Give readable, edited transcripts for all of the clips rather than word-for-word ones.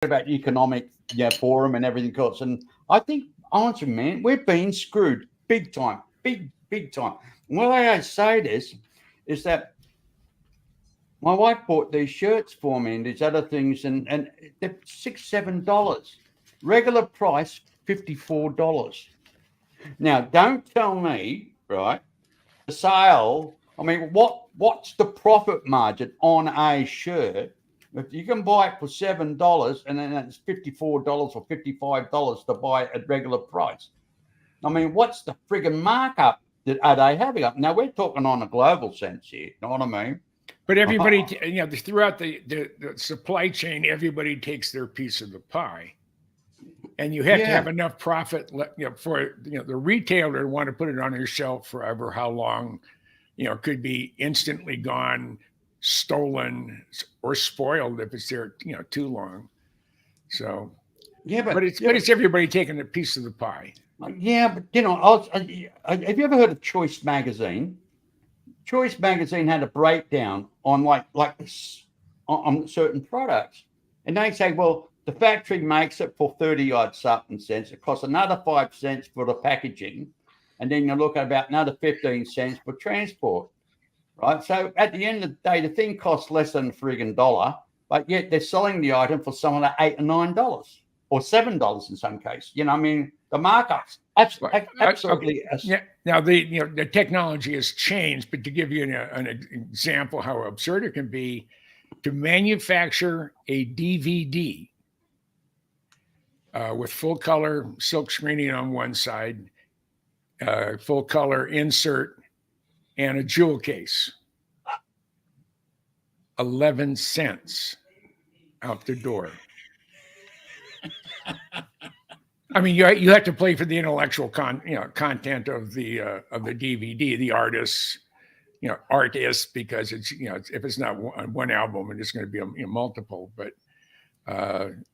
about economic forum and everything else. And I think, honestly, man, we're being screwed big time, big time. And why I say this is that my wife bought these shirts for me and these other things, and they're $6, $7. Regular price $54. Now, don't tell me, right? The sale. I mean, what's the profit margin on a shirt? If you can buy it for $7 and then it's $54 or $55 to buy it at regular price. I mean, what's the friggin' markup that are they having up? Now we're talking on a global sense here, you know what I mean? But everybody, throughout the supply chain, everybody takes their piece of the pie. And you have to have enough profit for the retailer to want to put it on your shelf forever. How long, it could be instantly gone, stolen, or spoiled if it's there, too long. So, but it's everybody taking a piece of the pie. Yeah, but have you ever heard of Choice Magazine? Choice Magazine had a breakdown on on certain products, and they say, well, the factory makes it for 30 odd something cents. It costs another 5 cents for the packaging. And then you look at about another 15 cents for transport, right? So at the end of the day, the thing costs less than a friggin' dollar, but yet they're selling the item for something like $8 or $9 or $7 in some cases. I mean, the markups absolutely. Yeah. Now the technology has changed, but to give you an example how absurd it can be, to manufacture a DVD with full color silk screening on one side, full color insert, and a jewel case. 11 cents out the door. I mean, you have to pay for the intellectual content of the DVD, the artists, because it's if it's not one album, and it's going to be a multiple. But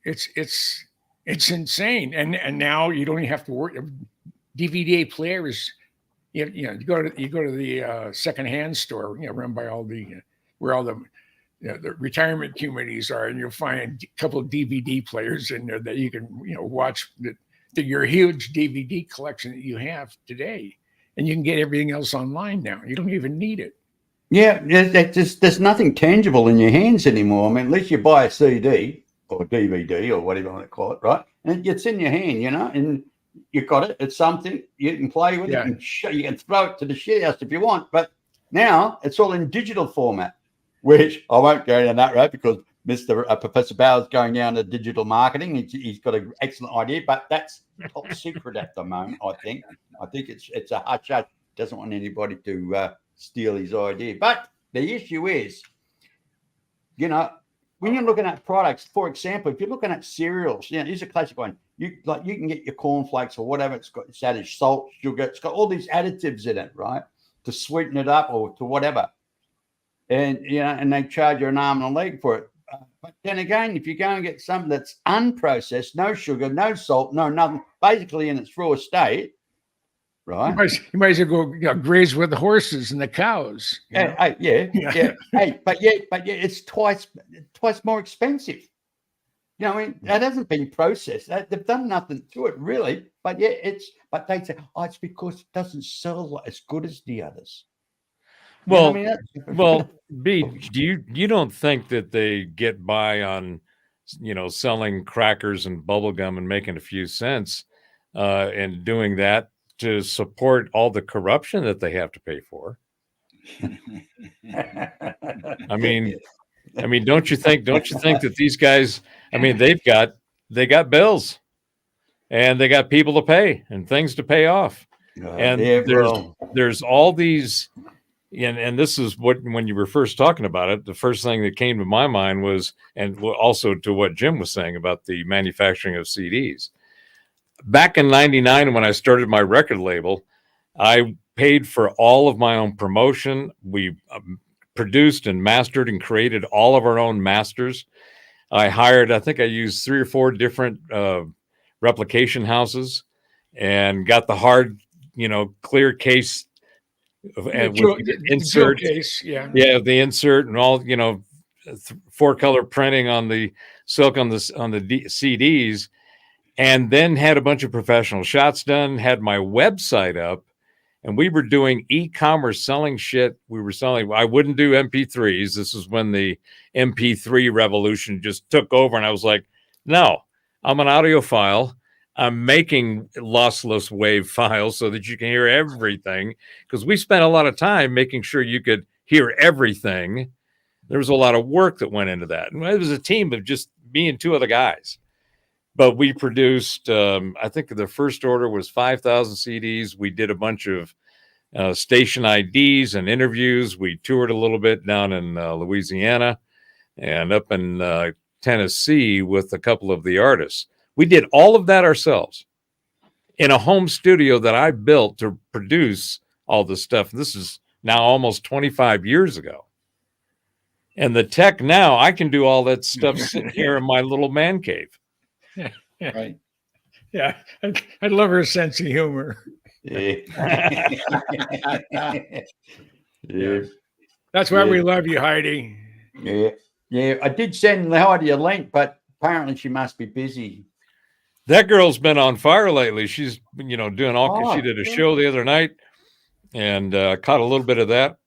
it's insane, and now you don't even have to worry. DVD players, you go to the secondhand store, run by all the where all the retirement communities are, and you'll find a couple of DVD players in there that you can watch your huge DVD collection that you have today, and you can get everything else online now. You don't even need it. Yeah, there's nothing tangible in your hands anymore. I mean, at least you buy a CD or DVD or whatever you want to call it, right? And it's in your hand, and you got it. It's something you can play with. It. You can throw it to the shit house if you want. But now it's all in digital format, which I won't go down that road because Professor Bauer's going down to digital marketing. He's got an excellent idea, but that's top secret at the moment. I think it's a hush hush. Doesn't want anybody to steal his idea. But the issue is, when you're looking at products, for example, if you're looking at cereals, here's a classic one. You can get your cornflakes or whatever. It's added salt, sugar. It's got all these additives in it, right, to sweeten it up or to whatever. And and they charge you an arm and a leg for it. But then again, if you go and get something that's unprocessed, no sugar, no salt, no nothing, basically in its raw state, right? You might as well go graze with the horses and the cows. Yeah. Hey, but it's twice more expensive. I mean, that hasn't been processed. They've done nothing to it really. But but they say, it's because it doesn't sell as good as the others. Well, B, you don't think that they get by on, selling crackers and bubble gum and making a few cents, and doing that to support all the corruption that they have to pay for? I mean, don't you think that these guys? I mean, they got bills, and they got people to pay and things to pay off, and there's all these. And this is when you were first talking about it, the first thing that came to my mind was, and also to what Jim was saying about the manufacturing of CDs. Back in '99, when I started my record label, I paid for all of my own promotion. We produced and mastered and created all of our own masters. I used 3 or 4 different replication houses and got the hard, clear case. And with the insert case, the insert and all, 4-color printing on the silk on the CDs, and then had a bunch of professional shots done, had my website up, and we were doing e-commerce selling shit. We were selling, I wouldn't do MP3s. This is when the MP3 revolution just took over. And I was like, no, I'm an audiophile. I'm making lossless wave files so that you can hear everything. Because we spent a lot of time making sure you could hear everything. There was a lot of work that went into that. And it was a team of just me and two other guys. But we produced, I think the first order was 5,000 CDs. We did a bunch of station IDs and interviews. We toured a little bit down in Louisiana and up in Tennessee with a couple of the artists. We did all of that ourselves in a home studio that I built to produce all this stuff. This is now almost 25 years ago. And the tech now, I can do all that stuff sitting here in my little man cave. Right. Yeah. I love her sense of humor. Yeah. Yeah. That's why we love you, Heidi. Yeah. Yeah. I did send Heidi a link, but apparently she must be busy. That girl's been on fire lately. She's, doing all. She did a show the other night, and caught a little bit of that.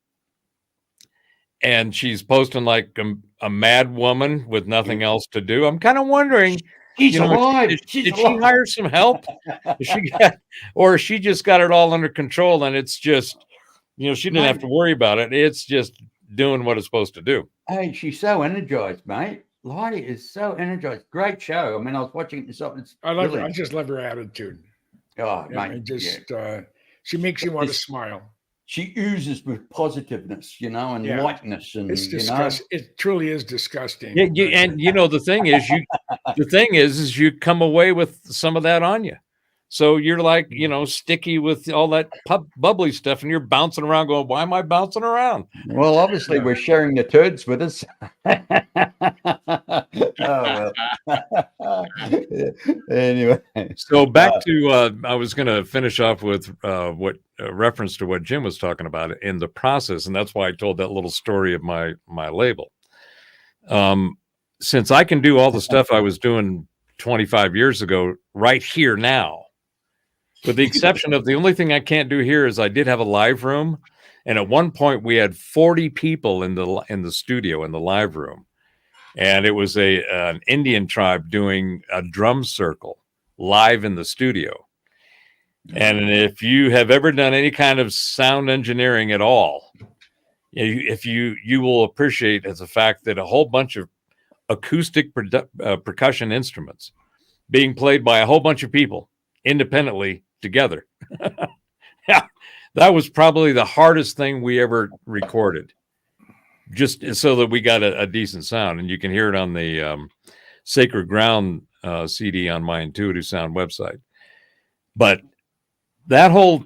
And she's posting like a mad woman with nothing else to do. I'm kind of wondering. She's alive. Did she hire some help? Or she just got it all under control, and it's just, she didn't have to worry about it. It's just doing what it's supposed to do. Hey, she's so energized, mate. Heidi is so energized. Great show. I mean, I was watching this up. I love her. I just love her attitude. Oh, mate. She makes you want to smile. She oozes with positiveness, and lightness, and it's disgusting. It truly is disgusting. Yeah, the thing is you come away with some of that on you. So you're like, sticky with all that bubbly stuff, and you're bouncing around going, why am I bouncing around? Well, obviously we're sharing the turds with us. Oh, well. Anyway. So back to, I was going to finish off with reference to what Jim was talking about in the process. And that's why I told that little story of my label. Since I can do all the stuff I was doing 25 years ago, right here now, with the exception of the only thing I can't do here is I did have a live room. And at one point we had 40 people in the studio, in the live room. And it was an Indian tribe doing a drum circle live in the studio. And if you have ever done any kind of sound engineering at all, you will appreciate the fact that a whole bunch of acoustic percussion instruments being played by a whole bunch of people independently together. Yeah, that was probably the hardest thing we ever recorded, just so that we got a decent sound. And you can hear it on the Sacred Ground CD on my Intuitive Sound website. But that whole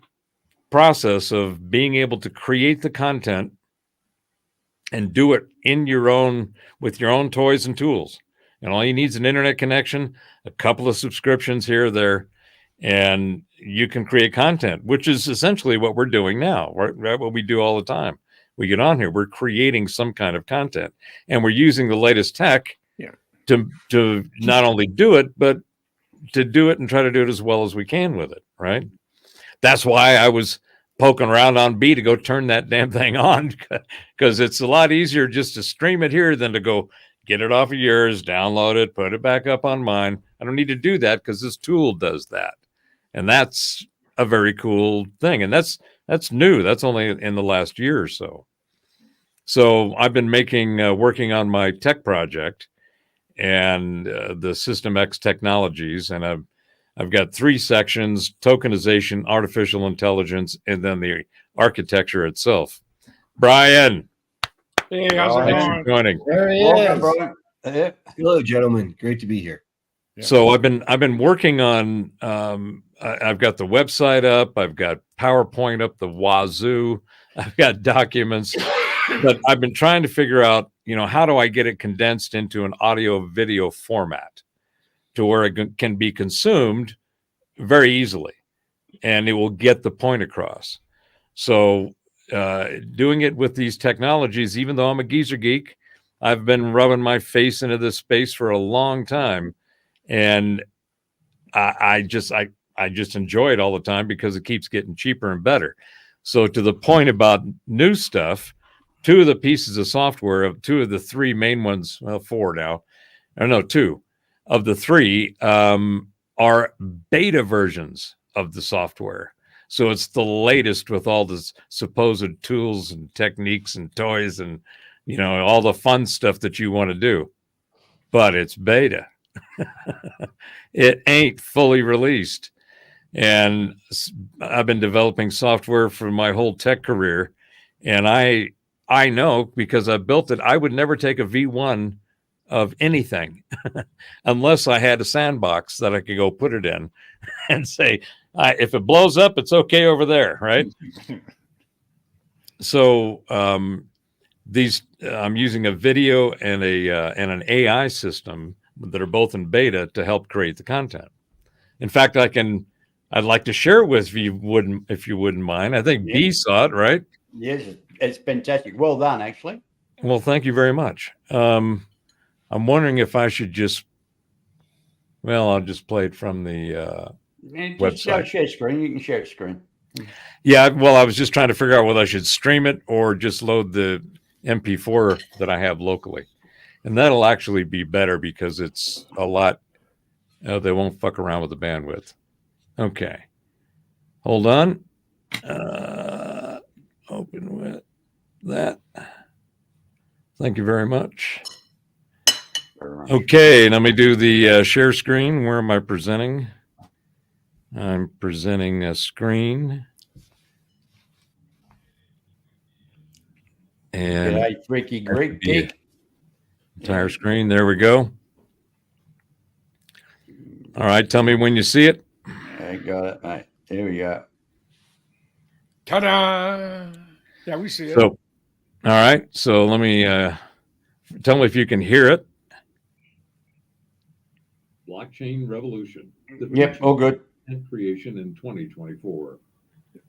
process of being able to create the content and do it with your own toys and tools, and all you need is an internet connection, a couple of subscriptions here or there, and you can create content, which is essentially what we're doing now, right? What we do all the time. We get on here, we're creating some kind of content, and we're using the latest tech to not only do it, but to do it and try to do it as well as we can with it, right? That's why I was poking around on B to go turn that damn thing on, because it's a lot easier just to stream it here than to go get it off of yours, download it, put it back up on mine. I don't need to do that because this tool does that. And that's a very cool thing. And that's new. That's only in the last year or so. So I've been working on my tech project and the System X technologies. And I've got 3 sections: tokenization, artificial intelligence, and then the architecture itself. Brian. Hey, how's it going? Joining. There he Welcome, is. Brian. Yeah. Hello, gentlemen. Great to be here. Yeah. So I've been working on. I've got the website up. I've got PowerPoint up the wazoo. I've got documents, but I've been trying to figure out, how do I get it condensed into an audio video format to where it can be consumed very easily, and it will get the point across. So doing it with these technologies, even though I'm a geezer geek, I've been rubbing my face into this space for a long time, and I just enjoy it all the time because it keeps getting cheaper and better. So to the point about new stuff, two of the pieces of software, of two of the three main ones, well, four now, or no, two of the three are beta versions of the software. So it's the latest with all the supposed tools and techniques and toys and, you know, all the fun stuff that you want to do. But it's beta. It ain't fully released. And I've been developing software for my whole tech career. And I know, because I built it, I would never take a V1 of anything unless I had a sandbox that I could go put it in and say, if it blows up, it's okay over there, right? So I'm using a video and an AI system that are both in beta to help create the content. In fact, I'd like to share it with you, if you wouldn't mind. I think B saw it, right? Yes, it's fantastic. Well done, actually. Well, thank you very much. I'm wondering if I should I'll just play it from the website. Share screen. You can share screen. Yeah, well, I was just trying to figure out whether I should stream it or just load the MP4 that I have locally. And that'll actually be better because it's a lot. They won't fuck around with the bandwidth. Okay. Hold on. Open with that. Thank you very much. Okay, let me do the share screen. Where am I presenting? I'm presenting a screen. And G'day, Freaky Greek Geek. Entire screen. There we go. All right, tell me when you see it. I got it, mate. There we go. Ta-da! Yeah, we see it. So, all right. So let me tell me if you can hear it. Blockchain revolution. Yep, all good. And creation in 2024.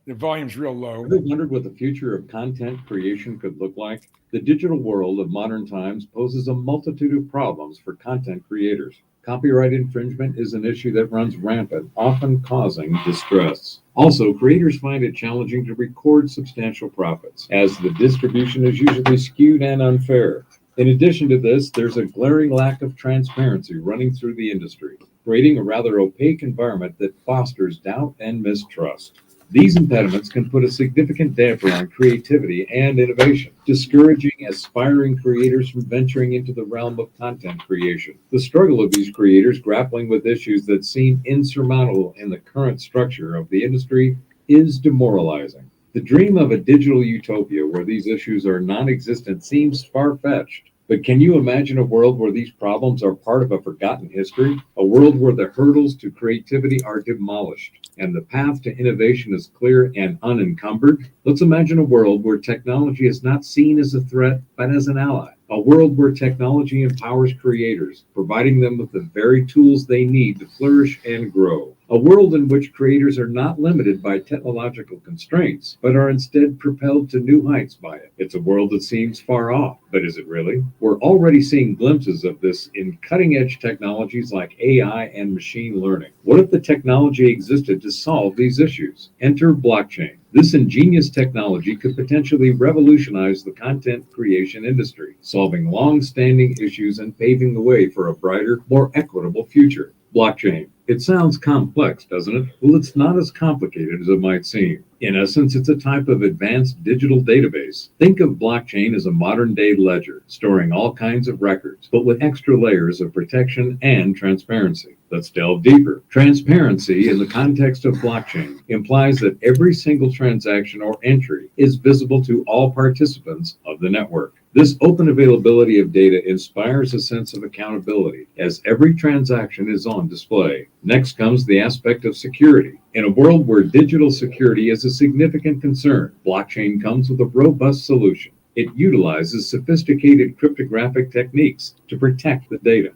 The volume's real low. Ever wondered what the future of content creation could look like? The digital world of modern times poses a multitude of problems for content creators. Copyright infringement is an issue that runs rampant, often causing distress. Also, creators find it challenging to record substantial profits, as the distribution is usually skewed and unfair. In addition to this, there's a glaring lack of transparency running through the industry, creating a rather opaque environment that fosters doubt and mistrust. These impediments can put a significant damper on creativity and innovation, discouraging aspiring creators from venturing into the realm of content creation. The struggle of these creators grappling with issues that seem insurmountable in the current structure of the industry is demoralizing. The dream of a digital utopia where these issues are non-existent seems far-fetched. But can you imagine a world where these problems are part of a forgotten history? A world where the hurdles to creativity are demolished and the path to innovation is clear and unencumbered? Let's imagine a world where technology is not seen as a threat, but as an ally. A world where technology empowers creators, providing them with the very tools they need to flourish and grow. A world in which creators are not limited by technological constraints, but are instead propelled to new heights by it. It's a world that seems far off, but is it really? We're already seeing glimpses of this in cutting-edge technologies like AI and machine learning. What if the technology existed to solve these issues? Enter blockchain. This ingenious technology could potentially revolutionize the content creation industry, solving long-standing issues and paving the way for a brighter, more equitable future. Blockchain. It sounds complex, doesn't it? Well, it's not as complicated as it might seem. In essence, it's a type of advanced digital database. Think of blockchain as a modern-day ledger, storing all kinds of records, but with extra layers of protection and transparency. Let's delve deeper. Transparency in the context of blockchain implies that every single transaction or entry is visible to all participants of the network. This open availability of data inspires a sense of accountability, as every transaction is on display. Next comes the aspect of security. In a world where digital security is a significant concern, blockchain comes with a robust solution. It utilizes sophisticated cryptographic techniques to protect the data.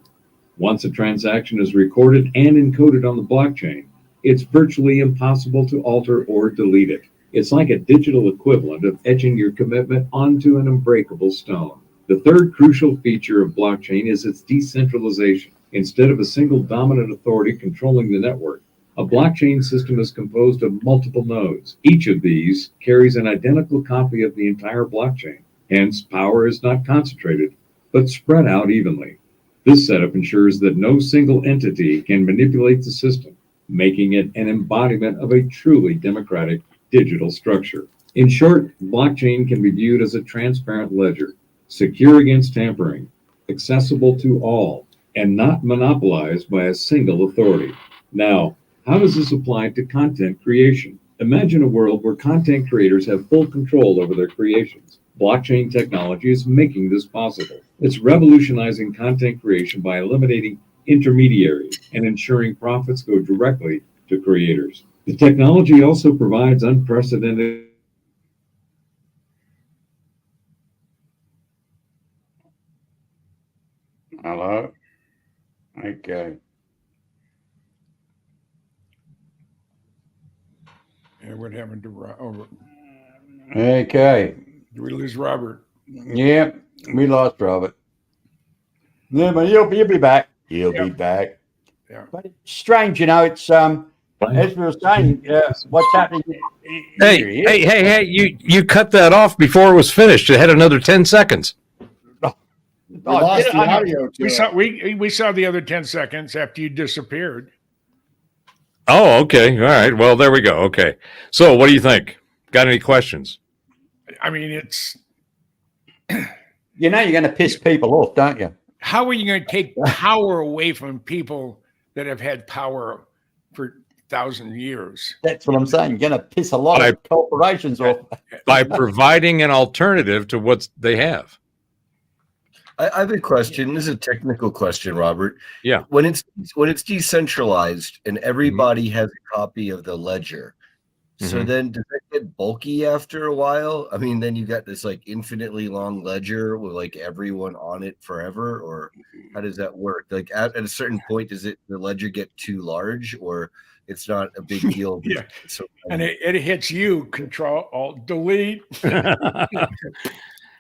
Once a transaction is recorded and encoded on the blockchain, it's virtually impossible to alter or delete it. It's like a digital equivalent of etching your commitment onto an unbreakable stone. The third crucial feature of blockchain is its decentralization. Instead of a single dominant authority controlling the network, a blockchain system is composed of multiple nodes. Each of these carries an identical copy of the entire blockchain. Hence, power is not concentrated, but spread out evenly. This setup ensures that no single entity can manipulate the system, making it an embodiment of a truly democratic digital structure. In short, blockchain can be viewed as a transparent ledger, secure against tampering, accessible to all, and not monopolized by a single authority. Now, how does this apply to content creation? Imagine a world where content creators have full control over their creations. Blockchain technology is making this possible. It's revolutionizing content creation by eliminating intermediaries and ensuring profits go directly to creators. The technology also provides unprecedented Hello. Okay. And what happened to Robert? Okay. Did we lose Robert? Yeah, we lost Robert. Yeah, but he'll be back. He'll be back. Yeah. But it's strange, it's as we were saying, what's happening. Hey! You cut that off before it was finished. It had another 10 seconds. We lost the I know. audio to We saw the other 10 seconds after you disappeared. Oh, okay. All right. Well, there we go. Okay. So, what do you think? Got any questions? I mean, it's You're going to piss people off, don't you? how are you going to take power away from people that have had power for 1,000 years? That's what I'm saying. You're going to piss a lot of corporations off. By providing an alternative to what they have. I have a question. This is a technical question, Robert. Yeah. When it's decentralized and everybody has a copy of the ledger, so then does it get bulky after a while? I mean, then you got this like infinitely long ledger with like everyone on it forever, or how does that work? Like at a certain point, does the ledger get too large, or it's not a big deal? Yeah. So, And it hits you, Control Alt Delete.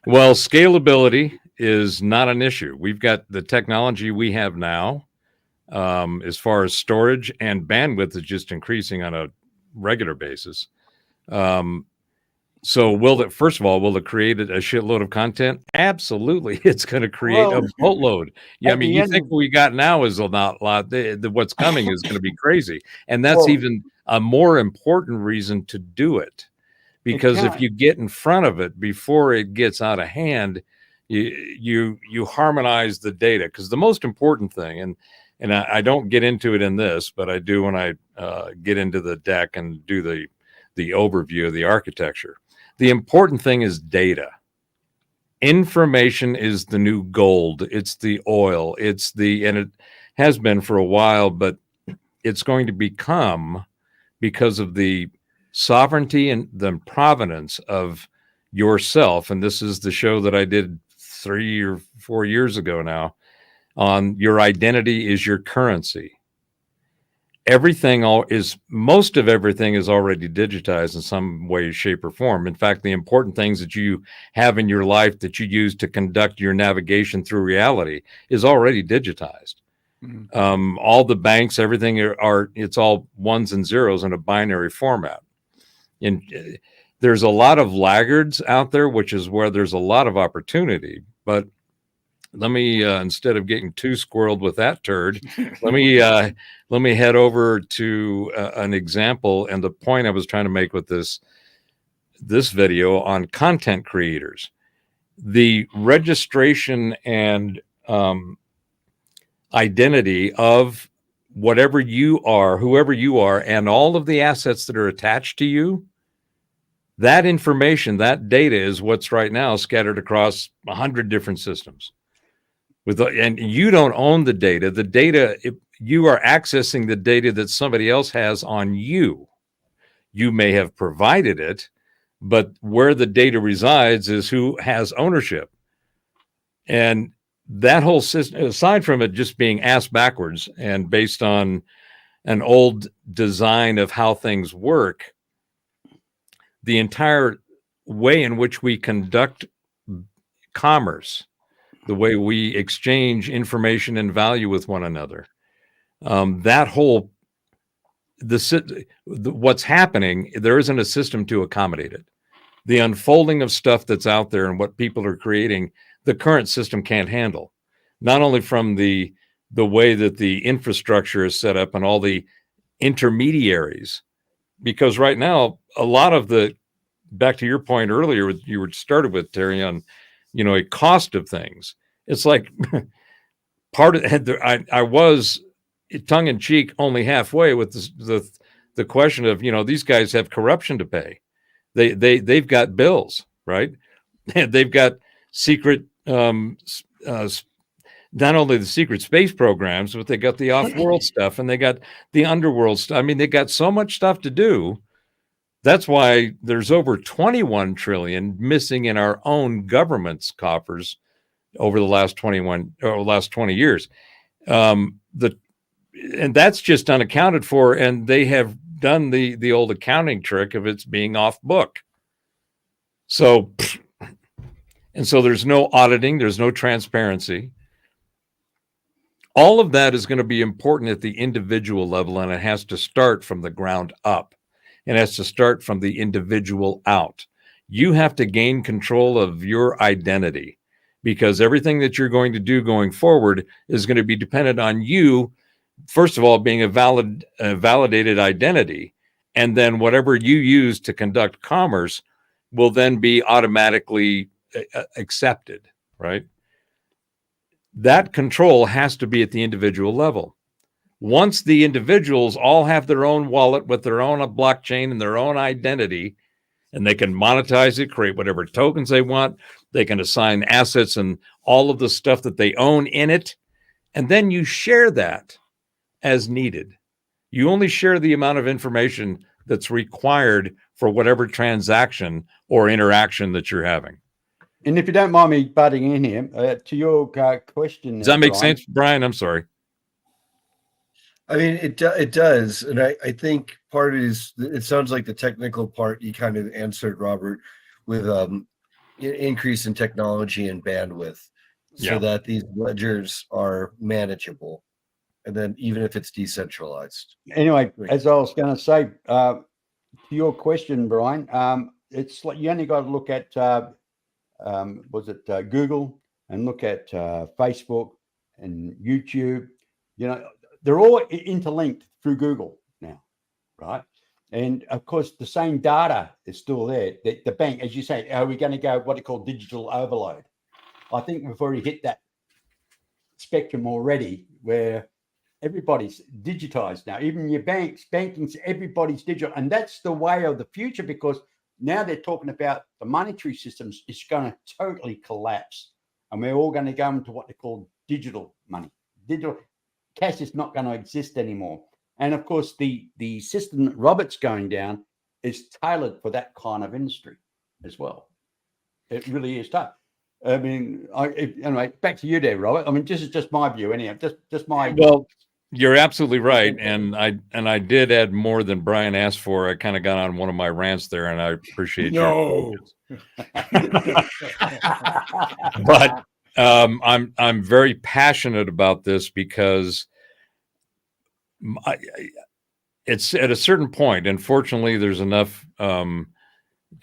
Well, scalability is not an issue. We've got the technology we have now, as far as storage, and bandwidth is just increasing on a regular basis. So will it create a shitload of content? Absolutely. It's going to create a boatload. Yeah. I mean, you think we got now is a lot, what's coming is going to be crazy. And that's even a more important reason to do it. Because if you get in front of it before it gets out of hand, you harmonize the data. Because the most important thing, and I don't get into it in this, but I do when I get into the deck and do the overview of the architecture. The important thing is data. Information is the new gold. It's the oil. And it has been for a while, but it's going to become, because of the sovereignty and the provenance of yourself. And this is the show that I did 3 or 4 years ago now on your identity is your currency. Most of everything is already digitized in some way, shape, or form. In fact, the important things that you have in your life that you use to conduct your navigation through reality is already digitized. All the banks, everything it's all ones and zeros in a binary format. And there's a lot of laggards out there, which is where there's a lot of opportunity. But let me, instead of getting too squirreled with that turd, let me head over to an example and the point I was trying to make with this video on content creators. The registration and identity of whoever you are, and all of the assets that are attached to you, that information, that data is what's right now scattered across 100 different systems. And you don't own the data. The data, you are accessing the data that somebody else has on you. You may have provided it, but where the data resides is who has ownership. And that whole system, aside from it just being ass backwards and based on an old design of how things work, the entire way in which we conduct commerce the way we exchange information and value with one another. That whole what's happening, there isn't a system to accommodate it. The unfolding of stuff that's out there and what people are creating, the current system can't handle. Not only from the way that the infrastructure is set up and all the intermediaries, because right now a lot of the, back to your point earlier, you were started with, Terry, on a cost of things. It's like part of I was tongue in cheek only halfway with the question of these guys have corruption to pay. They've got bills, right? They've got secret not only the secret space programs, but they got the off-world stuff and they got the underworld stuff. I mean, they got so much stuff to do. That's why there's over 21 trillion missing in our own government's coffers over the last 20 years. And that's just unaccounted for. And they have done the old accounting trick of it's being off book. So there's no auditing, there's no transparency. All of that is going to be important at the individual level, and it has to start from the ground up. It has to start from the individual out. You have to gain control of your identity, because everything that you're going to do going forward is going to be dependent on you, first of all, being a validated identity, and then whatever you use to conduct commerce will then be automatically accepted, right? That control has to be at the individual level. Once the individuals all have their own wallet with their own blockchain and their own identity, and they can monetize it, create whatever tokens they want, they can assign assets and all of the stuff that they own in it, and then you share that as needed. You only share the amount of information that's required for whatever transaction or interaction that you're having. And if you don't mind me butting in here, to your question. Does that make sense, Brian? I'm sorry. I mean, it does. And I think part is, it sounds like the technical part you kind of answered, Robert, with increase in technology and bandwidth so that these ledgers are manageable. And then even if it's decentralized. Anyway, as I was going to say, to your question, Brian, it's like you only got to look at Google and look at Facebook and YouTube. They're all interlinked through Google now, right? And of course, the same data is still there. The bank, as you say, are we going to go what they call digital overload? I think we've already hit that spectrum already, where everybody's digitized now. Even your banks, banking's, everybody's digital, and that's the way of the future, because now they're talking about the monetary systems is going to totally collapse, and we're all going to go into what they call digital money. Digital cash is not going to exist anymore. And of course, the system that Robert's going down is tailored for that kind of industry as well. It really is tough. I mean, anyway, back to you there, Robert. I mean, this is just my view, anyhow. Just my. Well, you're absolutely right, and I did add more than Brian asked for. I kind of got on one of my rants there, and I appreciate your but I'm very passionate about this because it's at a certain point. Unfortunately, there's enough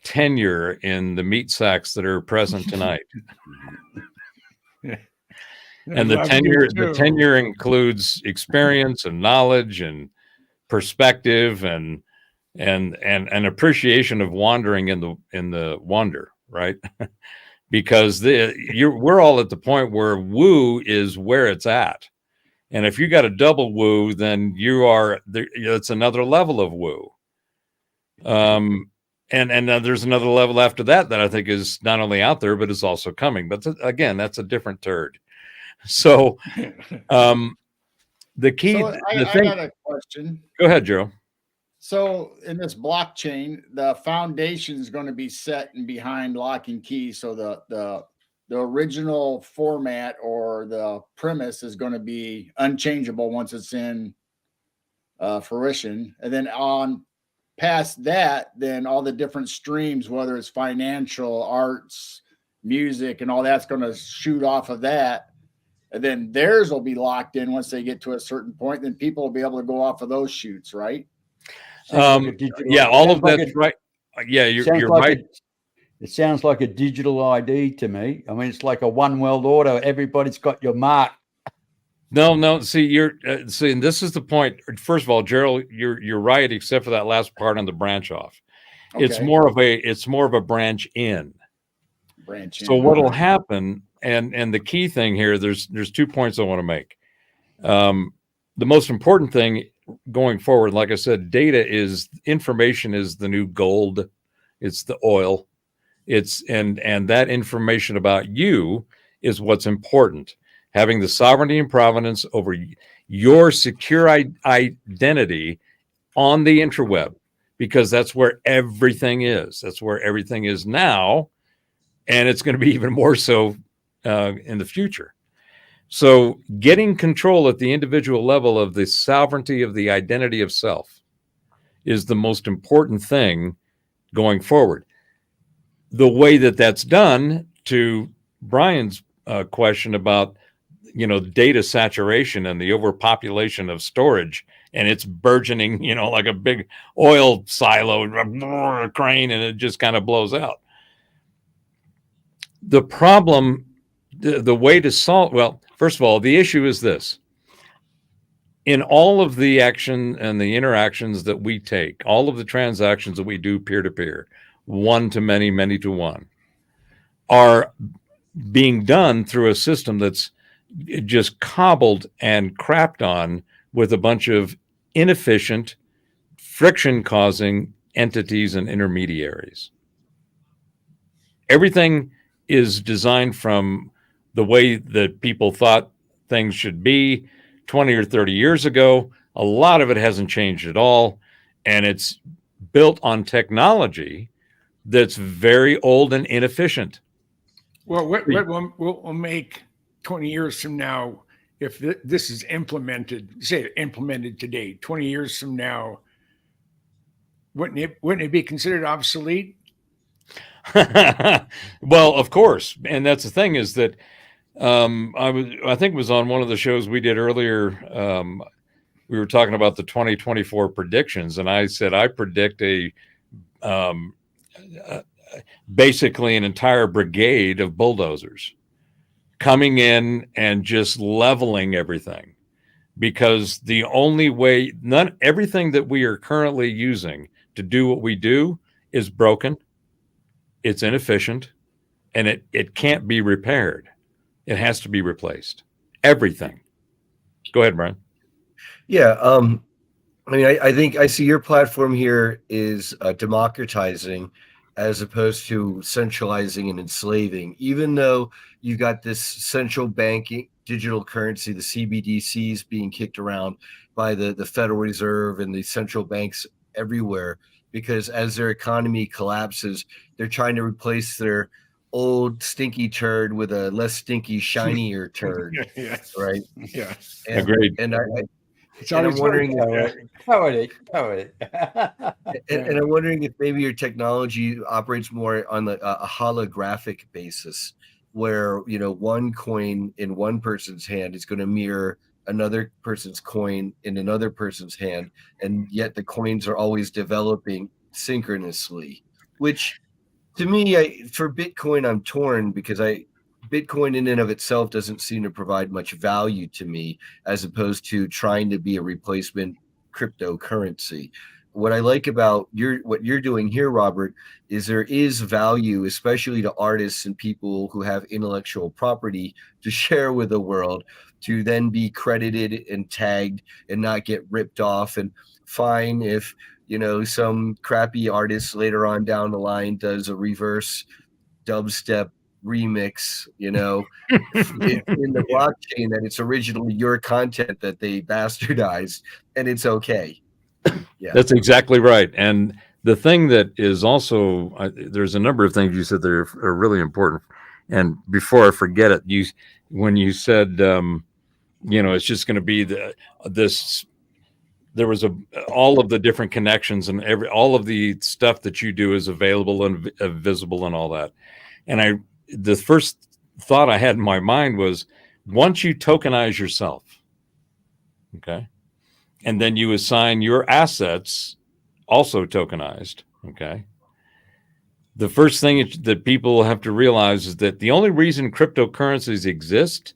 tenure in the meat sacks that are present tonight. And the tenure includes experience and knowledge and perspective and appreciation of wandering in the wonder, right? Because we're all at the point where woo is where it's at. And if you got a double woo, then you are there. It's another level of woo. And there's another level after that I think is not only out there, but is also coming. But again, that's a different turd. So, the key. So I got a question. Go ahead, Joe. So, in this blockchain, the foundation is going to be set and behind lock and key. So the original format or the premise is going to be unchangeable once it's in fruition, and then on past that, then all the different streams, whether it's financial, arts, music and all that's going to shoot off of that. And then theirs will be locked in once they get to a certain point. Then people will be able to go off of those shoots, right? Yeah, all of that's right. Yeah, you're right. It sounds like a digital ID to me. I mean, it's like a one world order. Everybody's got your mark. No. See, and this is the point. First of all, Gerald, you're right, except for that last part on the branch off. Okay. It's more of a branch in. So what'll happen, and the key thing here, there's 2 points I want to make. The most important thing going forward, like I said, information is the new gold. It's the oil. And that information about you is what's important. Having the sovereignty and provenance over your secure identity on the interweb, because that's where everything is. That's where everything is now. And it's going to be even more so in the future. So getting control at the individual level of the sovereignty of the identity of self is the most important thing going forward. The way that that's done, to Brian's question about, data saturation and the overpopulation of storage, and it's burgeoning, like a big oil silo crane, and it just kind of blows out. The problem, the way to solve, well, first of all, the issue is this. In all of the action and the interactions that we take, all of the transactions that we do peer-to-peer, one to many, many to one, are being done through a system that's just cobbled and crapped on with a bunch of inefficient, friction-causing entities and intermediaries. Everything is designed from the way that people thought things should be 20 or 30 years ago. A lot of it hasn't changed at all, and it's built on technology that's very old and inefficient. Well, what will make 20 years from now, if this is implemented today, 20 years from now, wouldn't it be considered obsolete? Well, of course. And that's the thing, is that I think it was on one of the shows we did earlier. We were talking about the 2024 predictions, and I said I predict basically an entire brigade of bulldozers coming in and just leveling everything, because the only way, everything that we are currently using to do what we do is broken, it's inefficient, and it can't be repaired. It has to be replaced. Everything. Go ahead, Brian. Yeah. I think I see your platform here is democratizing as opposed to centralizing and enslaving. Even though you got this central banking digital currency, the CBDCs, being kicked around by the Federal Reserve and the central banks everywhere, because as their economy collapses, they're trying to replace their old stinky turd with a less stinky, shinier turd. Yeah. Right. Yeah. Agreed. And I'm wondering, and I'm wondering if maybe your technology operates more on a holographic basis, where one coin in one person's hand is going to mirror another person's coin in another person's hand, and yet the coins are always developing synchronously. Which, to me, for Bitcoin, I'm torn, because Bitcoin in and of itself doesn't seem to provide much value to me, as opposed to trying to be a replacement cryptocurrency. What I like about what you're doing here, Robert, is there is value, especially to artists and people who have intellectual property to share with the world, to then be credited and tagged and not get ripped off. And fine if some crappy artist later on down the line does a reverse dubstep remix, in the blockchain, that it's originally your content that they bastardized, and it's okay. Yeah, that's exactly right. And the thing that is also, there's a number of things you said that are really important. And before I forget it, when you said, it's just going to be there was all of the different connections, and all of the stuff that you do is available and visible and all that. And the first thought I had in my mind was, once you tokenize yourself, okay, and then you assign your assets also tokenized, okay, the first thing that people have to realize is that the only reason cryptocurrencies exist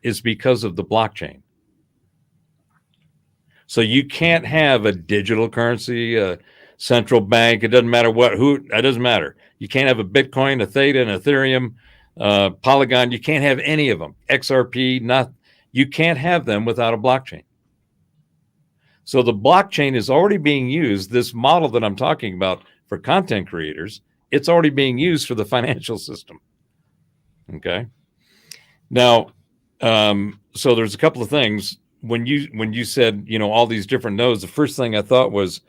is because of the blockchain. So you can't have a digital currency, a central bank. It doesn't matter it doesn't matter. You can't have a Bitcoin, a Theta, and Ethereum, Polygon. You can't have any of them. XRP, you can't have them without a blockchain. So the blockchain is already being used. This model that I'm talking about for content creators, it's already being used for the financial system. Okay. Now, so there's a couple of things. When you said, all these different nodes, the first thing I thought was,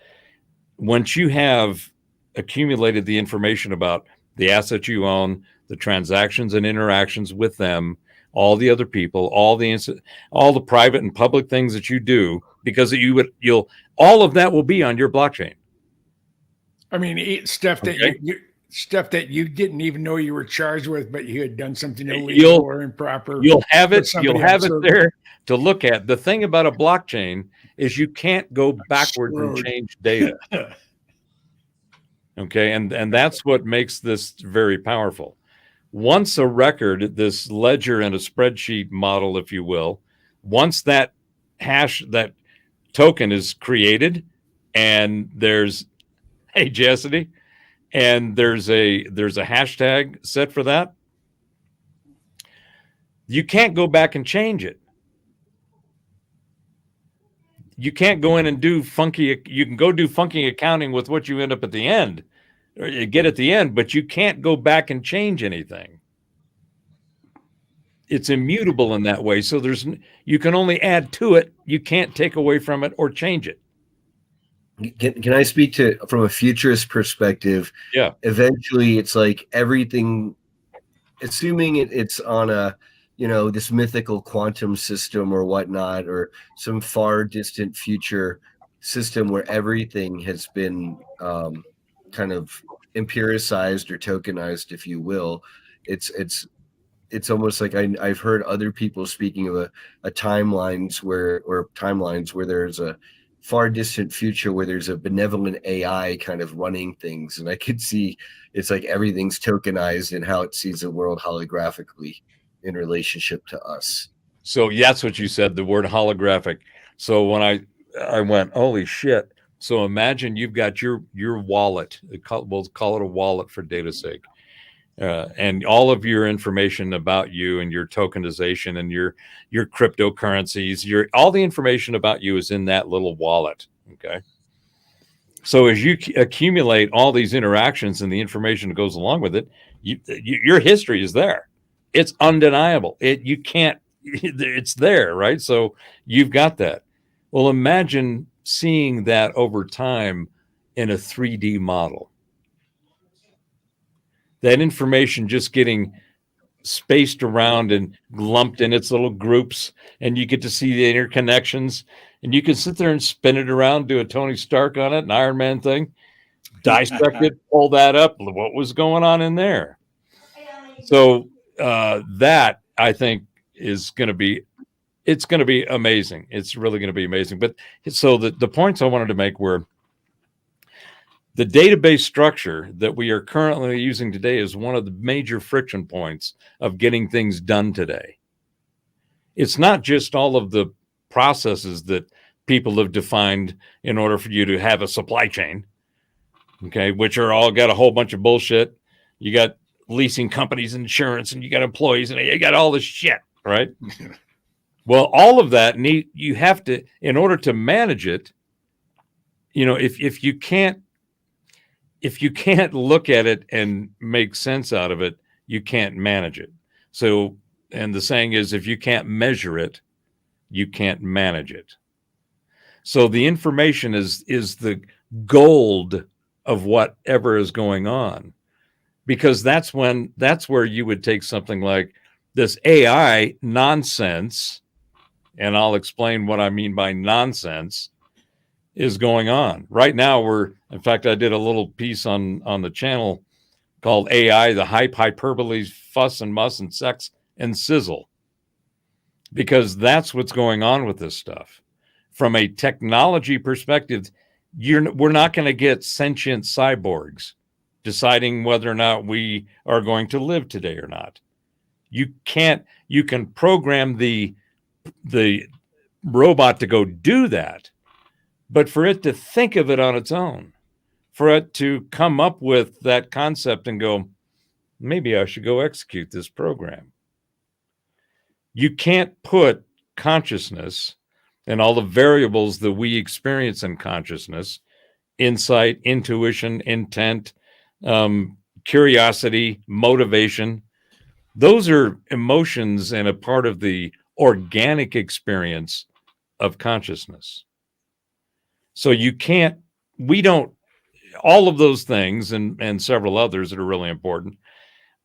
once you have accumulated the information about the assets you own, the transactions and interactions with them, all the other people, all the private and public things that you do, because all of that will be on your blockchain. I mean, stuff that you didn't even know you were charged with, but you had done something illegal or improper. You'll have it there to look at. The thing about a blockchain is you can't go backwards and change data. Okay, and that's what makes this very powerful. Once a record, this ledger and a spreadsheet model, if you will, once that token is created, and there's, hey Jessity, and there's a hashtag set for that, you can't go back and change it. You can't go in and you can go do funky accounting with what you end up at the end, or you get at the end, but you can't go back and change anything. It's immutable in that way. So you can only add to it. You can't take away from it or change it. Can I speak from a futurist perspective? Yeah. Eventually it's like everything, assuming it's on a, this mythical quantum system or whatnot, or some far distant future system where everything has been kind of empiricized or tokenized, if you will. It's almost like I've heard other people speaking of a timelines where there's a far distant future where there's a benevolent AI kind of running things, and I could see it's like everything's tokenized and how it sees the world holographically in relationship to us. So that's what you said, the word holographic. So when I went, holy shit. So imagine you've got your wallet. We'll call it a wallet for data's sake. And all of your information about you and your tokenization and your cryptocurrencies, all the information about you is in that little wallet. Okay. So as you accumulate all these interactions and the information that goes along with it, your history is there. It's undeniable. It's there, right? So you've got that. Well, imagine seeing that over time in a 3D model. That information just getting spaced around and lumped in its little groups, and you get to see the interconnections, and you can sit there and spin it around, do a Tony Stark on it, an Iron Man thing, dissect it, pull that up, what was going on in there. So that, I think, is going to be, it's going to be amazing. It's really going to be amazing. But so the points I wanted to make were, the database structure that we are currently using today is one of the major friction points of getting things done today. It's not just all of the processes that people have defined in order for you to have a supply chain, okay, which are all got a whole bunch of bullshit. You got leasing companies, insurance, and you got employees, and you got all this shit, right? Well, all of that you have to, in order to manage it, if you can't look at it and make sense out of it, you can't manage it. So, and the saying is, if you can't measure it, you can't manage it. So the information is the gold of whatever is going on, because that's where you would take something like this AI nonsense, and I'll explain what I mean by nonsense, is going on right now. In fact, I did a little piece on the channel called AI, the hype, hyperbole, fuss and muss and sex and sizzle, because that's what's going on with this stuff. From a technology perspective, we're not going to get sentient cyborgs deciding whether or not we are going to live today or not. You can program the robot to go do that, but for it to think of it on its own, for it to come up with that concept and go, maybe I should go execute this program. You can't put consciousness and all the variables that we experience in consciousness, insight, intuition, intent, curiosity, motivation. Those are emotions and a part of the organic experience of consciousness. So all of those things and several others that are really important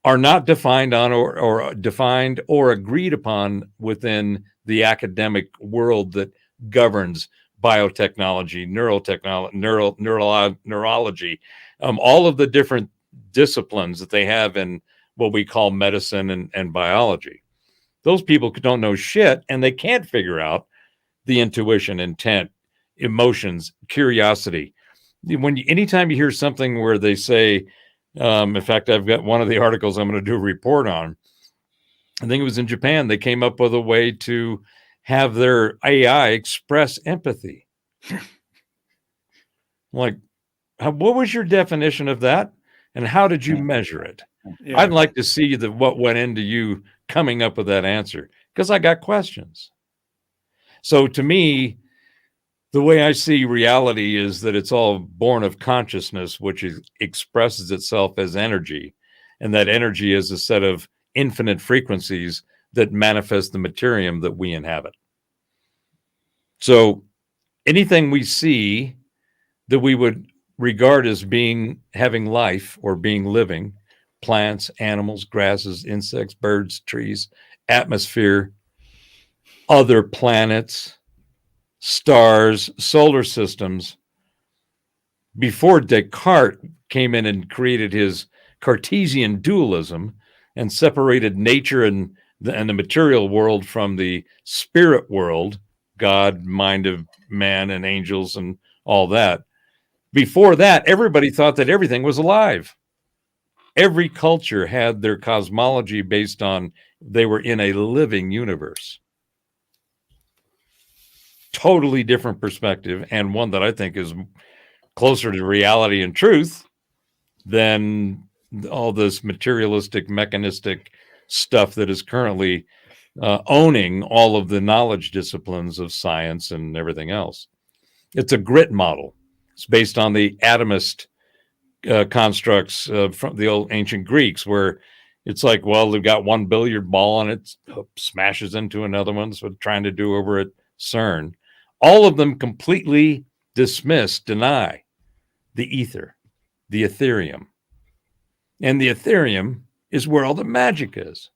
are not defined on or defined or agreed upon within the academic world that governs biotechnology, neurology, all of the different disciplines that they have in what we call medicine and biology. Those people don't know shit, and they can't figure out the intuition, intent, emotions, curiosity. Anytime you hear something where they say, in fact, I've got one of the articles I'm going to do a report on. I think it was in Japan. They came up with a way to have their AI express empathy. Like, what was your definition of that? And how did you measure it? Yeah. I'd like to see what went into you coming up with that answer, because I got questions. So to me, the way I see reality is that it's all born of consciousness, which expresses itself as energy. And that energy is a set of infinite frequencies that manifest the materium that we inhabit. So anything we see that we would regard as having life or being living, plants, animals, grasses, insects, birds, trees, atmosphere, other planets, stars, solar systems, before Descartes came in and created his Cartesian dualism and separated nature and the material world from the spirit world, God, mind of man and angels and all that. Before that, everybody thought that everything was alive. Every culture had their cosmology based on they were in a living universe. Totally different perspective, and one that I think is closer to reality and truth than all this materialistic, mechanistic stuff that is currently owning all of the knowledge disciplines of science and everything else. It's a grit model. It's based on the atomist constructs from the old ancient Greeks, where it's like, well, they've got one billiard ball and it smashes into another one. So trying to do over at CERN. All of them completely deny the ether, the Ethereum. And the Ethereum is where all the magic is.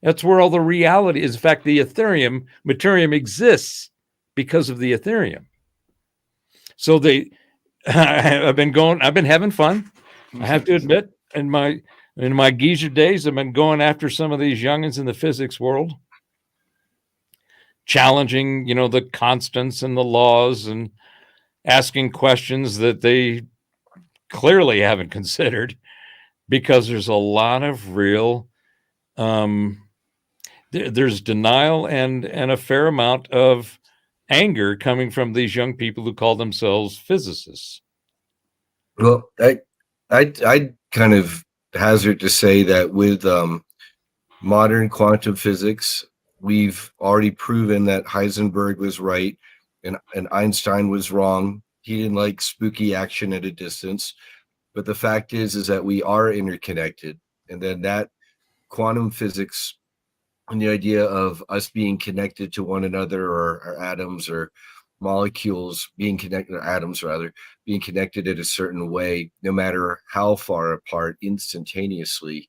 That's where all the reality is. In fact, the materium exists because of the Ethereum. So I've been having fun. I have to admit, in my geezer days, I've been going after some of these youngins in the physics world, challenging, the constants and the laws and asking questions that they clearly haven't considered, because there's a lot of real, there's denial and a fair amount of anger coming from these young people who call themselves physicists. Well, I kind of hazard to say that with modern quantum physics, we've already proven that Heisenberg was right and Einstein was wrong. He didn't like spooky action at a distance. But the fact is that we are interconnected. And then that quantum physics and the idea of us being connected to one another, or atoms or molecules being connected, or atoms rather, being connected in a certain way, no matter how far apart, instantaneously,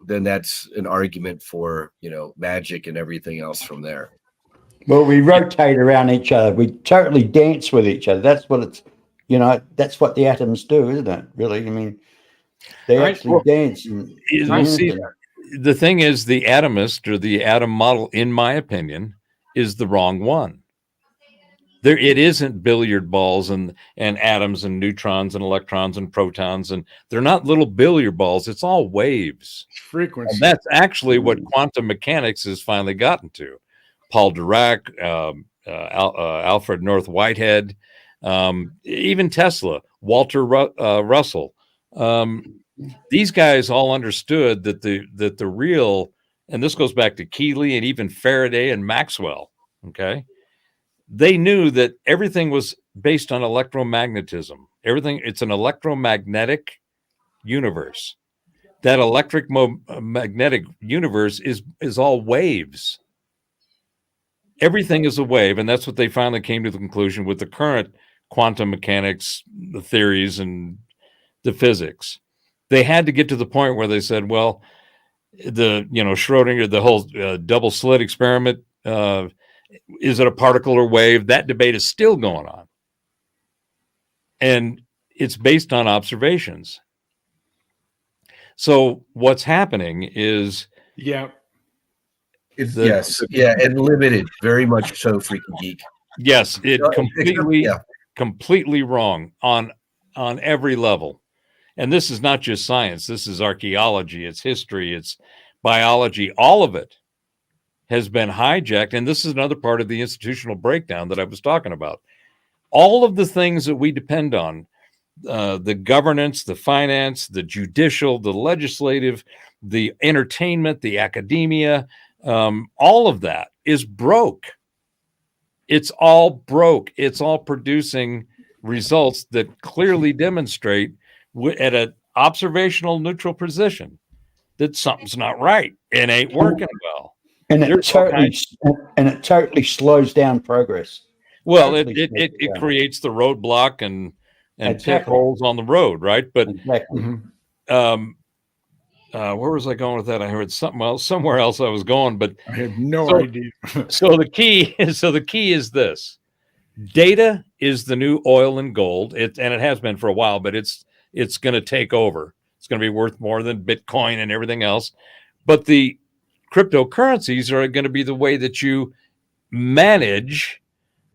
then that's an argument for, magic and everything else from there. Well, we rotate around each other. We totally dance with each other. That's what it's, that's what the atoms do, isn't it? Really? I mean, They I- actually well, dance. And I see. anything. The thing is, the atomist or the atom model, in my opinion, is the wrong one. There, it isn't billiard balls and atoms and neutrons and electrons and protons, and they're not little billiard balls. It's all waves. Frequency. And that's actually what quantum mechanics has finally gotten to. Paul Dirac, Alfred North Whitehead, even Tesla, Walter Russell. These guys all understood that the real, and this goes back to Keeley and even Faraday and Maxwell. Okay, they knew that everything was based on electromagnetism. Everything, it's an electromagnetic universe. That magnetic universe is all waves. Everything is a wave, and that's what they finally came to the conclusion with the current quantum mechanics, the theories, and the physics. They had to get to the point where they said, well, Schrodinger, the whole double slit experiment, is it a particle or wave? That debate is still going on. And it's based on observations. So what's happening is, Yeah. And limited, very much so, Freaky Geek. yes, it completely, Yeah. completely wrong on every level. And this is not just science. This is archaeology. It's history. It's biology. All of it has been hijacked. And this is another part of the institutional breakdown that I was talking about. All of the things that we depend on, the governance, the finance, the judicial, the legislative, the entertainment, the academia, all of that is broke. It's all broke. It's all producing results that clearly demonstrate at an observational neutral position that something's not right. It ain't working well. And it totally slows down progress. Well, Totally it creates the roadblock and Exactly. pit holes on the road, right? But Exactly. where was I going with that? I heard something else, somewhere else I was going, but I have no idea. so the key is this: data is the new oil and gold. And it has been for a while, but it's going to take over. It's going to be worth more than Bitcoin and everything else. But the cryptocurrencies are going to be the way that you manage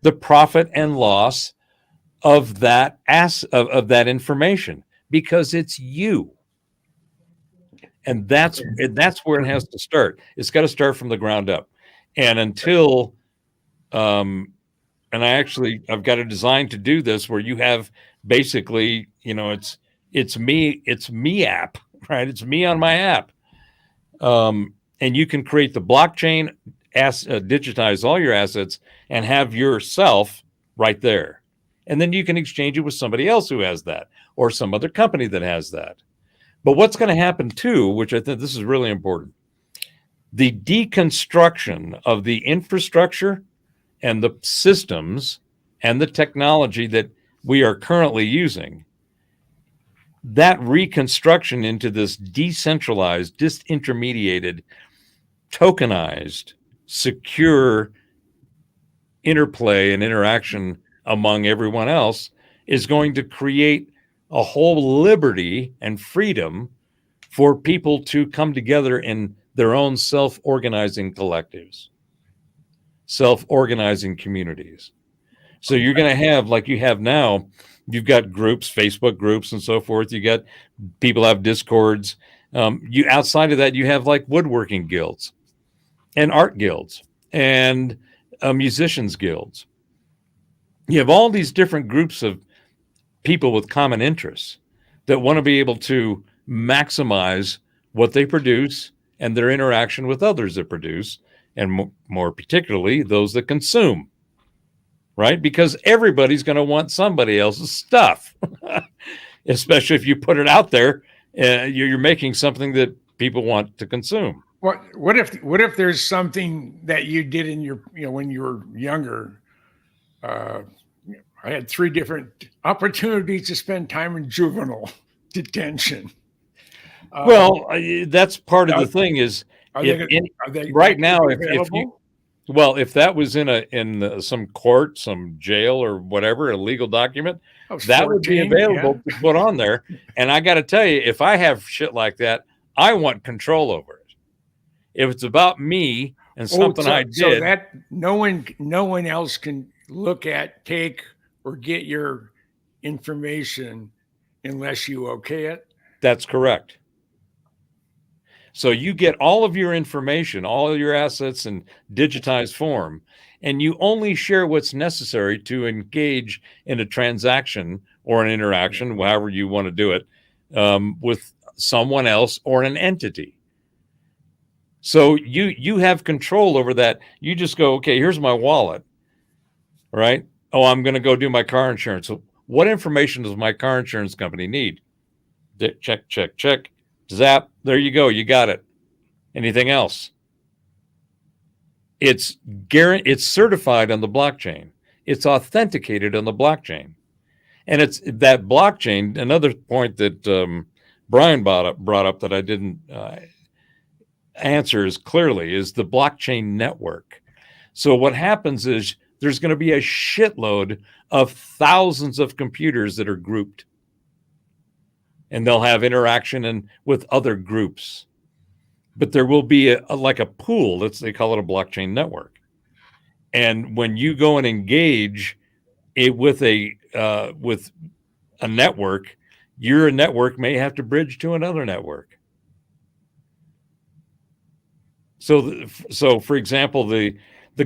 the profit and loss of that of that information, because it's you. And that's where it has to start. It's got to start from the ground up. And until and I've got a design to do this where you have basically, it's me app, right? It's me on my app. And you can create the blockchain, digitize all your assets, and have yourself right there. And then you can exchange it with somebody else who has that, or some other company that has that. But what's going to happen too, which I think this is really important, the deconstruction of the infrastructure and the systems and the technology that we are currently using, that reconstruction into this decentralized, disintermediated, tokenized, secure interplay and interaction among everyone else is going to create a whole liberty and freedom for people to come together in their own self-organizing collectives, self-organizing communities. So you're going to have, like you have now, you've got groups, Facebook groups and so forth. You got people have Discords. You outside of that, you have like woodworking guilds and art guilds and musicians guilds. You have all these different groups of people with common interests that want to be able to maximize what they produce and their interaction with others that produce, and more particularly those that consume, right? Because everybody's going to want somebody else's stuff, especially if you put it out there. You're making something that people want to consume. What if there's something that you did in your, when you were younger? I had 3 different opportunities to spend time in juvenile detention. Well, that's part of the thing is, are they right now, if you, Well, if that was in some court, some jail, or whatever, a legal document, that would be 14, available to put on there. And I got to tell you, if I have shit like that, I want control over it. If it's about me and something I did, so that no one else can look at, take, or get your information unless you okay it. that's correct. So you get all of your information, all of your assets in digitized form, and you only share what's necessary to engage in a transaction or an interaction, however you want to do it, with someone else or an entity. So you have control over that. You just go, okay, here's my wallet, right? Oh, I'm going to go do my car insurance. So what information does my car insurance company need? Check, check, check. Zap, there you go. You got it. Anything else? It's certified on the blockchain. It's authenticated on the blockchain. And it's that blockchain, another point that Brian brought up that I didn't answer as clearly, is the blockchain network. So what happens is there's going to be a shitload of thousands of computers that are grouped. And they'll have interaction with other groups, but there will be like a pool. They call it a blockchain network. And when you go and engage it with a network, your network may have to bridge to another network. So for example, the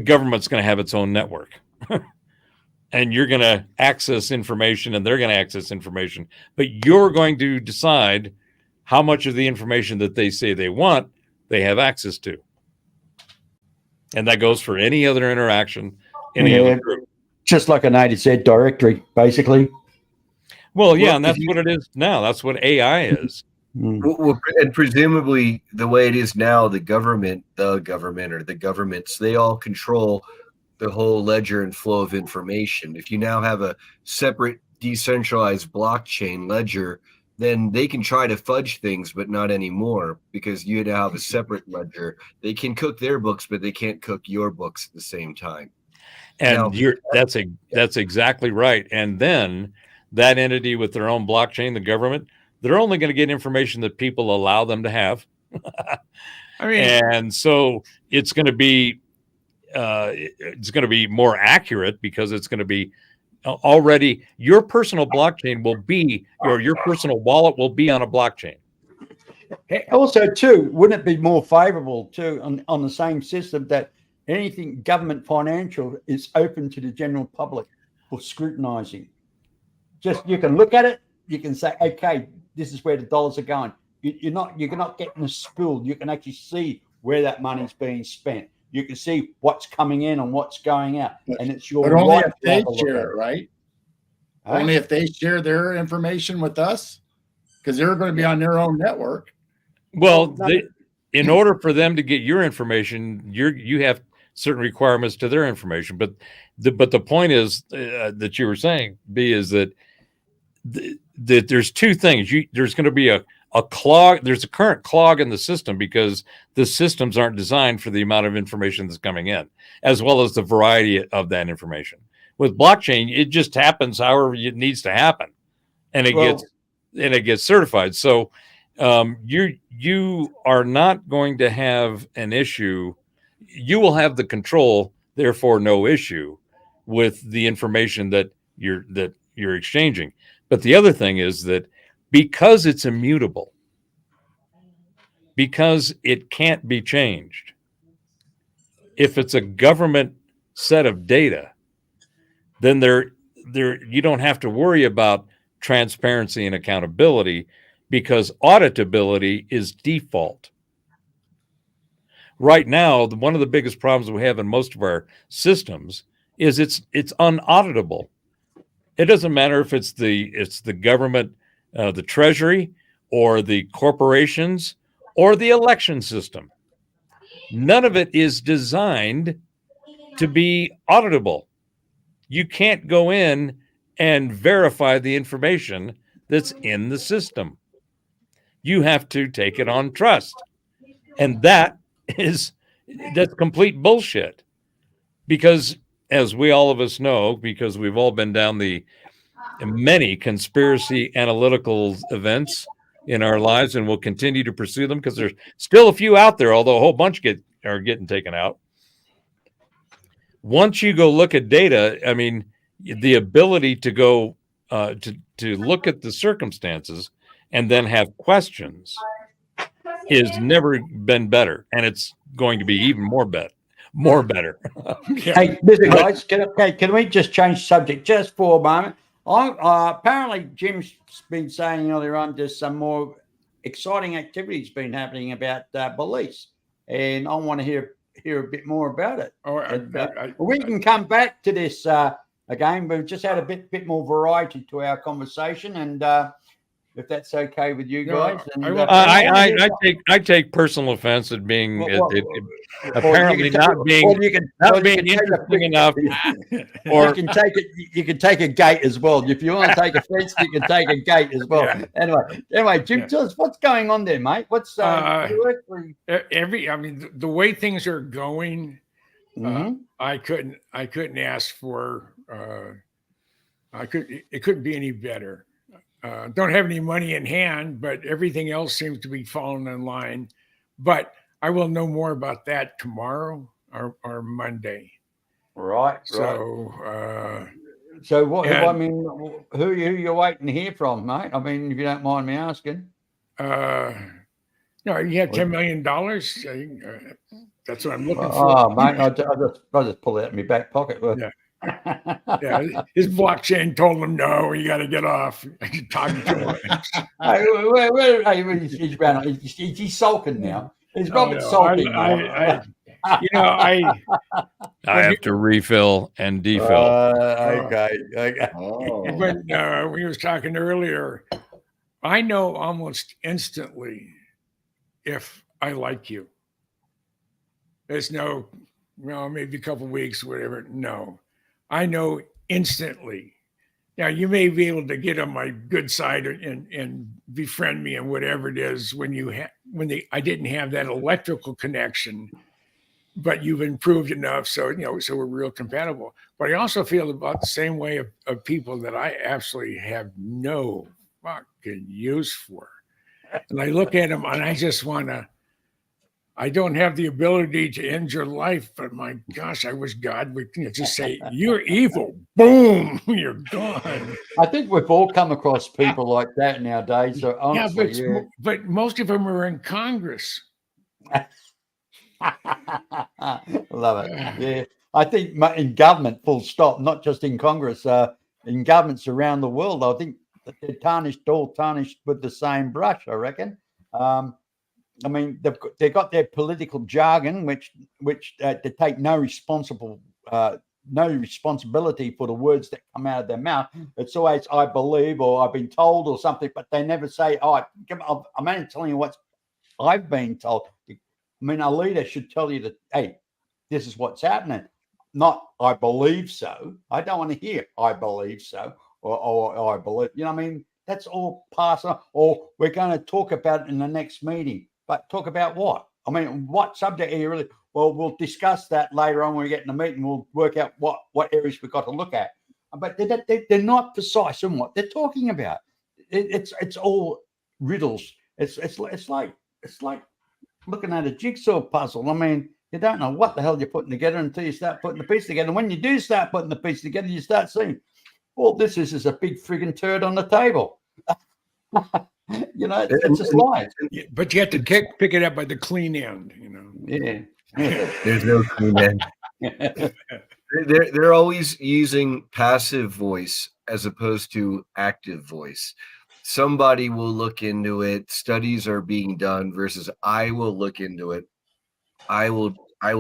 government's going to have its own network. And you're going to access information and they're going to access information, but you're going to decide how much of the information that they say they want, they have access to. And that goes for any other interaction, any other group. Just like an A to Z directory, basically. Well, yeah, and that's what it is now. That's what AI is. Well, and presumably the way it is now, the government or the governments, they all control the whole ledger and flow of information. If you now have a separate decentralized blockchain ledger, then they can try to fudge things, but not anymore, because you now have a separate ledger. They can cook their books, but they can't cook your books at the same time. And that's exactly right. And then that entity with their own blockchain, the government, they're only going to get information that people allow them to have. And so it's going to be more accurate, because it's going to be already your personal blockchain will be, or your personal wallet will be on a blockchain. Also, too, wouldn't it be more favorable too on the same system that anything government financial is open to the general public for scrutinizing? Just you can look at it, you can say, okay, this is where the dollars are going. You're not getting a spool. You can actually see where that money's being spent. You can see what's coming in and what's going out, and it's your. But only right if they to look share at it, right? Huh? Only if they share their information with us, because they're going to be on their own network. Well, in order for them to get your information, you have certain requirements to their information. But the point is that you were saying, B, is that there's two things. There's going to be a clog. There's a current clog in the system because the systems aren't designed for the amount of information that's coming in, as well as the variety of that information. With blockchain, it just happens however it needs to happen, and it gets certified. So you are not going to have an issue. You will have the control, therefore no issue with the information that you're exchanging. But the other thing is that because it's immutable, because it can't be changed, if it's a government set of data, then you don't have to worry about transparency and accountability, because auditability is default. Right now, one of the biggest problems we have in most of our systems is it's unauditable. It doesn't matter if it's the government, the treasury, or the corporations, or the election system. None of it is designed to be auditable. You can't go in and verify the information that's in the system. You have to take it on trust. And that's complete bullshit. because as we all of us know, because we've all been down the many conspiracy analytical events in our lives, and we'll continue to pursue them because there's still a few out there, although a whole bunch are getting taken out. Once you go look at data, I mean, the ability to go to look at the circumstances and then have questions has never been better, and it's going to be even more better. Hey, listen, guys, can we just change subject just for a moment? Apparently, Jim's been saying earlier on there's some more exciting activities been happening about Belize, and I want to hear a bit more about it. We can come back to this again. We've just had a bit more variety to our conversation, and if that's okay with you guys. I take personal offense at being apparently not being interesting enough. Or you can take it. You can take a gate as well. If you want to take a fence, you can take a gate as well. Yeah. Anyway, Jim, tell us what's going on there, mate. What's the way things are going, I couldn't ask for. It couldn't be any better. Don't have any money in hand, but everything else seems to be falling in line. But I will know more about that tomorrow or Monday. Right. So, so what? I mean, who you're waiting to hear from, mate? I mean, if you don't mind me asking. You have $10 million. That's what I'm looking for. Oh, mate, I just pull it out of my back pocket. Yeah. Yeah, his blockchain told him no. You got to get off. Talking to him. He's sulking now. He's Robert sulking. I have to refill and defill. Okay. When we was talking earlier, I know almost instantly if I like you. There's no, maybe a couple of weeks, whatever. No. I know instantly. Now you may be able to get on my good side and befriend me and whatever it is I didn't have that electrical connection, but you've improved enough, so we're real compatible. But I also feel about the same way of people that I absolutely have no fucking use for, and I look at them and I just want to. I don't have the ability to end your life, but my gosh, I wish God would just say, you're evil. Boom, you're gone. I think we've all come across people like that nowadays. So honestly, but most of them are in Congress. Love it. Yeah. I think in government, full stop, not just in Congress, in governments around the world, I think they're all tarnished with the same brush, I reckon. I mean, they've got their political jargon, which they take no responsibility for the words that come out of their mouth. It's always "I believe" or "I've been told" or something, but they never say, "Oh, I'm only telling you what I've been told." I mean, a leader should tell you that, "Hey, this is what's happening," not "I believe so." I don't want to hear "I believe so" or "I believe." You know what I mean? That's all pass on. Or we're going to talk about it in the next meeting. But talk about what? I mean, what subject are you really? Well, we'll discuss that later on when we get in the meeting. We'll work out what areas we've got to look at. But they're not precise in what they're talking about. It's all riddles. It's like looking at a jigsaw puzzle. I mean, you don't know what the hell you're putting together until you start putting the piece together. And when you do start putting the piece together, you start seeing, well, this is a big friggin' turd on the table. It's a slide. But you have to pick it up by the clean end, Yeah. There's no clean end. They're always using passive voice as opposed to active voice. Somebody will look into it. Studies are being done versus I will look into it. I will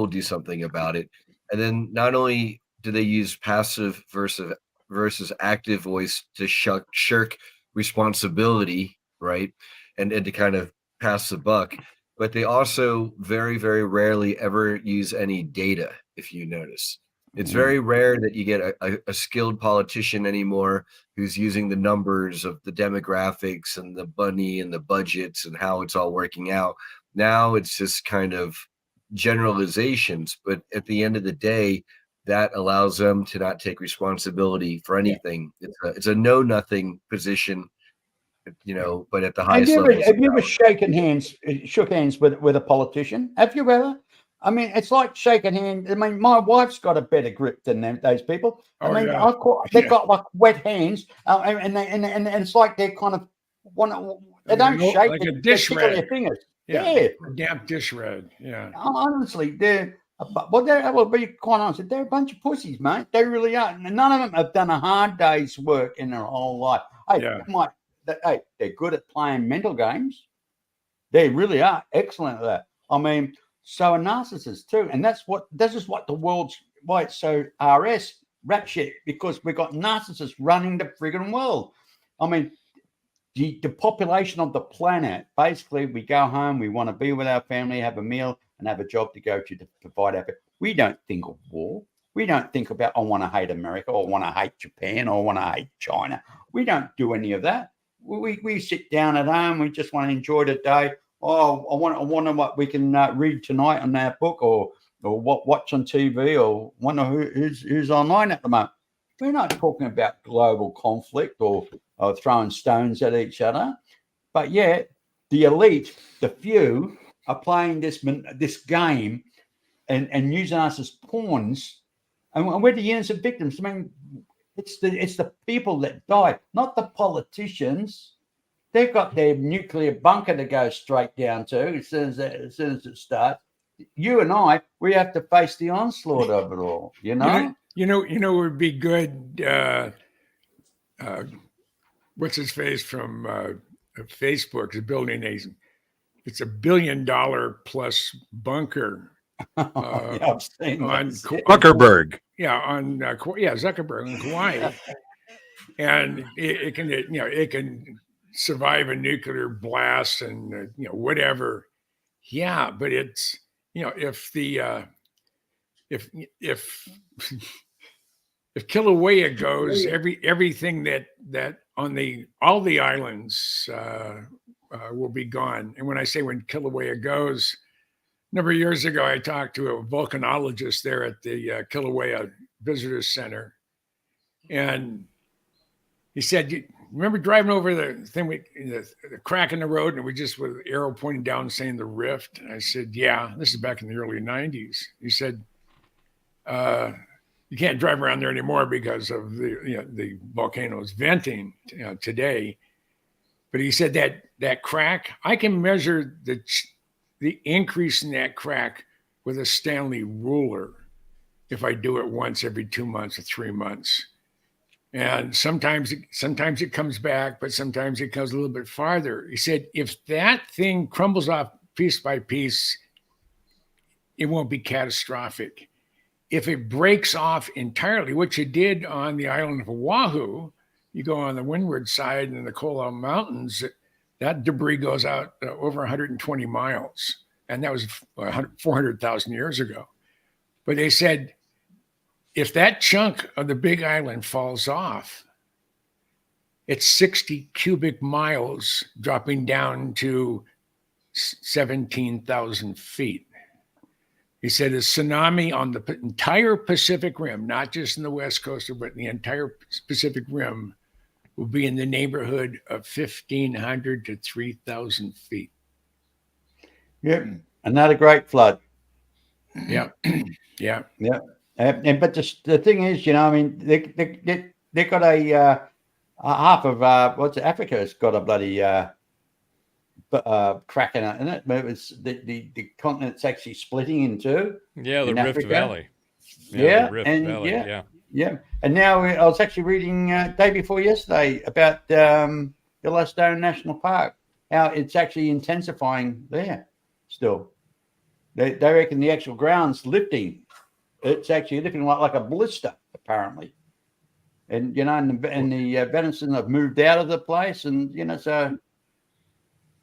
do something about it. And then not only do they use passive versus active voice to shirk responsibility, right? And to kind of pass the buck, but they also very, very rarely ever use any data. If you notice, it's very rare that you get a skilled politician anymore who's using the numbers of the demographics and the money and the budgets and how it's all working out. Now it's just kind of generalizations, but at the end of the day, that allows them to not take responsibility for anything. It's a know nothing position, but at the highest level. Have you ever shook hands with a politician? Have you ever? I mean, it's like shaking hands. I mean, my wife's got a better grip than those people. They've got like wet hands, and it's like they're kind of they don't shake like a they dish tickle rag. their fingers. Yeah. Yeah. Damp dish rag. Yeah. Honestly, I'll be quite honest. They're a bunch of pussies, mate. They really are. And none of them have done a hard day's work in their whole life. They're good at playing mental games. They really are excellent at that. I mean, so are narcissists too. And this is what the world's why it's so RS rap shit, because we've got narcissists running the friggin' world. I mean, the population of the planet, basically, we go home, we want to be with our family, have a meal, and have a job to go to provide our family. We don't think of war. We don't think about, I want to hate America, or I want to hate Japan, or I want to hate China. We don't do any of that. We sit down at home. We just want to enjoy the day. Oh, I wonder what we can read tonight on our book, or what watch on TV, or wonder who's online at the moment. We're not talking about global conflict or throwing stones at each other. But yeah, the elite, the few, are playing this game and using us as pawns. And we're the innocent victims. I mean, it's the people that die, not the politicians. They've got their nuclear bunker to go straight down to as soon as it starts. You and I, we have to face the onslaught of it all, You know, it would be good. What's his face from Facebook is building it's $1 billion plus bunker. I've seen on Zuckerberg. Zuckerberg on Kauai, and it can survive a nuclear blast and whatever. Yeah, but it's if Kilauea goes, everything that on all the islands will be gone. And when I say when Kilauea goes, a number of years ago, I talked to a volcanologist there at the Kilauea Visitor Center, and he said, "You remember driving over the thing, the crack in the road, and we just with the arrow pointing down saying the rift?" And I said, "Yeah, this is back in the early '90s." He said, "You can't drive around there anymore because of the volcanoes venting today." But he said that crack, I can measure the increase in that crack with a Stanley ruler if I do it once every 2 months or 3 months. And sometimes it comes back, but sometimes it goes a little bit farther. He said, if that thing crumbles off piece by piece, it won't be catastrophic. If it breaks off entirely, which it did on the island of Oahu, you go on the windward side in the Kola Mountains, that debris goes out over 120 miles. And that was 400,000 years ago. But they said, if that chunk of the Big Island falls off, it's 60 cubic miles dropping down to 17,000 feet. He said a tsunami on the entire Pacific Rim, not just in the West Coast, but in the entire Pacific Rim, will be in the neighborhood of 1,500 to 3,000 feet. Yep. Another great flood. Yeah. Yeah. Yeah. But the thing is, I mean, they got a half of Africa's got a bloody crack in it. But it's the continent's actually splitting in two. Yeah, the Rift Valley. Yeah, the Rift and Valley. Yeah. And now I was actually reading day before yesterday about Yellowstone National Park, how it's actually intensifying there still. They reckon the actual ground's lifting. It's actually lifting like a blister, apparently. And, and the venison have moved out of the place. And, so.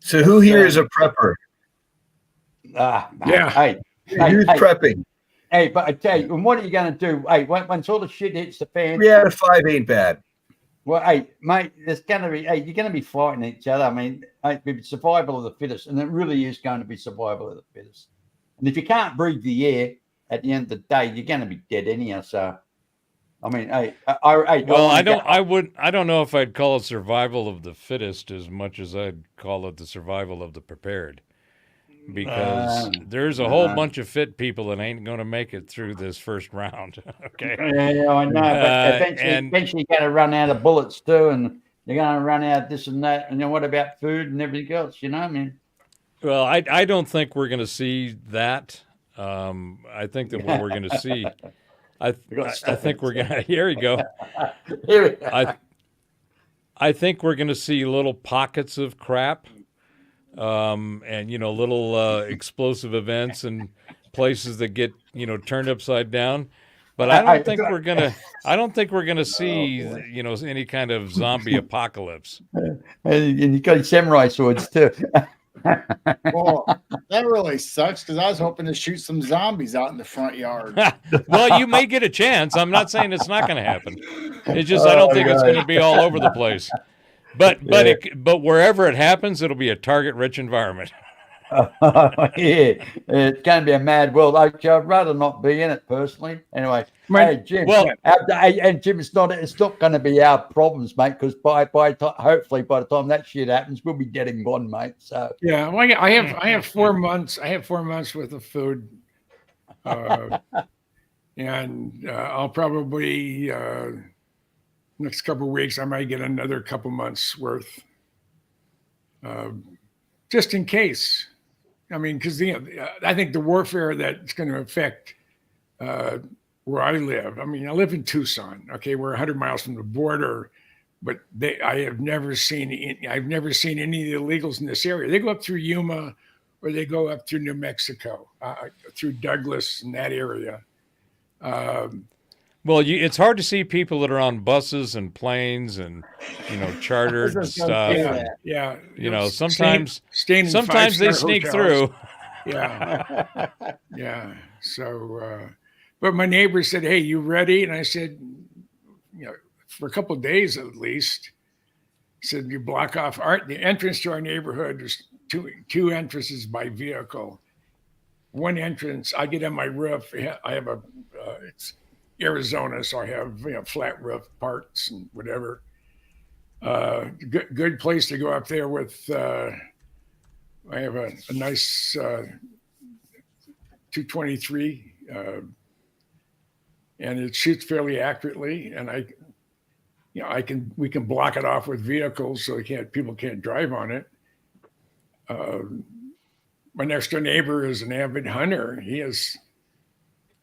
So who here is a prepper? Yeah. Hey, Who's prepping? Hey, but I tell you, what are you going to do? Hey, once all the shit hits the fan. 3 out of 5 ain't bad. Well, hey, mate, there's going to be, you're going to be fighting each other. I mean, it's survival of the fittest. And it really is going to be survival of the fittest. And if you can't breathe the air, at the end of the day, you're going to be dead anyhow. So, I mean, hey, Well, I don't. don't know if I'd call it survival of the fittest as much as I'd call it the survival of the prepared. Because there's a whole bunch of fit people that ain't going to make it through this first round. Okay. Yeah, I know. But eventually you're going to run out of bullets too, and you're going to run out of this and that. And then what about food and everything else? You know, I mean. Well, I don't think we're going to see that. I think that what we're going to see, I think we're going to. Here we go. I think we're going to see little pockets of crap. And little explosive events and places that get turned upside down, but I don't think we're gonna see any kind of zombie apocalypse. And you got samurai swords too. Well, that really sucks because I was hoping to shoot some zombies out in the front yard. Well, you may get a chance. I'm not saying it's not going to happen. It's just I don't think it's going to be all over the place. But wherever it happens, it'll be a target-rich environment. Yeah, it's going to be a mad world. I'd rather not be in it personally. Anyway, hey Jim. Well, and Jim, it's not going to be our problems, mate. Because hopefully by the time that shit happens, we'll be dead and gone, mate. So yeah, well, I have 4 months. I have 4 months worth of food, and I'll probably. Next couple of weeks, I might get another couple months worth, just in case. I mean, because I think the warfare that's going to affect where I live. I mean, I live in Tucson. Okay, we're 100 miles from the border, but I've never seen any of the illegals in this area. They go up through Yuma, or they go up through New Mexico, through Douglas and that area. Well, it's hard to see people that are on buses and planes and chartered stuff. Yeah. Sometimes they sneak hotels. through. Yeah, yeah. So, but my neighbor said, "Hey, you ready?" And I said, for a couple of days at least. He said, "You block off the entrance to our neighborhood. There's two entrances by vehicle. One entrance, I get on my roof. I have it's Arizona, so I have flat roof parts and whatever. Good place to go up there with. I have a nice 223, and it shoots fairly accurately. And we can block it off with vehicles so people can't drive on it. My next door neighbor is an avid hunter. He has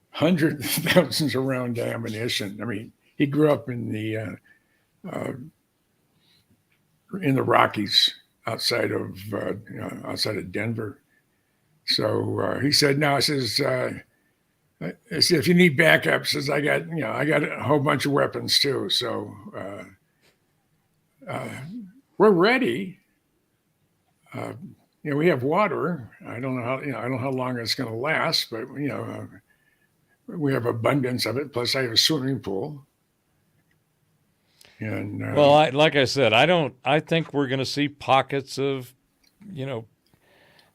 hundreds of thousands of round ammunition. I mean, he grew up in the Rockies outside of Denver. So he said, "No," I says, "if you need backup," says, I got a whole bunch of weapons too. So we're ready. We have water. I don't know how long it's going to last, but we have abundance of it. Plus, I have a swimming pool. And well, like I said, I think we're going to see pockets of,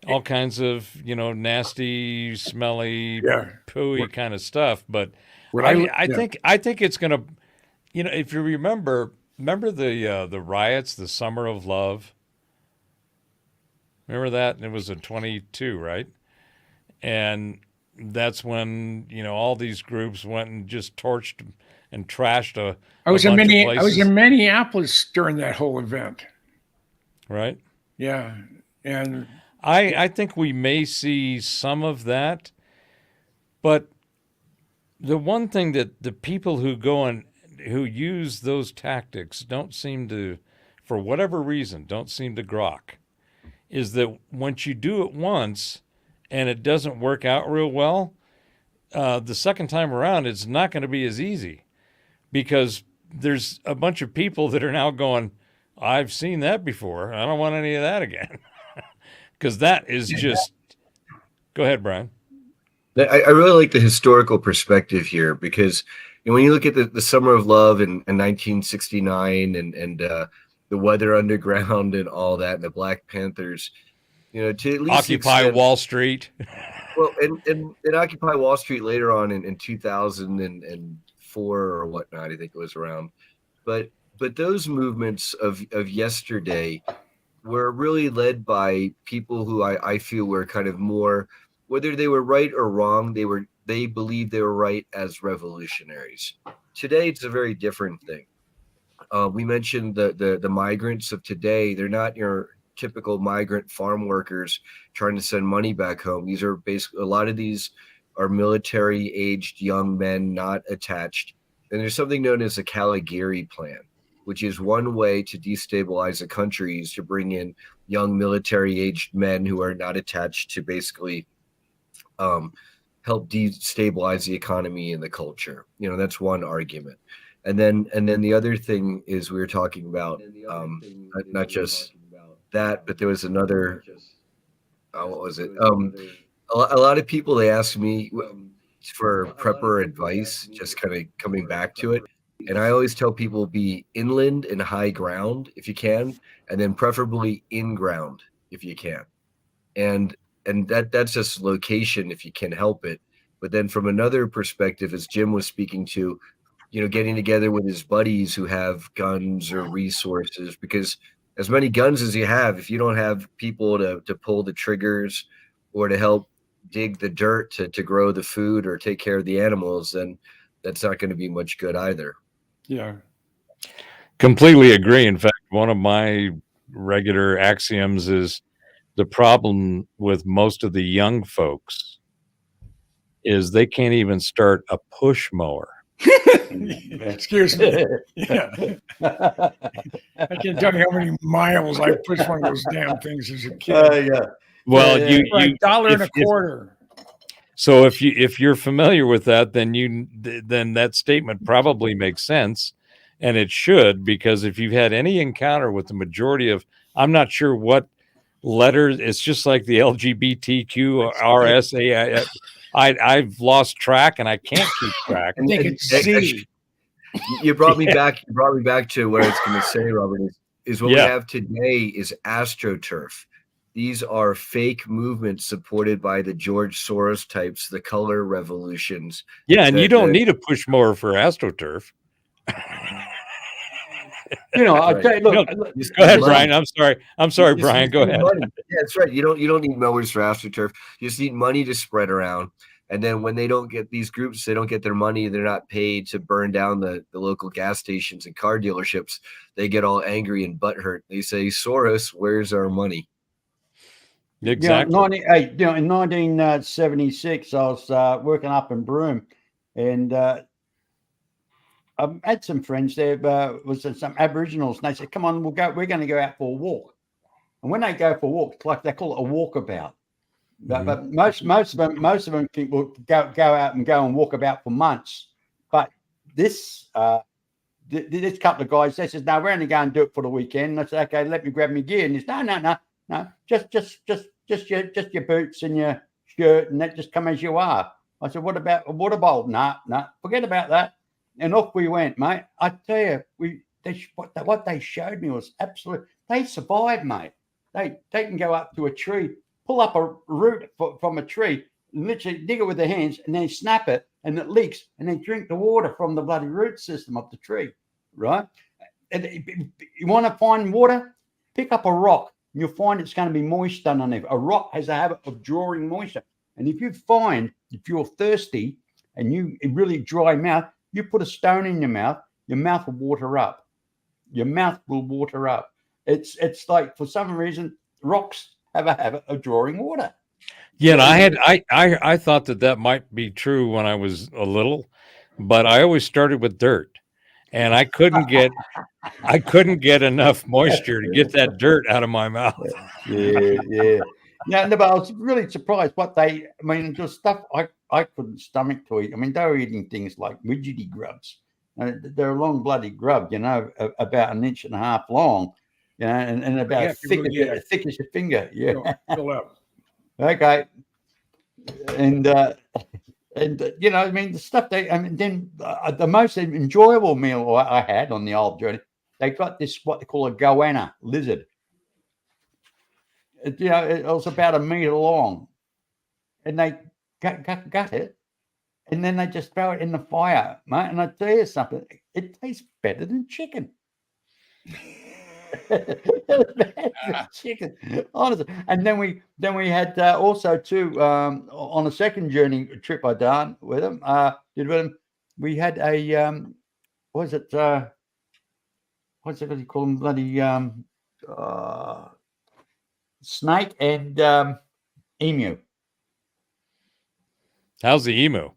all kinds of, nasty, smelly, pooey kind of stuff. But I think it's going to, if you remember the riots, the Summer of Love. Remember that? It was in 22, right? And that's when all these groups went and just torched and trashed I was in Minneapolis during that whole event. Right. Yeah, and I think we may see some of that, but the one thing that the people who use those tactics don't seem to, for whatever reason, don't seem to grok, is that once you do it once and it doesn't work out real well, the second time around, it's not going to be as easy because there's a bunch of people that are now going, "I've seen that before. I don't want any of that again." Because that is just, go ahead, Brian. I really like the historical perspective here because when you look at the Summer of Love in 1969 and the Weather Underground and all that, and the Black Panthers, to at least Occupy Wall Street. Well, and Occupy Wall Street later on in 2004 or whatnot, I think it was around. But those movements of yesterday were really led by people who I feel were kind of more, whether they were right or wrong, they believed they were right as revolutionaries. Today, it's a very different thing. We mentioned the migrants of today. They're not your typical migrant farm workers trying to send money back home. These are basically, a lot of these are military aged young men, not attached. And there's something known as a Caligari plan, which is one way to destabilize a country is to bring in young military aged men who are not attached to basically help destabilize the economy and the culture. That's one argument. And then the other thing is we were talking about not just that, but there was another. What was it? A lot of people, they ask me for prepper advice, just kind of coming back to it. And I always tell people be inland and high ground if you can, and then preferably in ground if you can. And that's just location if you can help it. But then from another perspective, as Jim was speaking to, getting together with his buddies who have guns or resources, because as many guns as you have, if you don't have people to pull the triggers or to help dig the dirt to grow the food or take care of the animals, then that's not going to be much good either. Yeah. Completely agree. In fact, one of my regular axioms is the problem with most of the young folks is they can't even start a push mower. Excuse me. Yeah. I can't tell you how many miles I pushed one of those damn things as a kid. Yeah. Well, Yeah, you For $1.25. So if you're familiar with that, then that statement probably makes sense, and it should, because if you've had any encounter with the majority of, I'm not sure what letters, it's just like the LGBTQ, RSA. I've lost track and I can't keep track. I think it's Z. You brought me back. You brought me back to what I was going to say, Robert. Is what we have today is AstroTurf. These are fake movements supported by the George Soros types, the color revolutions. Yeah, and you don't need a push mower for AstroTurf. I'll tell you, look, go ahead, Brian. I'm sorry, Brian. Go ahead. Money. Yeah, that's right. You don't need mowers for AstroTurf. You just need money to spread around. And then when they don't get these groups, they don't get their money. They're not paid to burn down the local gas stations and car dealerships. They get all angry and butthurt. They say, Soros, where's our money? Exactly. In 1976, I was working up in Broome, and I had some friends there. Was some Aboriginals, and they said, "Come on, we're going to go out for a walk." And when they go for a walk, it's like they call it a walkabout. But most of them think will go out and go and walk about for months. But this couple of guys, they says, "No, we're only going to do it for the weekend." And I said, "Okay, let me grab my gear." And he said, No, just your boots and your shirt, and that just come as you are. I said, "What about a water bowl?" No, forget about that. And off we went, mate. I tell you, what they showed me was absolute. They survived, mate. They can go up to a tree, pull up a root from a tree, and literally dig it with their hands, and then snap it, and it leaks, and then drink the water from the bloody root system of the tree, right? And you want to find water? Pick up a rock. You'll find it's going to be moist underneath. A rock has a habit of drawing moisture. And if you're thirsty and you really dry mouth, you put a stone in your mouth will water up. Your mouth will water up. It's like, for some reason, rocks have a habit of drawing water. Yeah, and I thought that might be true when I was a little, but I always started with dirt. And I couldn't get enough moisture to get that dirt out of my mouth. Yeah. No, but I was really surprised the stuff I couldn't stomach to eat. I mean, they were eating things like rigidity grubs. They're a long bloody grub, about 1.5 inches long, and about thick as your finger. Yeah. Fill up. Okay. And the stuff then the most enjoyable meal I had on the old journey, they got this, what they call a goanna lizard. It was about 1 meter long. and they gut it, and then they just throw it in the fire, mate. And I tell you something, it tastes better than chicken. Chicken, honestly. And then we had also too on a second journey trip I done with them. We had a what's it what do you call them? Bloody snake and emu. How's the emu?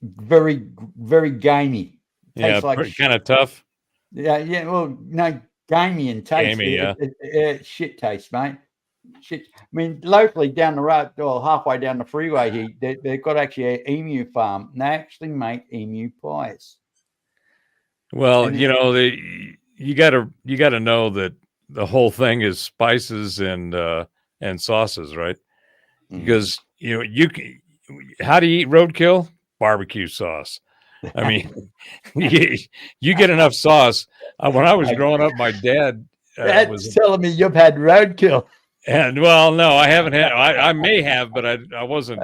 Very, very gamey. Yeah, Tastes kind of tough. Yeah. Well, no, gamey and taste. Gamey, yeah. Shit taste, mate. Shit. I mean, locally down the road, or halfway down the freeway here, they've got actually an emu farm, and they actually make emu pies. Well, And you know, you gotta know that the whole thing is spices and sauces, right? Because how do you eat roadkill? Barbecue sauce. I mean, you get enough sauce. When I was growing up, my dad was telling me you've had roadkill. And well, no, I haven't had. I may have, but I wasn't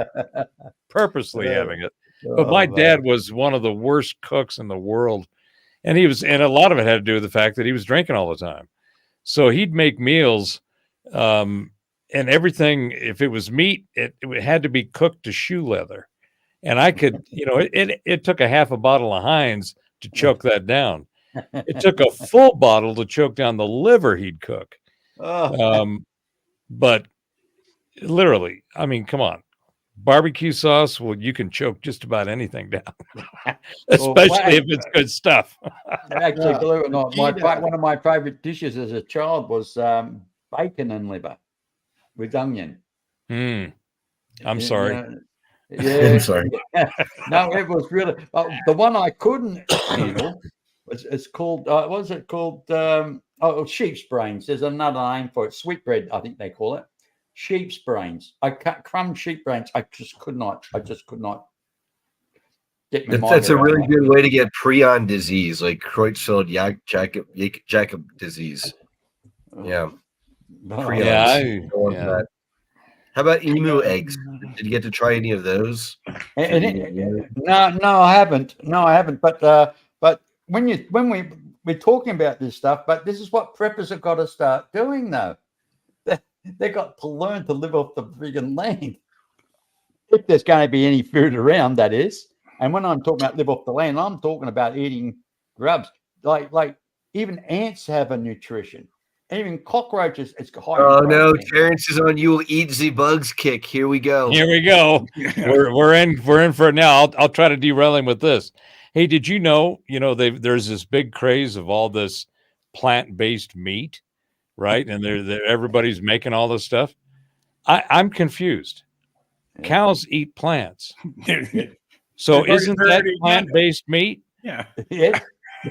purposely having it. But my dad was one of the worst cooks in the world, and a lot of it had to do with the fact that he was drinking all the time. So he'd make meals, and everything. If it was meat, it had to be cooked to shoe leather. And I could, it took a half a bottle of Heinz to choke that down. It took a full bottle to choke down the liver he'd cook. But literally, I mean, come on. Barbecue sauce, well, you can choke just about anything down, especially if it's good stuff. Actually, believe it or not, one of my favorite dishes as a child was bacon and liver with onion. I'm sorry. Yeah, I'm sorry. No, it was really the one I couldn't handle. It's called what was it called? Sheep's brains. There's another name for it. Sweetbread, I think they call it. Sheep's brains. I cut crumb sheep brains. I just could not get my mind. That's a really good way to get prion disease, like Creutzfeldt-Jakob disease. Yeah. Prions. How about emu eggs? Did you get to try any of those? No, I haven't. But when we're talking about this stuff, but this is what preppers have got to start doing, though. They got to learn to live off the friggin' land. If there's going to be any food around, that is. And when I'm talking about live off the land, I'm talking about eating grubs. Like even ants have a nutrition. Even cockroaches, it's high. Oh no, Terrence is on. You will eat the bugs kick. Here we go. We're in for it now. I'll try to derail him with this. Hey, did you know there's this big craze of all this plant-based meat, right? And everybody's making all this stuff. I'm confused. Cows eat plants. So isn't that plant-based meat? Yeah.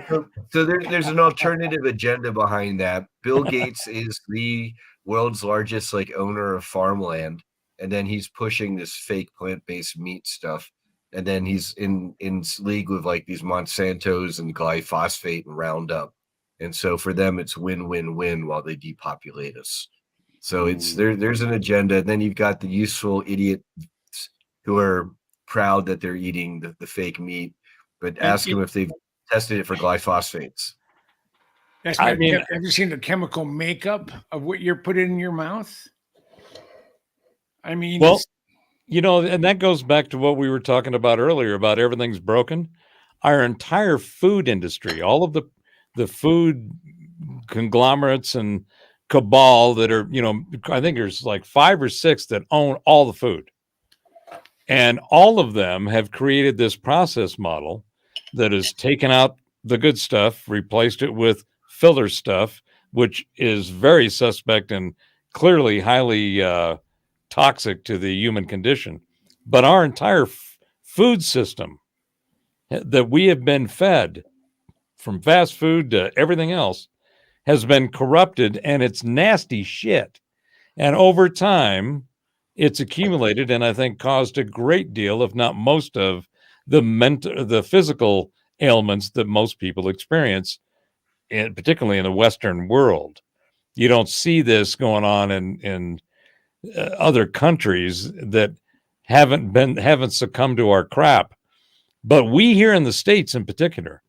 So there's an alternative agenda behind that. Bill Gates is the world's largest owner of farmland, and then he's pushing this fake plant-based meat stuff, and then he's in league with these Monsantos and glyphosate and Roundup, and so for them it's win-win-win while they depopulate us. So it's there's an agenda, and then you've got the useful idiots who are proud that they're eating the fake meat, but ask them if they've tested it for glyphosates. Have you seen the chemical makeup of what you're putting in your mouth? I mean, well, and that goes back to what we were talking about earlier about everything's broken. Our entire food industry, all of the food conglomerates and cabal that are, I think there's 5 or 6 that own all the food. And all of them have created this process model that has taken out the good stuff, replaced it with filler stuff, which is very suspect and clearly highly toxic to the human condition. But our entire food system that we have been fed, from fast food to everything else, has been corrupted, and it's nasty shit. And over time, it's accumulated and I think caused a great deal, if not most of, the physical ailments that most people experience, particularly in the Western world. You don't see this going on in other countries that haven't succumbed to our crap. But we here in the States in particular,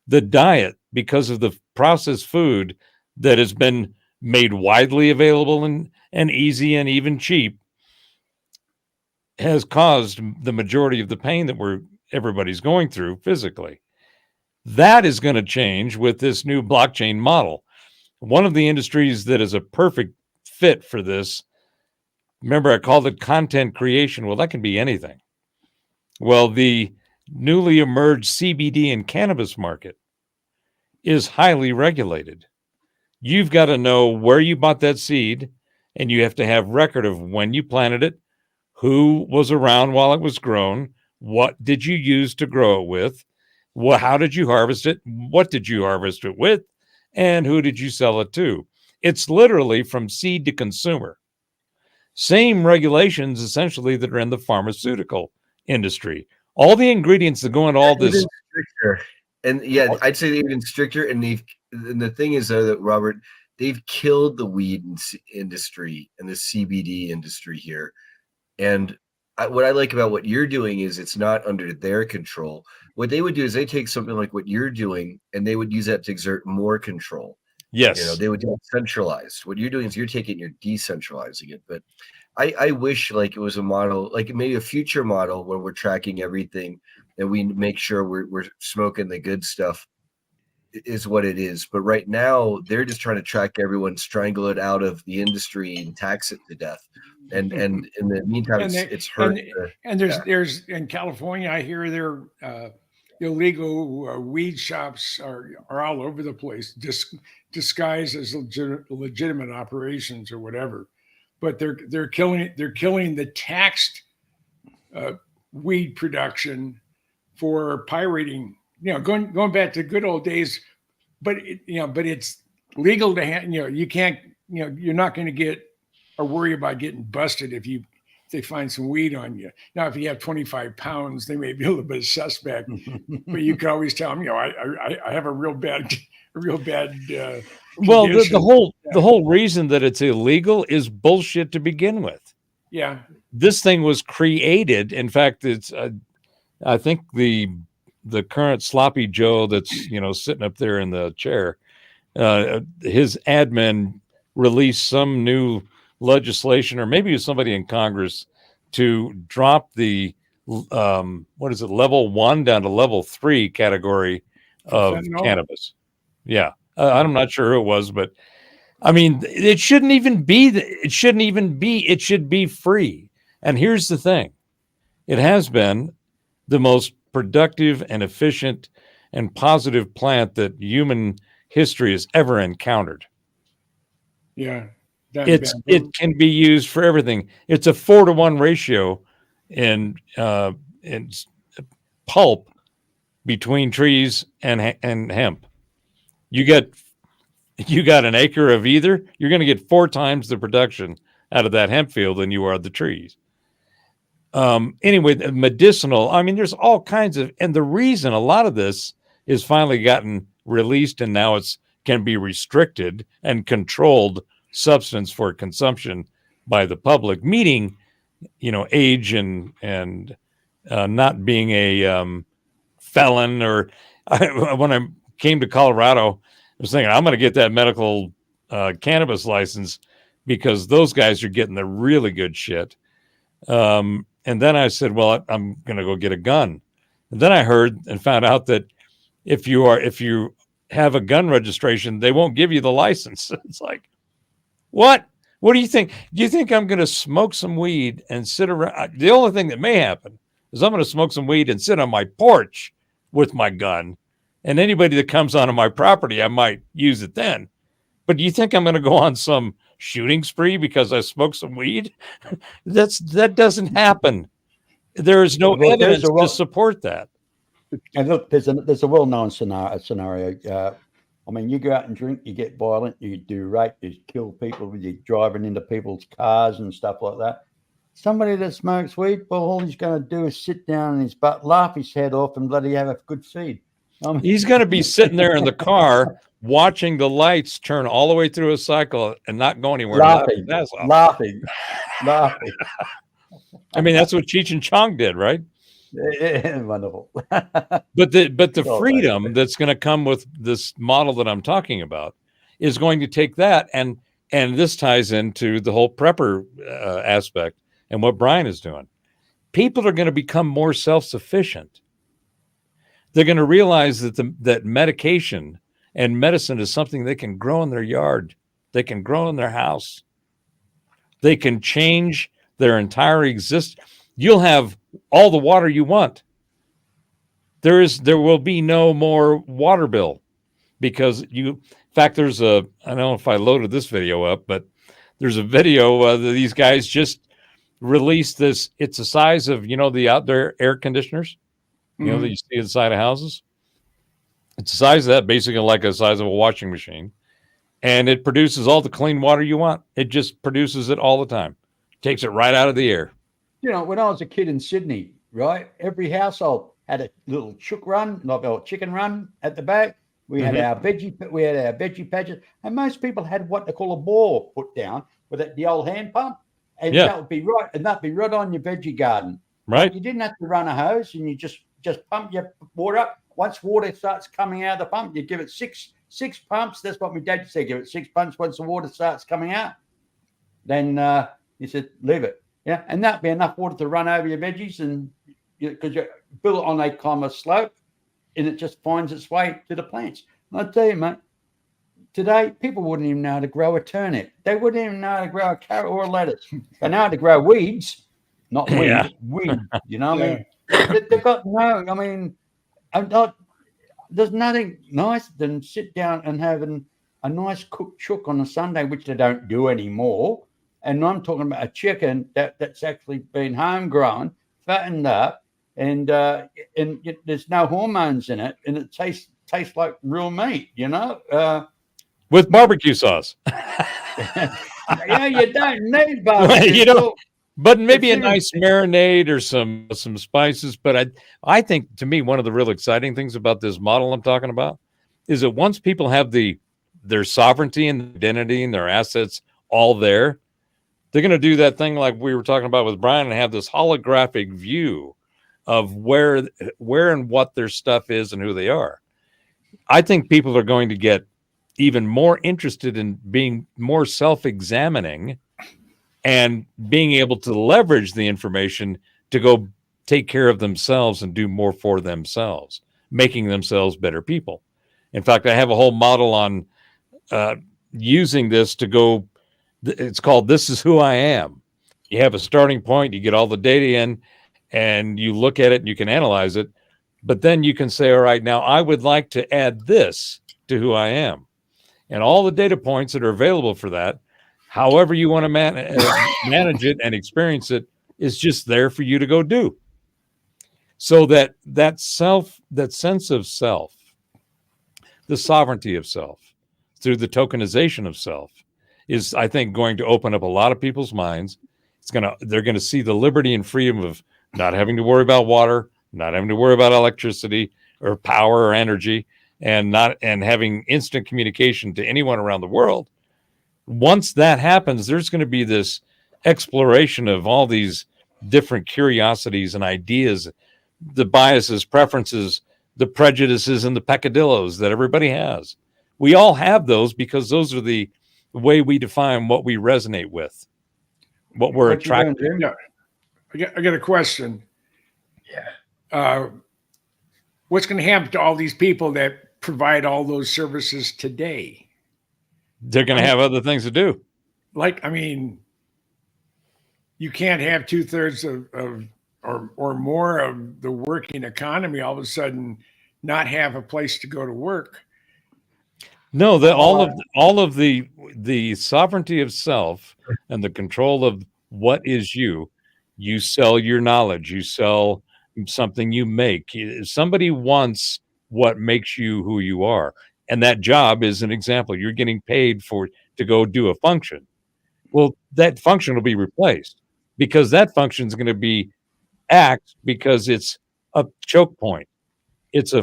the diet, because of the processed food that has been made widely available and easy and even cheap, has caused the majority of the pain that everybody's going through physically. That is going to change with this new blockchain model. One of the industries that is a perfect fit for this, remember I called it content creation. Well, that can be anything. Well, the newly emerged CBD and cannabis market is highly regulated. You've got to know where you bought that seed, and you have to have record of when you planted it, who was around while it was grown, what did you use to grow it with, how did you harvest it, what did you harvest it with, and who did you sell it to. It's literally from seed to consumer. Same regulations essentially that are in the pharmaceutical industry. All the ingredients that go into all this. Stricter. And yeah, I'd say they're even stricter. And the thing is though that Robert, they've killed the weed industry and the CBD industry here. And what I like about what you're doing is it's not under their control. What they would do is they take something like what you're doing and they would use that to exert more control. Yes. You know, they would do it centralized. What you're doing is you're taking, you're decentralizing it. But I wish like it was a model, like maybe a future model where we're tracking everything and we make sure we're smoking the good stuff is what it is. But right now they're just trying to track everyone, strangle it out of the industry and tax it to death. And in the meantime, it's hurt. And there's in California, I hear there illegal weed shops are all over the place, disguised as legitimate operations or whatever. But they're killing the taxed weed production for pirating. You know, going back to good old days. But it's legal to you can't, you're not going to get or worry about getting busted if they find some weed on you. Now, if you have 25 pounds, they may be a little bit suspect, but you can always tell them, I have a real bad. Well, the whole reason that it's illegal is bullshit to begin with. Yeah, this thing was created. In fact, it's I think the current sloppy Joe that's sitting up there in the chair, his admin released some new legislation, or maybe it was somebody in Congress, to drop the level 1 down to level 3 category of cannabis. Yeah, I'm not sure who it was, but I mean, it shouldn't even be. It should be free. And here's the thing: it has been the most productive and efficient and positive plant that human history has ever encountered. Yeah. It can be used for everything. It's a 4-to-1 ratio in pulp between trees and hemp. You got an acre of either, you're going to get 4 times the production out of that hemp field than you are the trees. Anyway, medicinal. I mean, there's all kinds of, and the reason a lot of this is finally gotten released and now can be restricted and controlled substance for consumption by the public, meaning, age and not being a felon. Or when I came to Colorado, I was thinking I'm going to get that medical cannabis license because those guys are getting the really good shit. And then I said, well, I'm going to go get a gun. And then I heard and found out that if you have a gun registration, they won't give you the license. It's like, what? What do you think? Do you think I'm going to smoke some weed and sit around? The only thing that may happen is I'm going to smoke some weed and sit on my porch with my gun. And anybody that comes onto my property, I might use it then. But do you think I'm going to go on some shooting spree because I smoked some weed? That doesn't happen. There is no evidence to support that. And look, there's a well-known scenario. I mean, you go out and drink, you get violent, you do rape, you kill people, you're driving into people's cars and stuff like that. Somebody that smokes weed, well, all he's going to do is sit down in his butt, laugh his head off, and bloody have a good feed. He's going to be sitting there in the car watching the lights turn all the way through a cycle and not go anywhere. Laughing. I mean, that's what Cheech and Chong did, right? Wonderful. But the Oh, freedom that's going to come with this model that I'm talking about is going to take that, and this ties into the whole prepper aspect and what Brian is doing. People are going to become more self-sufficient. They're going to realize that that medication and medicine is something they can grow in their yard. They can grow in their house. They can change their entire existence. You'll have all the water you want. There will be no more water bill because in fact, there's I don't know if I loaded this video up, but there's a video that these guys just released this. It's the size of, the outdoor air conditioners, that you see inside of houses. It's the size of that, basically like the size of a washing machine. And it produces all the clean water you want. It just produces it all the time. Takes it right out of the air. When I was a kid in Sydney, right, every household had a little chicken run at the back. We had our veggie patches, and most people had what they call a bore put down with the old hand pump, and that would be right, and that'd be right on your veggie garden. Right. You didn't have to run a hose, and you just pump your water up. Once water starts coming out of the pump, you give it six pumps. That's what my dad said. Give it 6 pumps. Once the water starts coming out, then he said leave it. Yeah, and that'd be enough water to run over your veggies, and because you build it on a kind of slope, and it just finds its way to the plants. And I tell you, mate, today people wouldn't even know how to grow a turnip. They wouldn't even know how to grow a carrot or a lettuce. They know how to grow weeds, not weeds, weeds. You know what I mean? They've got no. I mean, there's nothing nicer than sit down and having a nice cooked chook on a Sunday, which they don't do anymore. And I'm talking about a chicken that's actually been homegrown, fattened up, and there's no hormones in it, and it tastes like real meat, with barbecue sauce. You don't need barbecue. But maybe a nice marinade or some spices. But I think, to me, one of the real exciting things about this model I'm talking about is that once people have their sovereignty and identity and their assets all there, they're going to do that thing like we were talking about with Brian and have this holographic view of where and what their stuff is and who they are. I think people are going to get even more interested in being more self-examining and being able to leverage the information to go take care of themselves and do more for themselves, making themselves better people. In fact, I have a whole model on using this to go. It's called This Is Who I Am. You have a starting point, you get all the data in, and you look at it and you can analyze it. But then you can say, all right, now I would like to add this to who I am. And all the data points that are available for that, however you want to manage it and experience it, is just there for you to go do. So that sense of self, the sovereignty of self, through the tokenization of self, is, I think, going to open up a lot of people's minds. They're going to see the liberty and freedom of not having to worry about water, not having to worry about electricity or power or energy, and having instant communication to anyone around the world. Once that happens, there's going to be this exploration of all these different curiosities and ideas, the biases, preferences, the prejudices, and the peccadillos that everybody has. We all have those because those are the way we define what we resonate with, what we're attracted to. Yeah. I got a question. Yeah. What's going to happen to all these people that provide all those services today? They're going to have other things to do. You can't have 2/3 or more of the working economy all of a sudden not have a place to go to work. No, all of the sovereignty of self and the control of what is you. You sell your knowledge. You sell something you make. Somebody wants what makes you who you are, and that job is an example. You're getting paid to go do a function. Well, that function will be replaced because that function is going to be because it's a choke point. It's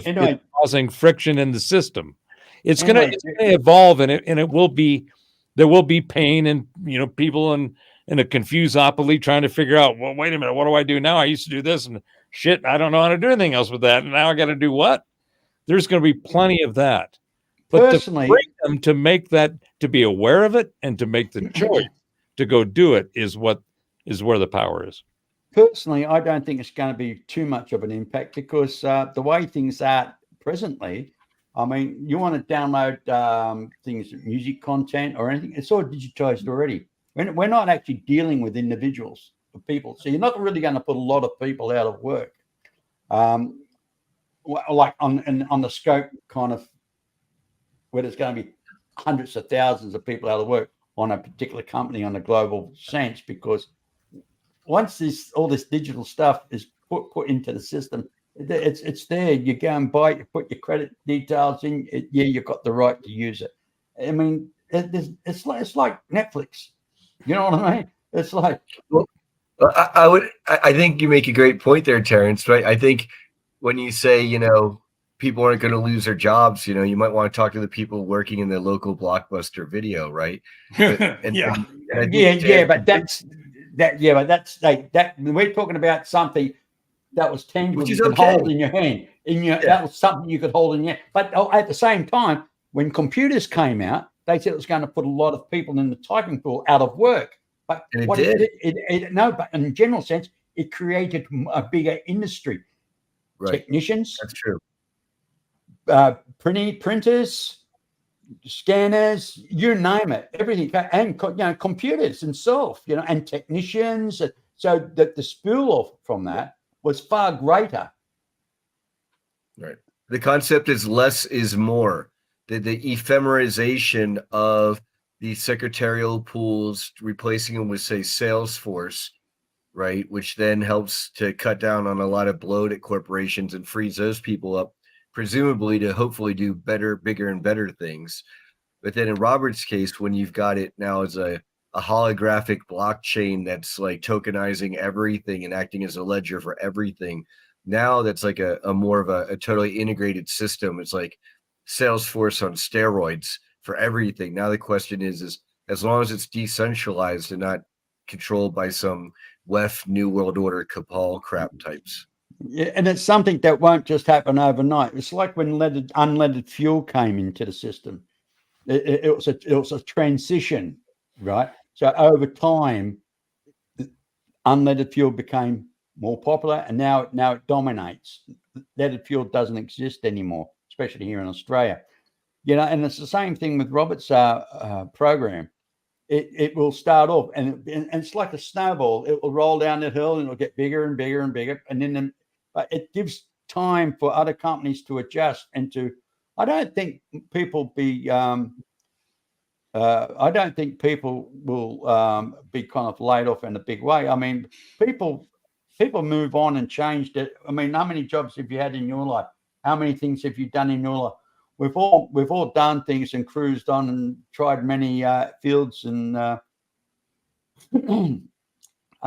causing friction in the system. It's going to evolve, and there will be pain, and people and in a confusopoly trying to figure out, well, wait a minute, what do I do now? I used to do this and shit, I don't know how to do anything else with that. And now I got to do what? There's going to be plenty of that. But Personally, to bring them to make that, to be aware of it and to make the choice to go do it is where the power is. Personally, I don't think it's going to be too much of an impact because the way things are presently, I mean, you want to download things, music content or anything, it's all digitized already. We're not actually dealing with individuals, people. So you're not really going to put a lot of people out of work. Like on the scope kind of where there's going to be hundreds of thousands of people out of work on a particular company on a global sense, because once all this digital stuff is put into the system, it's there. You go and buy it, you put your credit details in. You've got the right to use it. I mean, it's like Netflix. You know what I mean? It's like. Well, I think you make a great point there, Terrence. Right? I think when you say, people aren't going to lose their jobs, you might want to talk to the people working in the local Blockbuster Video, right? Yeah. But that's we're talking about something that was tangible, which is you could okay. hold in your hand. That was something you could hold in your hand. But at the same time, when computers came out, they said it was going to put a lot of people in the typing pool out of work. But and what it did. But in a general sense, it created a bigger industry. Right. Technicians. That's true. Printers, scanners, you name it, everything, and computers themselves, and technicians. So that the spill off from that was far greater. Right. The concept is less is more. The ephemerization of the secretarial pools, replacing them with, say, Salesforce, right, which then helps to cut down on a lot of bloat at corporations and frees those people up, presumably to hopefully do better, bigger, and better things. But then in Robert's case, when you've got it now as a holographic blockchain that's like tokenizing everything and acting as a ledger for everything, now that's like a more of a totally integrated system. It's like Salesforce on steroids for everything. Now the question is as long as it's decentralized and not controlled by some WEF New World Order cabal crap types. Yeah, and it's something that won't just happen overnight. It's like when unleaded fuel came into the system. It was a transition, right? So over time, unleaded fuel became more popular, and now it dominates. Leaded fuel doesn't exist anymore, especially here in Australia. And it's the same thing with Robert's program. It will start off, and it's like a snowball. It will roll down the hill, and it'll get bigger and bigger and bigger, and then but it gives time for other companies to adjust and to. I don't think people will be kind of laid off in a big way. I mean, people move on and changed it. I mean, how many jobs have you had in your life? How many things have you done in your life? We've all done things and cruised on and tried many fields, and I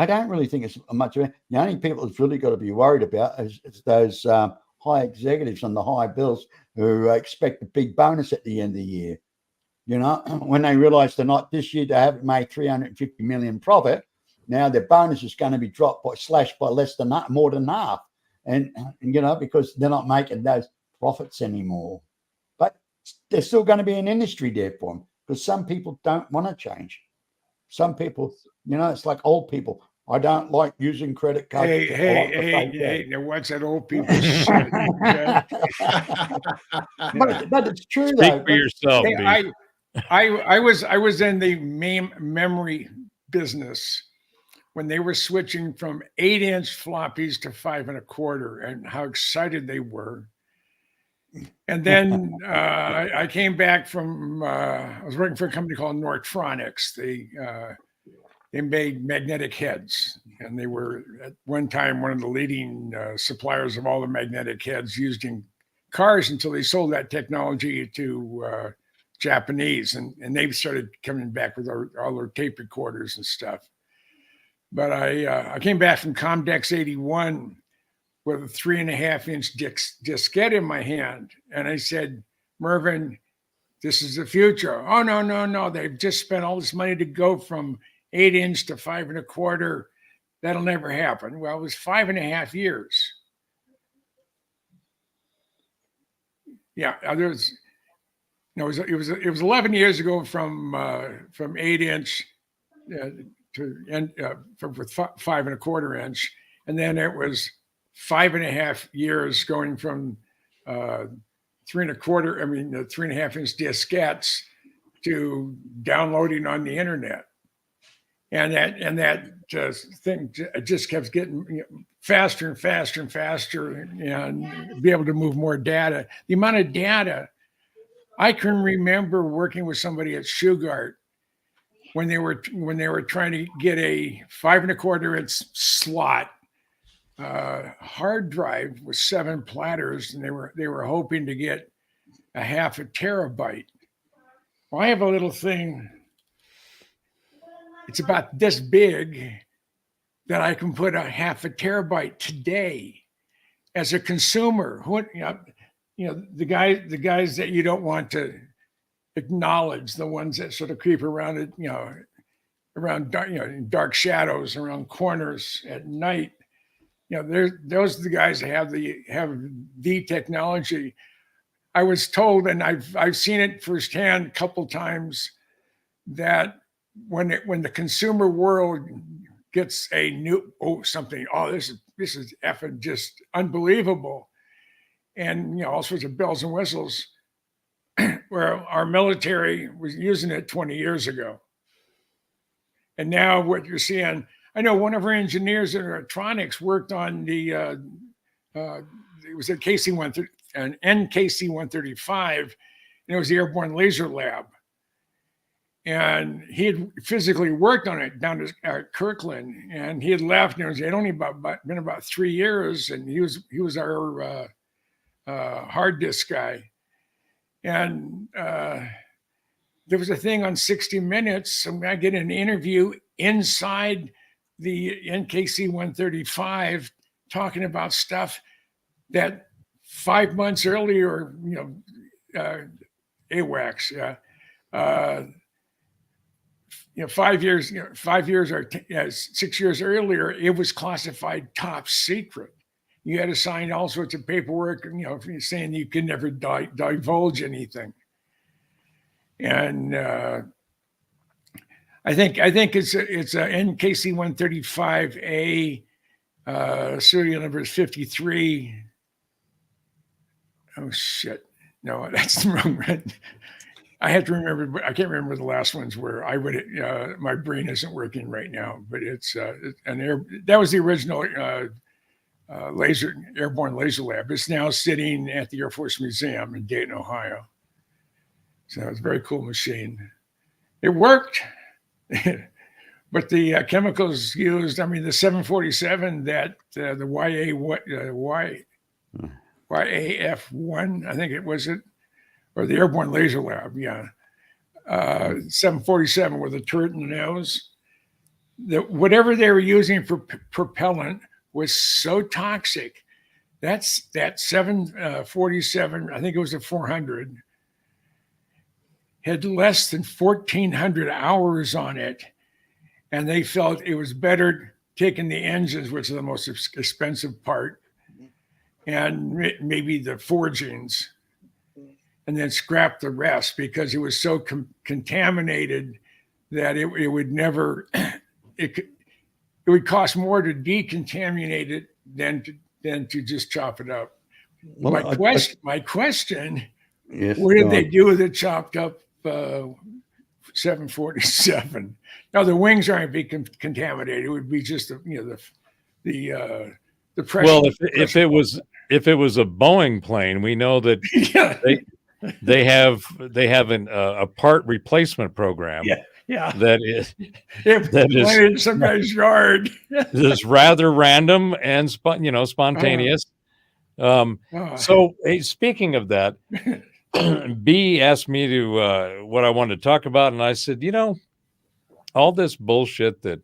don't really think it's much of it. The only people that's really got to be worried about is those high executives on the high bills who expect a big bonus at the end of the year. When they realize this year they haven't made 350 million profit, now their bonus is going to be slashed by more than half, and because they're not making those profits anymore. But there's still going to be an industry there for them, because some people don't want to change. Some people, it's like old people. I don't like using credit cards. Hey, now what's that old people shit? But it's true. Speak for yourself. I was in the memory business when they were switching from 8-inch floppies to 5 1/4, and how excited they were. And then I came back from I was working for a company called Nortronics. They made magnetic heads, and they were at one time one of the leading suppliers of all the magnetic heads used in cars, until they sold that technology to Japanese, and they started coming back with all their tape recorders and stuff. But I came back from Comdex 81 with a 3.5-inch diskette in my hand, and I said, "Mervyn, this is the future." "Oh, no. They've just spent all this money to go from 8-inch to 5 1/4. That'll never happen. Well, it was 5.5 years. Yeah, there's no, it was 11 years ago from 8-inch with 5 1/4 inch, and then it was 5.5 years going from 3 1/4. I mean, the 3.5-inch diskettes to downloading on the internet, and that thing just kept getting faster and faster and faster, and be able to move more data. The amount of data, I can remember working with somebody at Shugart when they were trying to get a 5 1/4 inch slot hard drive with 7 platters, and they were hoping to get a 0.5 terabyte. Well, I have a little thing. It's about this big that I can put a 0.5 terabyte today as a consumer. The guys that you don't want to acknowledge, the ones that sort of creep around it, around in dark shadows, around corners at night. Those are the guys that have the technology. I was told, and I've seen it firsthand a couple times, that when the consumer world gets a new this is effing just unbelievable, and all sorts of bells and whistles, where our military was using it 20 years ago, and now what you're seeing. I know one of our engineers in electronics worked on the it was a an NKC 135, and it was the Airborne Laser Lab. And he had physically worked on it down at Kirkland, and he had left, and it had only been about 3 years, and he was our hard disk guy. And there was a thing on 60 Minutes, and I get an interview inside the NKC 135 talking about stuff that 5 months earlier, AWACS, 5 years or 6 years earlier, it was classified top secret. You had to sign all sorts of paperwork, saying you could never divulge anything. And I think it's a NKC 135A, serial number is 53. Oh shit! No, that's the wrong one. I had to remember. I can't remember the last ones where I would. My brain isn't working right now, but it's that was the original Airborne Laser Lab. It's now sitting at the Air Force Museum in Dayton, Ohio. So it's a very cool machine. It worked, but the chemicals used. I mean, the 747 that the YAF-1, I think it was it. Or the Airborne Laser Lab, 747 with a turret in the nose. Whatever they were using for propellant was so toxic. That 747, I think it was a 400, had less than 1,400 hours on it. And they felt it was better taking the engines, which are the most expensive part, and maybe the forgings, and then scrap the rest, because it was so contaminated that it would never, it would cost more to decontaminate it than to just chop it up. Well, my question, yes, what did they do with the chopped up 747? Now the wings aren't be contaminated. It would be just the pressure. Well, if it was a Boeing plane, we know that they have a part replacement program. Yeah. That is in some guy's yard. Is rather random and spontaneous. So hey, speaking of that, B asked me to what I wanted to talk about, and I said, all this bullshit that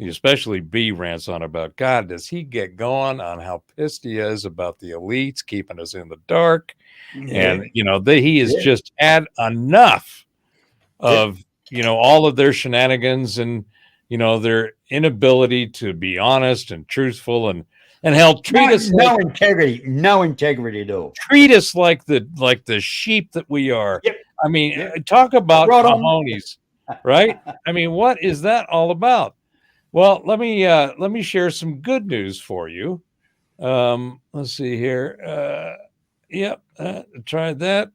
especially B rants on about, God, does he get going on how pissed he is about the elites keeping us in the dark? And he has just had enough of all of their shenanigans, and their inability to be honest and truthful and hell treat us no integrity at all. treat us like the sheep that we are. Yep. I mean, Yep. talk about Right on. cojones, right? I mean, what is that all about? Well, let me share some good news for you. Let's see here. Yep, tried that.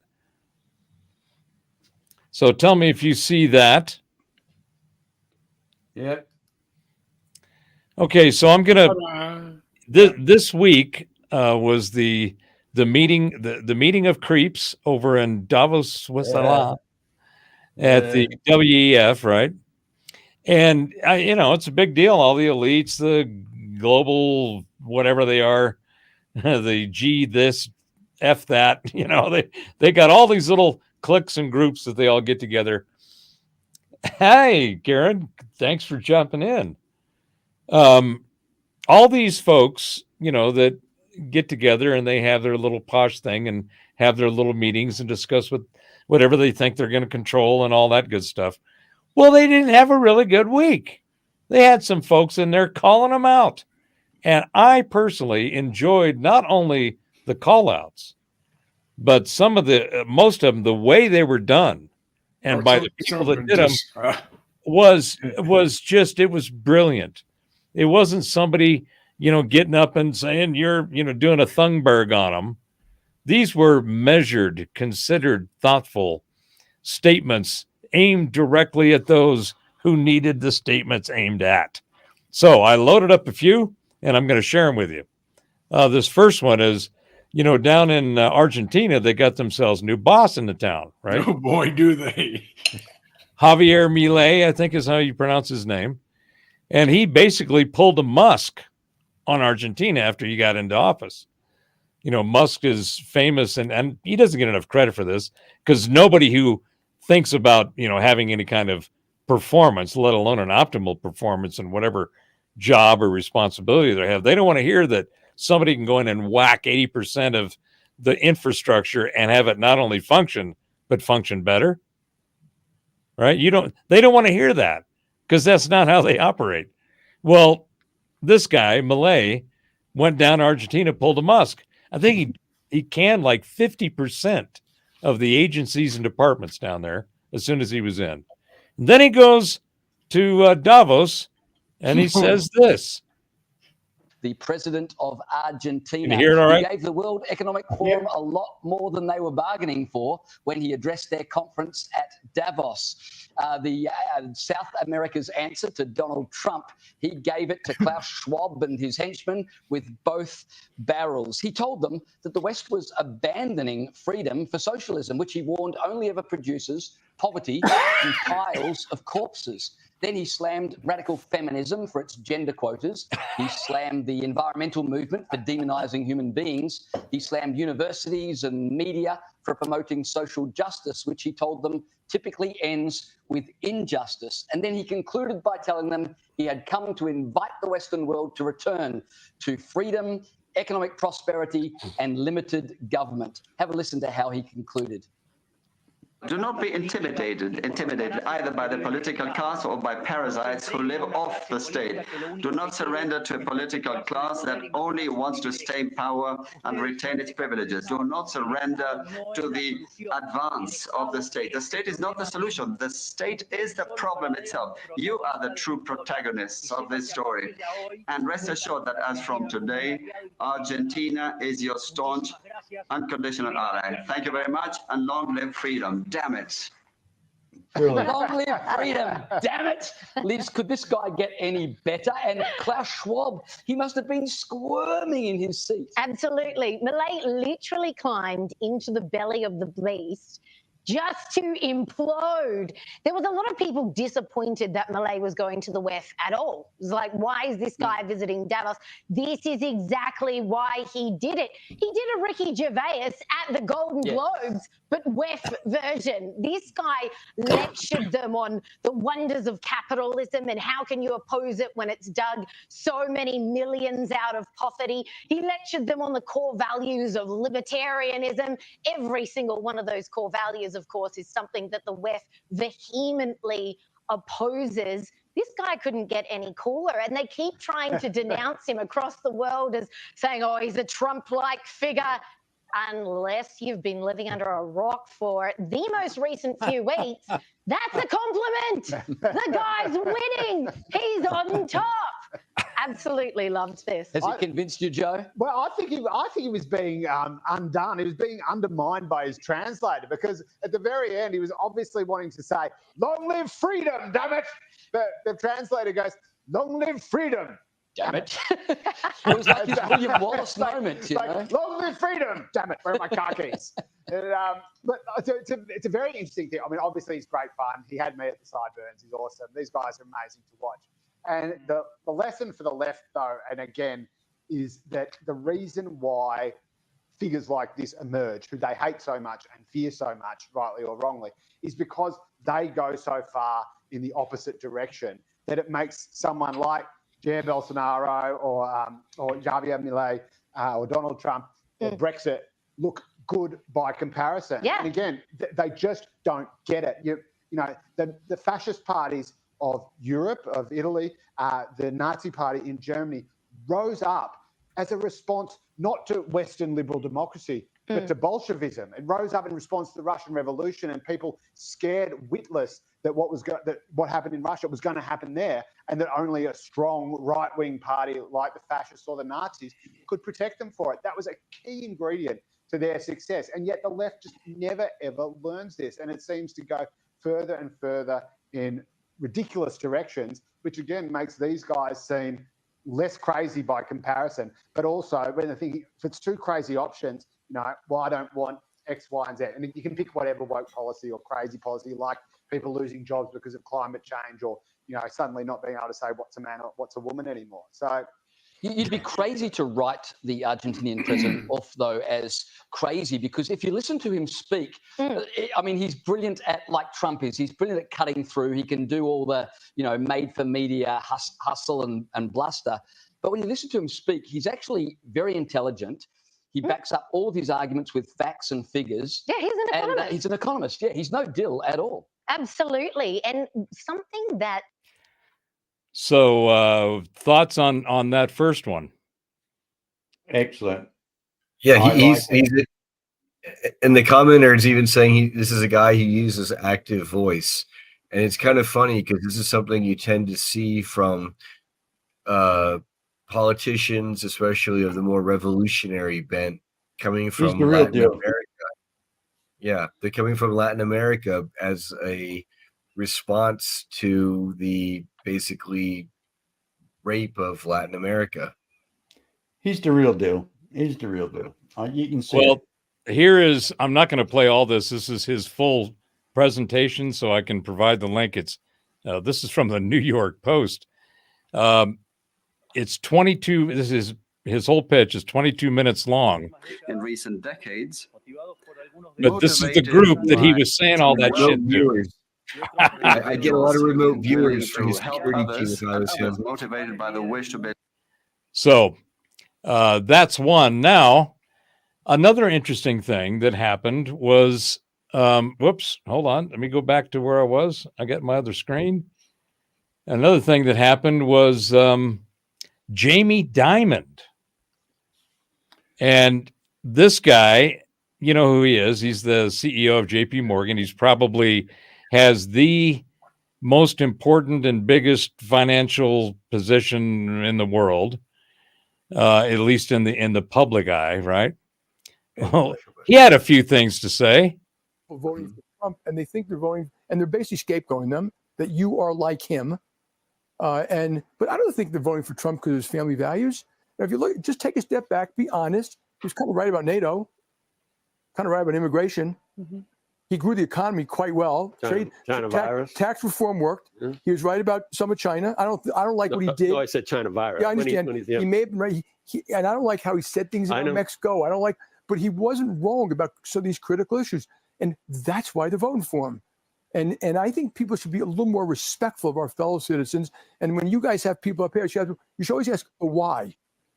So tell me if you see that. Yep. Okay, so I'm gonna. Uh, This week was the meeting of creeps over in Davos, Switzerland, at the WEF, right? And it's a big deal. All the elites, the global whatever they are, the G this, F that, they got all these little cliques and groups that they all get together. Hey, Karen, thanks for jumping in. All these folks, that get together and they have their little posh thing and have their little meetings and discuss whatever they think they're going to control and all that good stuff. Well, they didn't have a really good week. They had some folks in there calling them out. And I personally enjoyed not only the call outs, but most of them, the way they were done. And by the people that did them was brilliant. It wasn't somebody, getting up and saying you're, doing a Thunberg on them. These were measured, considered, thoughtful statements aimed directly at those who needed the statements aimed at. So I loaded up a few, and I'm going to share them with you. This first one is, down in Argentina, they got themselves a new boss in the town, right? Oh boy, do they. Javier Milei, I think is how you pronounce his name. And he basically pulled a Musk on Argentina after he got into office. Musk is famous, and he doesn't get enough credit for this because nobody who thinks about, having any kind of performance, let alone an optimal performance in whatever job or responsibility they have, they don't want to hear that somebody can go in and whack 80% of the infrastructure and have it not only function, but function better. Right? They don't want to hear that because that's not how they operate. Well, this guy, Milei, went down to Argentina, pulled a Musk. I think he canned like 50% of the agencies and departments down there as soon as he was in. And then he goes to Davos and he says this. The president of Argentina. Can you hear it all right? He gave the World Economic Forum a lot more than they were bargaining for when he addressed their conference at Davos. South America's answer to Donald Trump, he gave it to Klaus Schwab and his henchmen with both barrels. He told them that the West was abandoning freedom for socialism, which he warned only ever produces poverty and piles of corpses. Then he slammed radical feminism for its gender quotas. He slammed the environmental movement for demonizing human beings. He slammed universities and media for promoting social justice, which he told them typically ends with injustice. And then he concluded by telling them he had come to invite the Western world to return to freedom, economic prosperity, and limited government. Have a listen to how he concluded. Do not be intimidated either by the political class or by parasites who live off the state. Do not surrender to a political class that only wants to stay in power and retain its privileges. Do not surrender to the advance of the state. The state is not the solution. The state is the problem itself. You are the true protagonists of this story. And rest assured that as from today, Argentina is your staunch, unconditional ally. Thank you very much, and long live freedom. Damn it. Brilliant. Long live freedom. Damn it. Liz, could this guy get any better? And Klaus Schwab, he must have been squirming in his seat. Absolutely. Milei literally climbed into the belly of the beast just to implode. There was a lot of people disappointed that Milei was going to the WEF at all. It was like, why is this guy visiting Davos? This is exactly why he did it. He did a Ricky Gervais at the Golden Globes, but WEF version. This guy lectured them on the wonders of capitalism and how can you oppose it when it's dug so many millions out of poverty. He lectured them on the core values of libertarianism. Every single one of those core values, of course, is something that the WEF vehemently opposes this guy couldn't get any cooler. And they keep trying to denounce him across the world as saying, oh, he's a Trump-like figure. Unless you've been living under a rock for the most recent few weeks, that's a compliment. The guy's winning. He's on top. Absolutely loved this. Has it convinced you, Joe? Well, I think he was being undone. He was being undermined by his translator, because at the very end he was obviously wanting to say, "Long live freedom, damn it!" But the translator goes, "Long live freedom, damn it!" It was like his William Wallace moment, you know? Like, "Long live freedom, damn it! Where are my car keys?" And, but it's a very interesting thing. I mean, obviously he's great fun. He had me at the sideburns. He's awesome. These guys are amazing to watch. And the lesson for the left, though, and again, is that the reason why figures like this emerge, who they hate so much and fear so much, rightly or wrongly, is because they go so far in the opposite direction that it makes someone like Jair Bolsonaro or Javier Milei or Donald Trump or Brexit look good by comparison. Yeah. And again, they just don't get it. You know, the fascist parties of Europe, of Italy, the Nazi Party in Germany rose up as a response not to Western liberal democracy, but to Bolshevism. It rose up in response to the Russian Revolution, and people scared witless that what happened in Russia was going to happen there, and that only a strong right-wing party like the fascists or the Nazis could protect them for it. That was a key ingredient to their success, and yet the left just never ever learns this, and it seems to go further and further in ridiculous directions, which again makes these guys seem less crazy by comparison. But also, when I think if it's two crazy options, you know, well, I don't want X, Y, and Z. And you can pick whatever woke policy or crazy policy, like people losing jobs because of climate change, or, you know, suddenly not being able to say what's a man or what's a woman anymore. So you'd be crazy to write the Argentinian president off, though, as crazy, because if you listen to him speak, I mean, he's brilliant at, like Trump is, he's brilliant at cutting through. He can do all the, you know, made for media hustle and bluster. But when you listen to him speak, he's actually very intelligent. He backs up all of his arguments with facts and figures. Yeah, he's an economist. And he's an economist. Yeah, he's no dill at all. Absolutely. And something that So thoughts on that first one? Excellent. Yeah, he's and the commenters even saying this is a guy who uses active voice, and it's kind of funny because this is something you tend to see from politicians, especially of the more revolutionary bent, coming from Latin America. Yeah, they're coming from Latin America as a response to the basically rape of Latin America. He's the real deal. He's the real deal. You can see. Well, here is, I'm not going to play all this. This is his full presentation, so I can provide the link. This is from the New York Post. It's 22. This is his whole pitch is 22 minutes long. In recent decades, but this is the group that he was saying all that shit to. I get a lot of remote viewers from his security team if I was him. Motivated by the wish to be. So that's one. Now, another interesting thing that happened was, whoops, hold on. Let me go back to where I was. I got my other screen. Another thing that happened was Jamie Dimon. And this guy, you know who he is. He's the CEO of JP Morgan. He's probably has the most important and biggest financial position in the world, at least in the public eye, right? Well, he had a few things to say. Voting for Trump, and they think they're voting, and they're basically scapegoating them that you are like him. But I don't think they're voting for Trump because of his family values. Now, if you look, just take a step back, be honest. He was kind of right about NATO, kind of right about immigration. Mm-hmm. He grew the economy quite well. China virus. Tax reform worked. Yeah. He was right about some of China. I don't like what he did. No, I said China virus. Yeah, I understand. He may have been right. And I don't like how he said things about Mexico. I don't like, but he wasn't wrong about some of these critical issues. And that's why they're voting for him. And I think people should be a little more respectful of our fellow citizens. And when you guys have people up here, you should always ask why.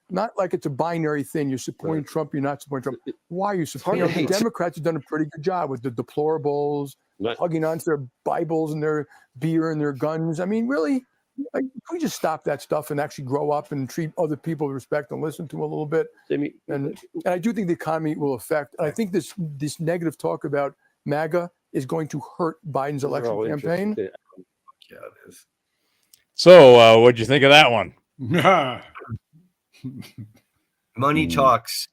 Not like it's a binary thing. You're supporting Trump, you're not supporting Trump. Why are you supporting him? The Democrats have done a pretty good job with the deplorables, hugging onto their Bibles and their beer and their guns. I mean, really, Like, can we just stop that stuff and actually grow up and treat other people with respect and listen to them a little bit? And I do think the economy will affect. I think this negative talk about MAGA is going to hurt Biden's election campaign. Yeah, it is. So, what'd you think of that one? Money talks,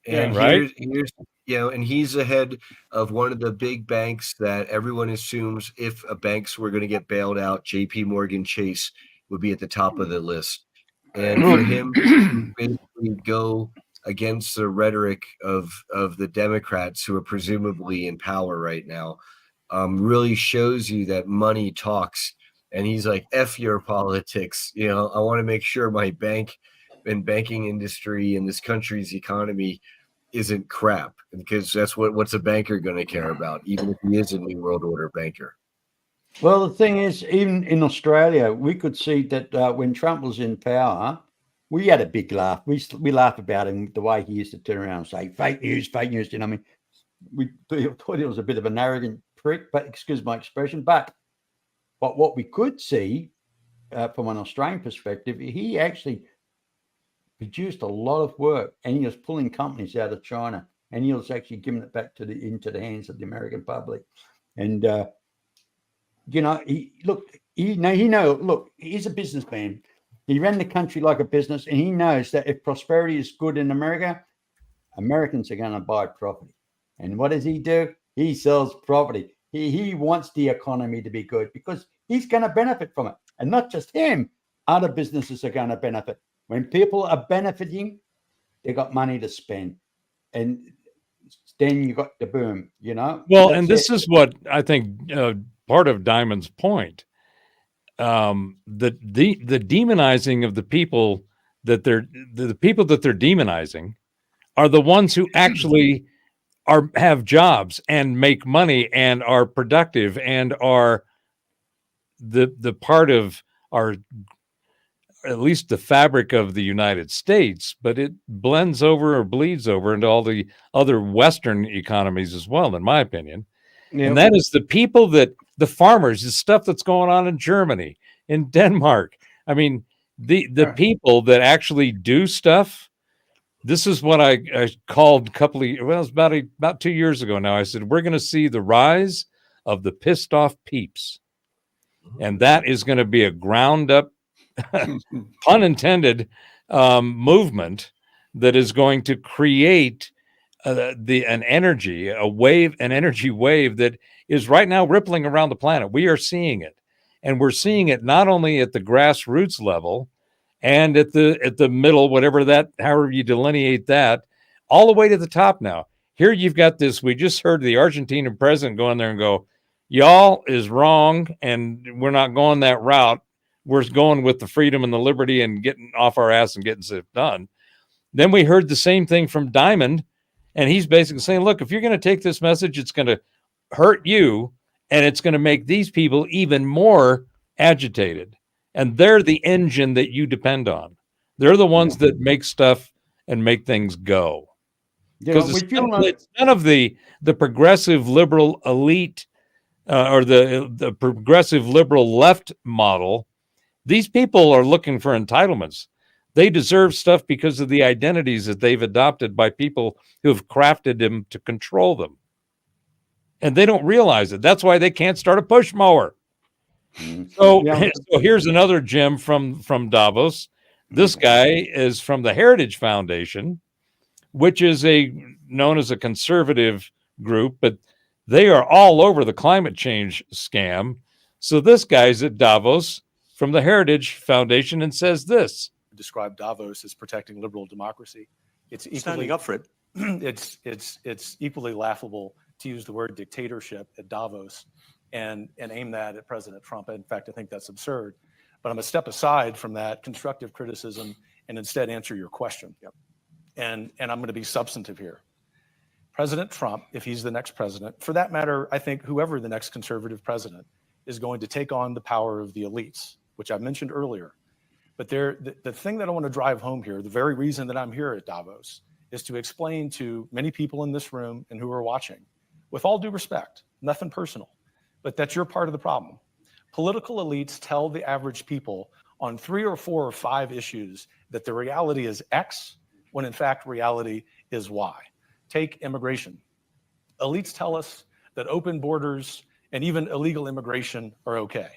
and right? here's and he's ahead of one of the big banks that everyone assumes if banks were going to get bailed out, J.P. Morgan Chase would be at the top of the list. And for him to basically go against the rhetoric of the Democrats who are presumably in power right now, really shows you that money talks. And he's like, F your politics. I want to make sure my bank and banking industry in this country's economy isn't crap, because that's what's a banker going to care about, even if he is a New World Order banker. Well, the thing is, even in Australia, we could see that when Trump was in power, we had a big laugh. We laughed about him, the way he used to turn around and say, fake news. We thought he was a bit of an arrogant prick, but excuse my expression. But what we could see from an Australian perspective, he actually produced a lot of work, and he was pulling companies out of China, and he was actually giving it back into the hands of the American public. And he's a businessman. He ran the country like a business, and he knows that if prosperity is good in America, Americans are going to buy property. And what does he do? He sells property. He wants the economy to be good because he's going to benefit from it, and not just him. Other businesses are going to benefit. When people are benefiting, they got money to spend, and then you got the boom. Well, and this is what I think part of Diamond's point. The demonizing of the people that they're demonizing are the ones who actually have jobs and make money and are productive and are the part of our, at least the fabric of the United States, but it blends over or bleeds over into all the other Western economies as well, in my opinion. Yeah. And that is the people the farmers, the stuff that's going on in Germany, in Denmark. I mean, the people that actually do stuff. This is what I called it was about 2 years ago now. I said, we're going to see the rise of the pissed off peeps. And that is going to be a ground up, pun intended, movement that is going to create an energy wave that is right now rippling around the planet. We are seeing it, and we're seeing it not only at the grassroots level and at the middle, however you delineate that, all the way to the top now. Here you've got this. We just heard the Argentinian president go in there and go, y'all is wrong, and we're not going that route. We're going with the freedom and the liberty and getting off our ass and getting stuff done. Then we heard the same thing from Diamond, and he's basically saying, look, if you're going to take this message, it's going to hurt you, and it's going to make these people even more agitated. And they're the engine that you depend on. They're the ones that make stuff and make things go. Because it's none of the progressive liberal elite or the progressive liberal left model. These people are looking for entitlements. They deserve stuff because of the identities that they've adopted by people who have crafted them to control them. And they don't realize it. That's why they can't start a push mower. So here's another gem from Davos. This guy is from the Heritage Foundation, which is known as a conservative group, but they are all over the climate change scam. So this guy's at Davos from the Heritage Foundation and says this. Describe Davos as protecting liberal democracy. It's equally standing up for it. It's equally laughable to use the word dictatorship at Davos and aim that at President Trump. In fact, I think that's absurd. But I'm going to step aside from that constructive criticism and instead answer your question. Yep. And I'm going to be substantive here. President Trump, if he's the next president, for that matter, I think whoever the next conservative president is going to take on the power of the elites, which I mentioned earlier. But the thing that I want to drive home here, the very reason that I'm here at Davos, is to explain to many people in this room and who are watching, with all due respect, nothing personal, but that you're part of the problem. Political elites tell the average people on 3 or 4 or 5 issues that the reality is X, when in fact reality is Y. Take immigration. Elites tell us that open borders and even illegal immigration are okay.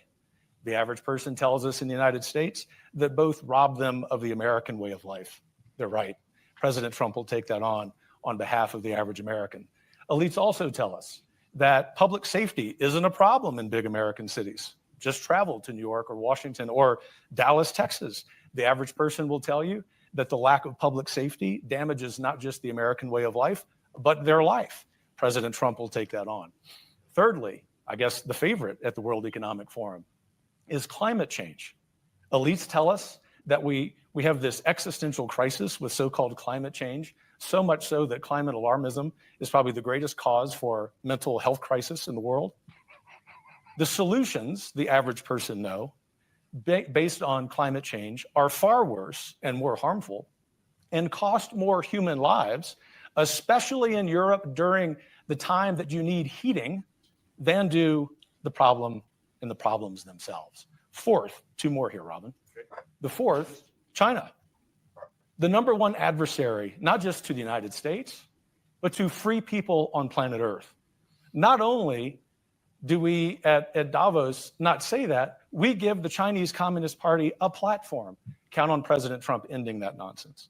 The average person tells us in the United States that both rob them of the American way of life. They're right. President Trump will take that on behalf of the average American. Elites also tell us that public safety isn't a problem in big American cities. Just travel to New York or Washington or Dallas, Texas. The average person will tell you that the lack of public safety damages not just the American way of life, but their life. President Trump will take that on. Thirdly, I guess the favorite at the World Economic Forum is climate change. Elites tell us that we have this existential crisis with so-called climate change, so much so that climate alarmism is probably the greatest cause for mental health crisis in the world. The solutions, the average person know, based on climate change are far worse and more harmful and cost more human lives, especially in Europe during the time that you need heating, than do the problem and the problems themselves. Fourth, 2 more here, Robin. The fourth, China. The number one adversary, not just to the United States, but to free people on planet Earth. Not only do we at Davos not say that, we give the Chinese Communist Party a platform. Count on President Trump ending that nonsense.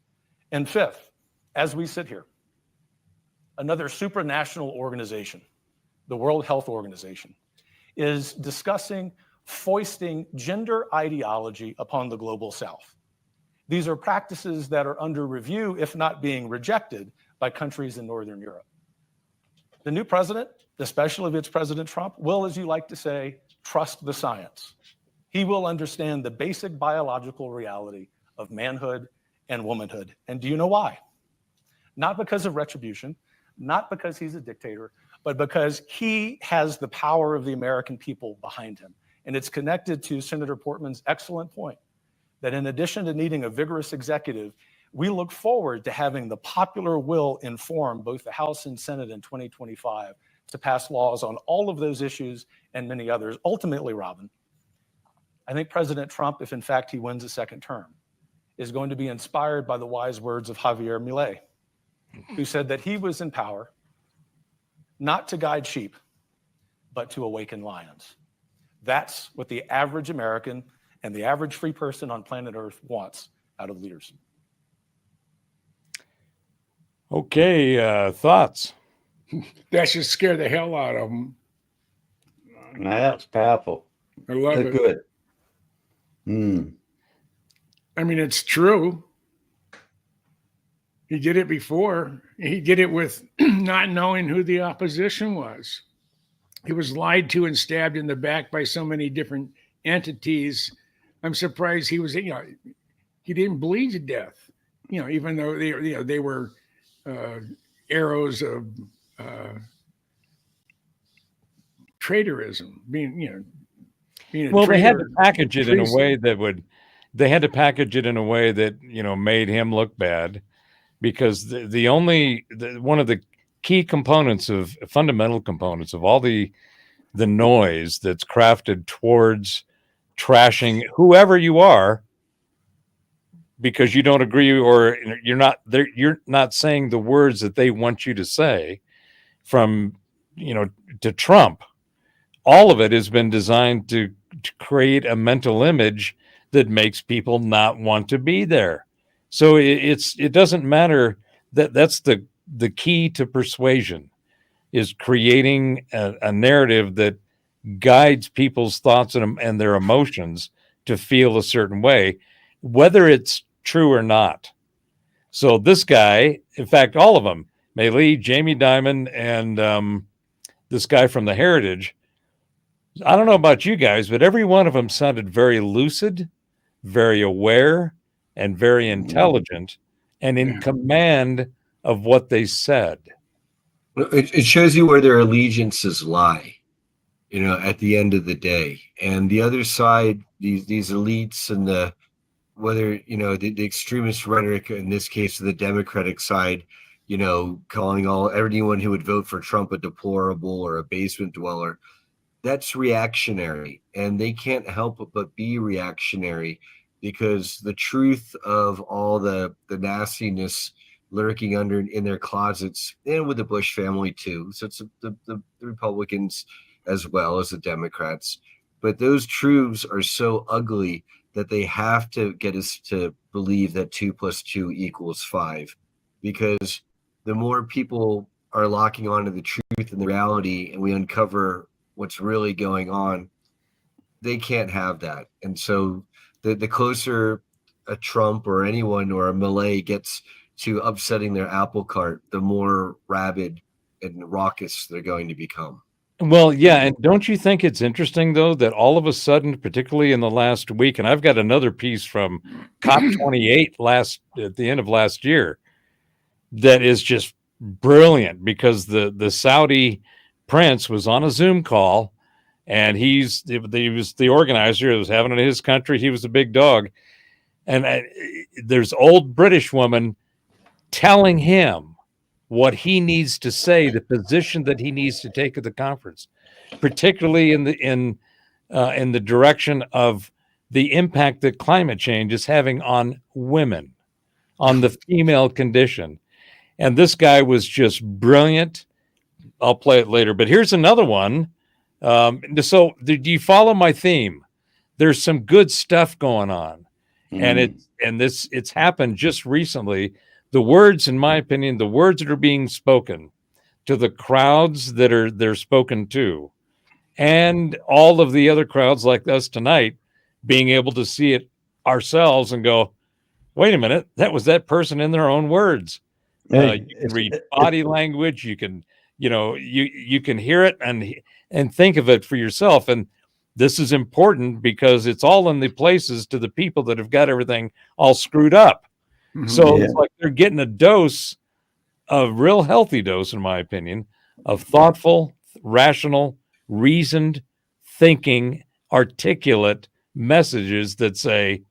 And fifth, as we sit here, another supranational organization, the World Health Organization, is discussing foisting gender ideology upon the global South. These are practices that are under review, if not being rejected, by countries in Northern Europe. The new president, especially if it's President Trump, will, as you like to say, trust the science. He will understand the basic biological reality of manhood and womanhood. And do you know why? Not because of retribution, not because he's a dictator, but because he has the power of the American people behind him. And it's connected to Senator Portman's excellent point that in addition to needing a vigorous executive, we look forward to having the popular will inform both the House and Senate in 2025 to pass laws on all of those issues and many others. Ultimately, Robin, I think President Trump, if in fact he wins a second term, is going to be inspired by the wise words of Javier Milei, who said that he was in power not to guide sheep, but to awaken lions. That's what the average American and the average free person on planet Earth wants out of leaders. Okay, thoughts? That should scare the hell out of them. That's powerful. I love They're it. good. Mm. I mean, it's true. He did it before. He did it with not knowing who the opposition was. He was lied to and stabbed in the back by so many different entities. I'm surprised he was, he didn't bleed to death, even though they were arrows of traitorism, being a well, traitor. they had to package it in a Treason. way that they had to package it in a way that, made him look bad, because one of the key components fundamental components of all the noise that's crafted towards trashing whoever you are, because you don't agree or you're not saying the words that they want you to say, from to Trump. All of it has been designed to create a mental image that makes people not want to be there. So it doesn't matter. That's the key to persuasion, is creating a narrative that guides people's thoughts and their emotions to feel a certain way, whether it's true or not. So this guy, in fact, all of them, Milei, Jamie Dimon, and this guy from the Heritage, I don't know about you guys, but every one of them sounded very lucid, very aware, and very intelligent, and in command of what they said. It shows you where their allegiances lie, at the end of the day. And the other side, these elites and the extremist rhetoric, in this case, the Democratic side, calling anyone who would vote for Trump a deplorable or a basement dweller. that's reactionary, and they can't help but be reactionary, because the truth of all the nastiness lurking under in their closets, and with the Bush family too. So it's the Republicans as well as the Democrats. But those truths are so ugly that they have to get us to believe that 2 + 2 = 5, because the more people are locking onto the truth and the reality, and we uncover what's really going on, they can't have that. And so the closer a Trump or anyone or a Milei gets to upsetting their apple cart, the more rabid and raucous they're going to become. Well, yeah, and don't you think it's interesting, though, that all of a sudden, particularly in the last week, and I've got another piece from COP28 at the end of last year that is just brilliant, because the Saudi prince was on a Zoom call, and he was the organizer. It was happening in his country. He was a big dog, and there's old British woman telling him what he needs to say, the position that he needs to take at the conference, particularly in the direction of the impact that climate change is having on women, on the female condition. And this guy was just brilliant. I'll play it later, but here's another one. So do you follow my theme? There's some good stuff going on, and it's happened just recently. The words, in my opinion, the words that are being spoken to the crowds that they're spoken to, and all of the other crowds like us tonight, being able to see it ourselves and go, wait a minute, that was that person in their own words. You can read body language. You can, you can hear it and think of it for yourself. And this is important because it's all in the places to the people that have got everything all screwed up. So it's like they're getting a dose, a real healthy dose, in my opinion, of thoughtful, rational, reasoned thinking, articulate messages that say,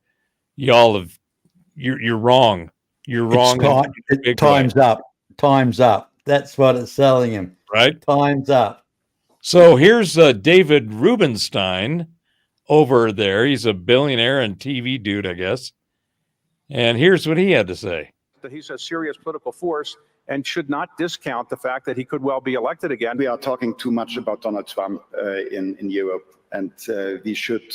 you're wrong. You're wrong. Time's up. Time's up. That's what it's selling him. Right? Time's up. So here's David Rubenstein over there. He's a billionaire and TV dude, I guess. And here's what he had to say. That he's a serious political force and should not discount the fact that he could well be elected again. We are talking too much about Donald Trump in Europe, and we should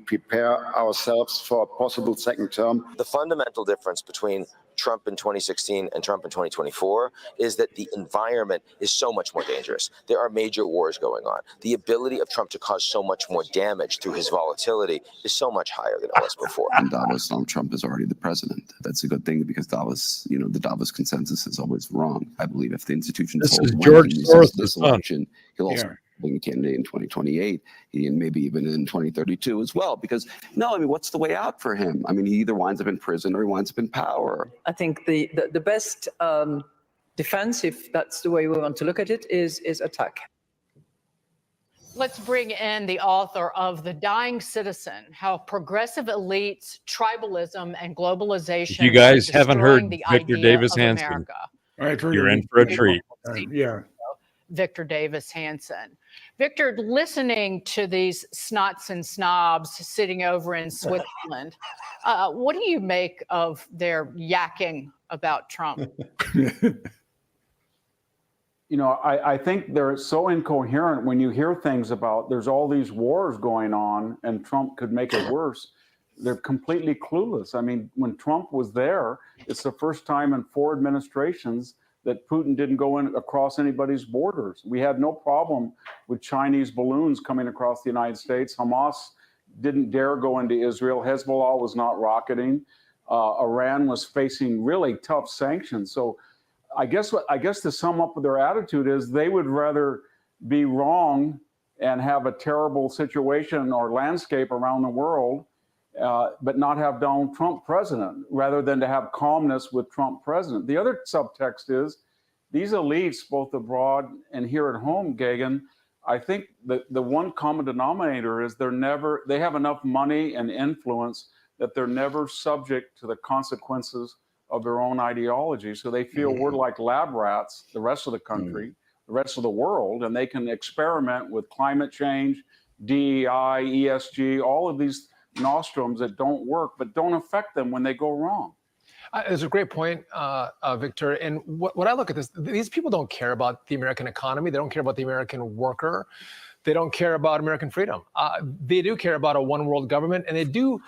prepare ourselves for a possible second term. The fundamental difference between Trump in 2016 and Trump in 2024 is that the environment is so much more dangerous. There are major wars going on. The ability of Trump to cause so much more damage through his volatility is so much higher than it was before. In Davos, Donald Trump is already the president. That's a good thing, because Davos, the Davos consensus is always wrong. I believe if the institutions this is hold George Soros' this son. election, he'll also being a candidate in 2028 and maybe even in 2032 as well. Because what's the way out for him? I mean, he either winds up in prison or he winds up in power. I think the best defense, if that's the way we want to look at it, is attack. Let's bring in the author of The Dying Citizen: How Progressive Elites, Tribalism, and Globalization. If you guys haven't heard the Victor idea Davis of Hanson, America. you're in for a treat. Yeah. Victor Davis Hanson. Victor, listening to these snots and snobs sitting over in Switzerland, what do you make of their yakking about Trump? I think they're so incoherent when you hear things about there's all these wars going on and Trump could make it worse. They're completely clueless. I mean, when Trump was there, it's the first time in 4 administrations that Putin didn't go in across anybody's borders. We had no problem with Chinese balloons coming across the United States. Hamas didn't dare go into Israel. Hezbollah was not rocketing. Iran was facing really tough sanctions. So I guess to sum up their attitude is they would rather be wrong and have a terrible situation or landscape around the world, but not have Donald Trump president, rather than to have calmness with Trump president. The other subtext is these elites, both abroad and here at home, Gagan, I think the one common denominator is they have enough money and influence that they're never subject to the consequences of their own ideology. So they feel we're like lab rats, the rest of the country, the rest of the world, and they can experiment with climate change, DEI, ESG, all of these nostrums that don't work, but don't affect them when they go wrong. It's a great point, Victor. And what I look at this, these people don't care about the American economy. They don't care about the American worker. They don't care about American freedom. They do care about a one world government, and they do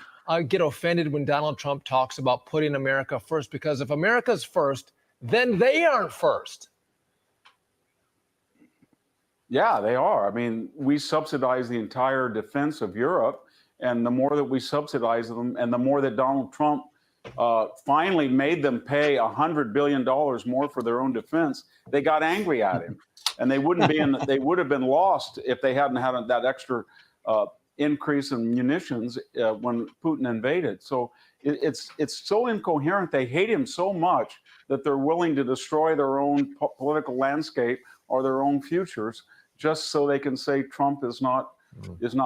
get offended when Donald Trump talks about putting America first, because if America's first, then they aren't first. Yeah, they are. I mean, we subsidize the entire defense of Europe, and the more that we subsidize them, and the more that Donald Trump finally made them pay $100 billion more for their own defense, they got angry at him, and they wouldn't be in. They would have been lost if they hadn't had that extra increase in munitions when Putin invaded. So it's so incoherent. They hate him so much that they're willing to destroy their own political landscape or their own futures just so they can say Trump is not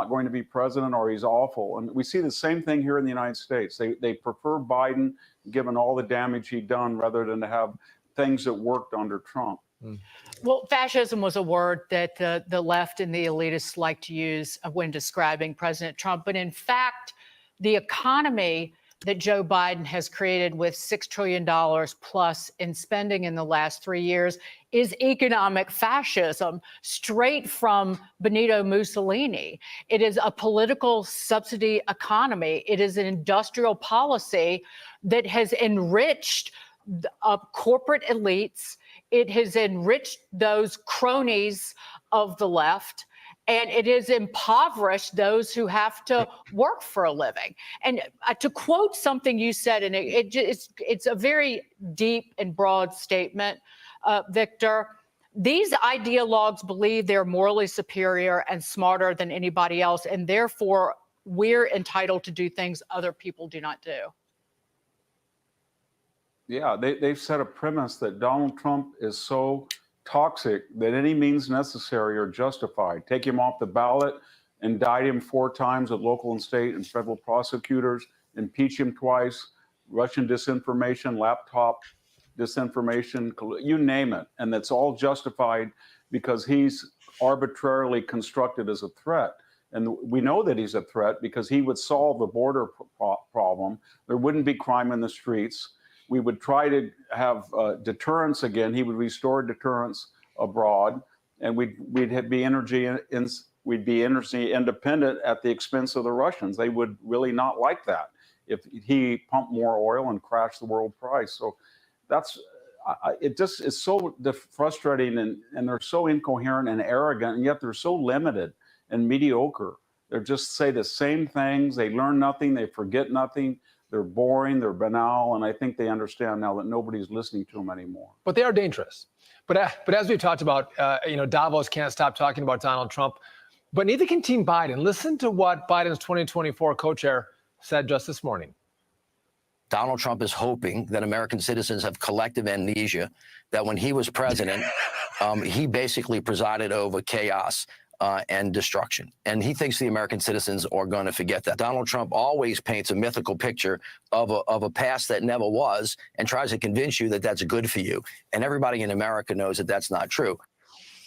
going to be president, or he's awful. And we see the same thing here in the United States. They prefer Biden, given all the damage he'd done, rather than to have things that worked under Trump. Well, fascism was a word that the left and the elitists like to use when describing President Trump. But in fact, the economy that Joe Biden has created with $6 trillion plus in spending in the last 3 years is economic fascism, straight from Benito Mussolini. It is a political subsidy economy. It is an industrial policy that has enriched corporate elites. It has enriched those cronies of the left, and it has impoverished those who have to work for a living. And to quote something you said, and it's a very deep and broad statement, Victor, these ideologues believe they're morally superior and smarter than anybody else, and therefore we're entitled to do things other people do not do. Yeah, they've set a premise that Donald Trump is so toxic that any means necessary are justified. Take him off the ballot, indict him 4 times with local and state and federal prosecutors, impeach him twice, Russian disinformation, laptop disinformation, you name it. And that's all justified because he's arbitrarily constructed as a threat. And we know that he's a threat because he would solve the border problem. There wouldn't be crime in the streets. We would try to have deterrence again. He would restore deterrence abroad, and we'd be energy independent at the expense of the Russians. They would really not like that if he pumped more oil and crashed the world price. So that's it. Just is so frustrating, and they're so incoherent and arrogant, and yet they're so limited and mediocre. They just say the same things. They learn nothing. They forget nothing. They're boring, they're banal, and I think they understand now that nobody's listening to them anymore. But they are dangerous. But as we talked about, Davos can't stop talking about Donald Trump, but neither can Team Biden. Listen to what Biden's 2024 co-chair said just this morning. Donald Trump is hoping that American citizens have collective amnesia, that when he was president, he basically presided over chaos and destruction. And he thinks the American citizens are going to forget that. Donald Trump always paints a mythical picture of a past that never was and tries to convince you that that's good for you. And everybody in America knows that that's not true.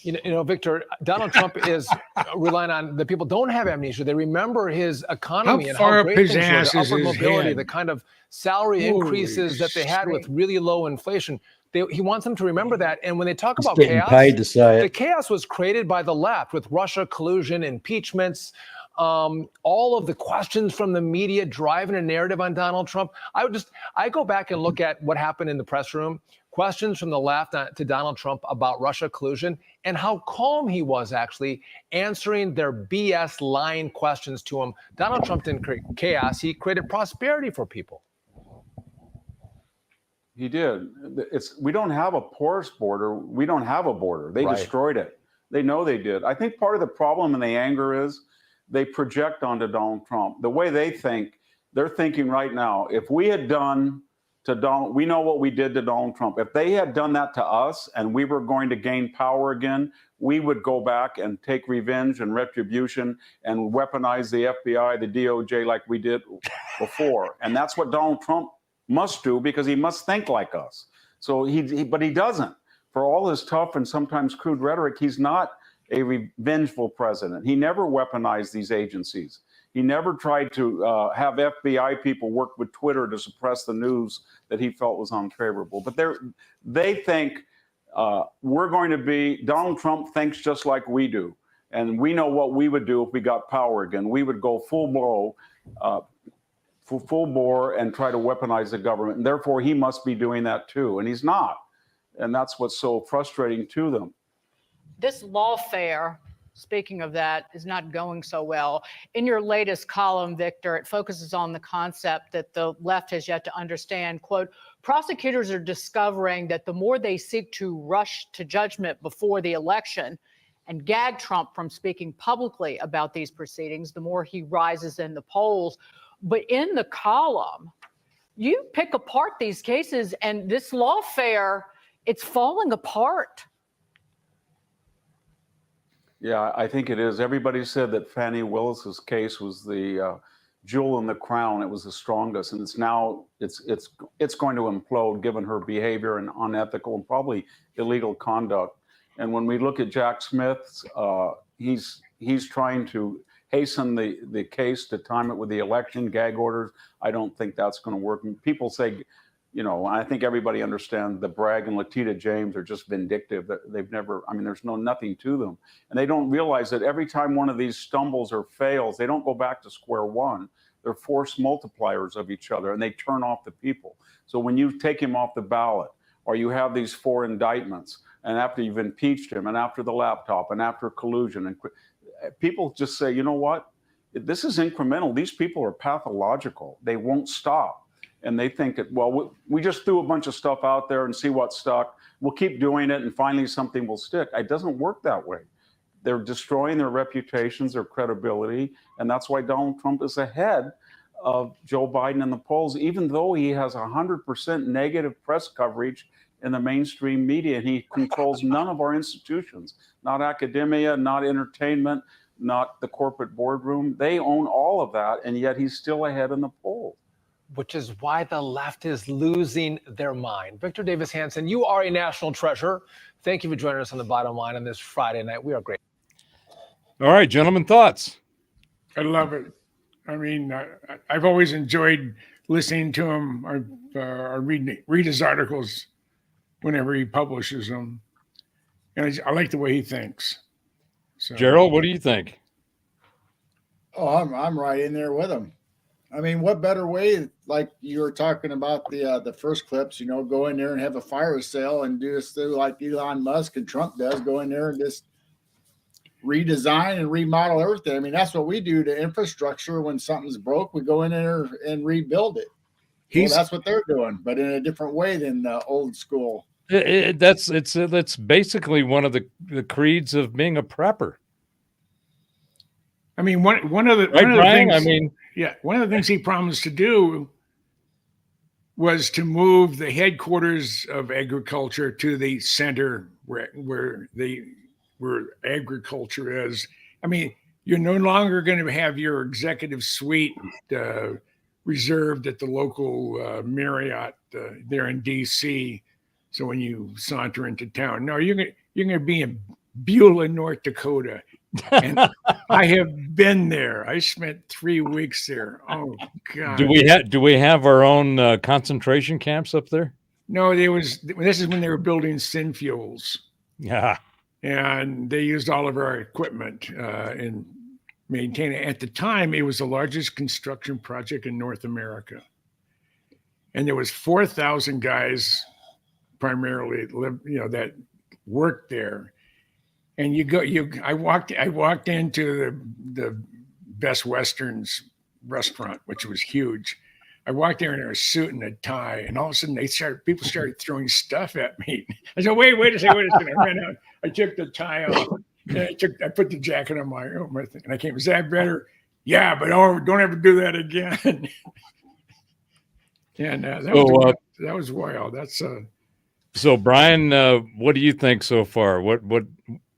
Victor, Donald Trump is relying on the people don't have amnesia. They remember his economy and how great things were, the upward mobility, the kind of salary increases that they had with really low inflation. He wants them to remember that. And when they talk about chaos, paid to say it. The chaos was created by the left with Russia collusion, impeachments, all of the questions from the media driving a narrative on Donald Trump. I go back and look at what happened in the press room, questions from the left to Donald Trump about Russia collusion, and how calm he was actually answering their BS lying questions to him. Donald Trump didn't create chaos. He created prosperity for people. He did. We don't have a porous border. We don't have a border. They destroyed it. They know they did. I think part of the problem and the anger is they project onto Donald Trump. The way they think, they're thinking right now, if we had done to Donald, we know what we did to Donald Trump. If they had done that to us and we were going to gain power again, we would go back and take revenge and retribution and weaponize the FBI, the DOJ like we did before. And that's what Donald Trump must do because he must think like us. So but he doesn't. For all his tough and sometimes crude rhetoric, he's not a revengeful president. He never weaponized these agencies. He never tried to have FBI people work with Twitter to suppress the news that he felt was unfavorable. But they think we're going to be, Donald Trump thinks just like we do. And we know what we would do if we got power again. We would go full bore and try to weaponize the government. And therefore, he must be doing that too. And he's not. And that's what's so frustrating to them. This lawfare, speaking of that, is not going so well. In your latest column, Victor, it focuses on the concept that the left has yet to understand. Quote, prosecutors are discovering that the more they seek to rush to judgment before the election and gag Trump from speaking publicly about these proceedings, the more he rises in the polls. But in the column, you pick apart these cases, and this lawfare, it's falling apart. Yeah, I think it is. Everybody said that Fannie Willis's case was the jewel in the crown. It was the strongest, and it's going to implode given her behavior and unethical and probably illegal conduct. And when we look at Jack Smith's, he's trying to hasten the case to time it with the election, gag orders. I don't think that's going to work. And people say, you know, I think everybody understands that Bragg and Letitia James are just vindictive. They've never, I mean, there's nothing to them. And they don't realize that every time one of these stumbles or fails, they don't go back to square one. They're force multipliers of each other, and they turn off the people. So when you take him off the ballot, or you have these 4 indictments, and after you've impeached him, and after the laptop, and after collusion, and people just say, you know what? This is incremental. These people are pathological. They won't stop. And they think that, well, we just threw a bunch of stuff out there and see what stuck. We'll keep doing it, and finally something will stick. It doesn't work that way. They're destroying their reputations, their credibility, and that's why Donald Trump is ahead of Joe Biden in the polls, even though he has 100% negative press coverage in the mainstream media, and he controls none of our institutions, not academia, not entertainment, not the corporate boardroom. They own all of that, and yet he's still ahead in the polls. Which is why the left is losing their mind. Victor Davis Hanson, you are a national treasure. Thank you for joining us on The Bottom Line on this Friday night. We are great. All right, gentlemen, thoughts? I love it. I mean, I've always enjoyed listening to him or read his articles whenever he publishes them. And I like the way he thinks. So, Gerald, what do you think? Oh, I'm right in there with him. I mean, what better way, like you were talking about the first clips, you know, go in there and have a fire sale and do this thing like Elon Musk and Trump does, go in there and just redesign and remodel everything. I mean, that's what we do to infrastructure. When something's broke, we go in there and rebuild it. Well, that's what they're doing, but in a different way than the old school. That's basically one of the creeds of being a prepper. I mean, one of the things. Yeah, one of the things he promised to do was to move the headquarters of agriculture to the center where agriculture is. I mean, you're no longer going to have your executive suite reserved at the local Marriott there in D.C. So when you saunter into town, no, you're going to be in Beulah, North Dakota. And I have been there. I spent 3 weeks there. Oh God! Do we have our own concentration camps up there? No, this is when they were building Synfuels. Yeah, and they used all of our equipment and maintained it. At the time, it was the largest construction project in North America, and there was 4,000 guys, primarily that worked there. And I walked into the Best Westerns restaurant, which was huge. I walked there in a suit and a tie, and all of a sudden people started throwing stuff at me. I said, wait a second. I ran out. I took the tie off. And I put the jacket on my thing, and I came. Is that better? Yeah, but don't ever do that again. And that was wild. That's So Brian, what do you think so far? What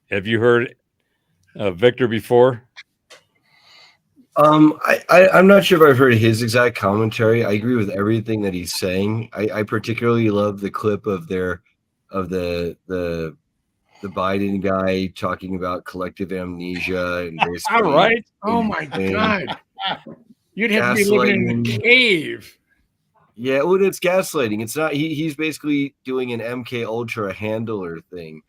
have you heard Victor before? I'm not sure if I've heard his exact commentary. I agree with everything that he's saying. I particularly love the clip of their of the Biden guy talking about collective amnesia and All right. Oh my God. You'd have to be living in a cave. Yeah, well, it's gaslighting. It's not. He's basically doing an MK Ultra handler thing,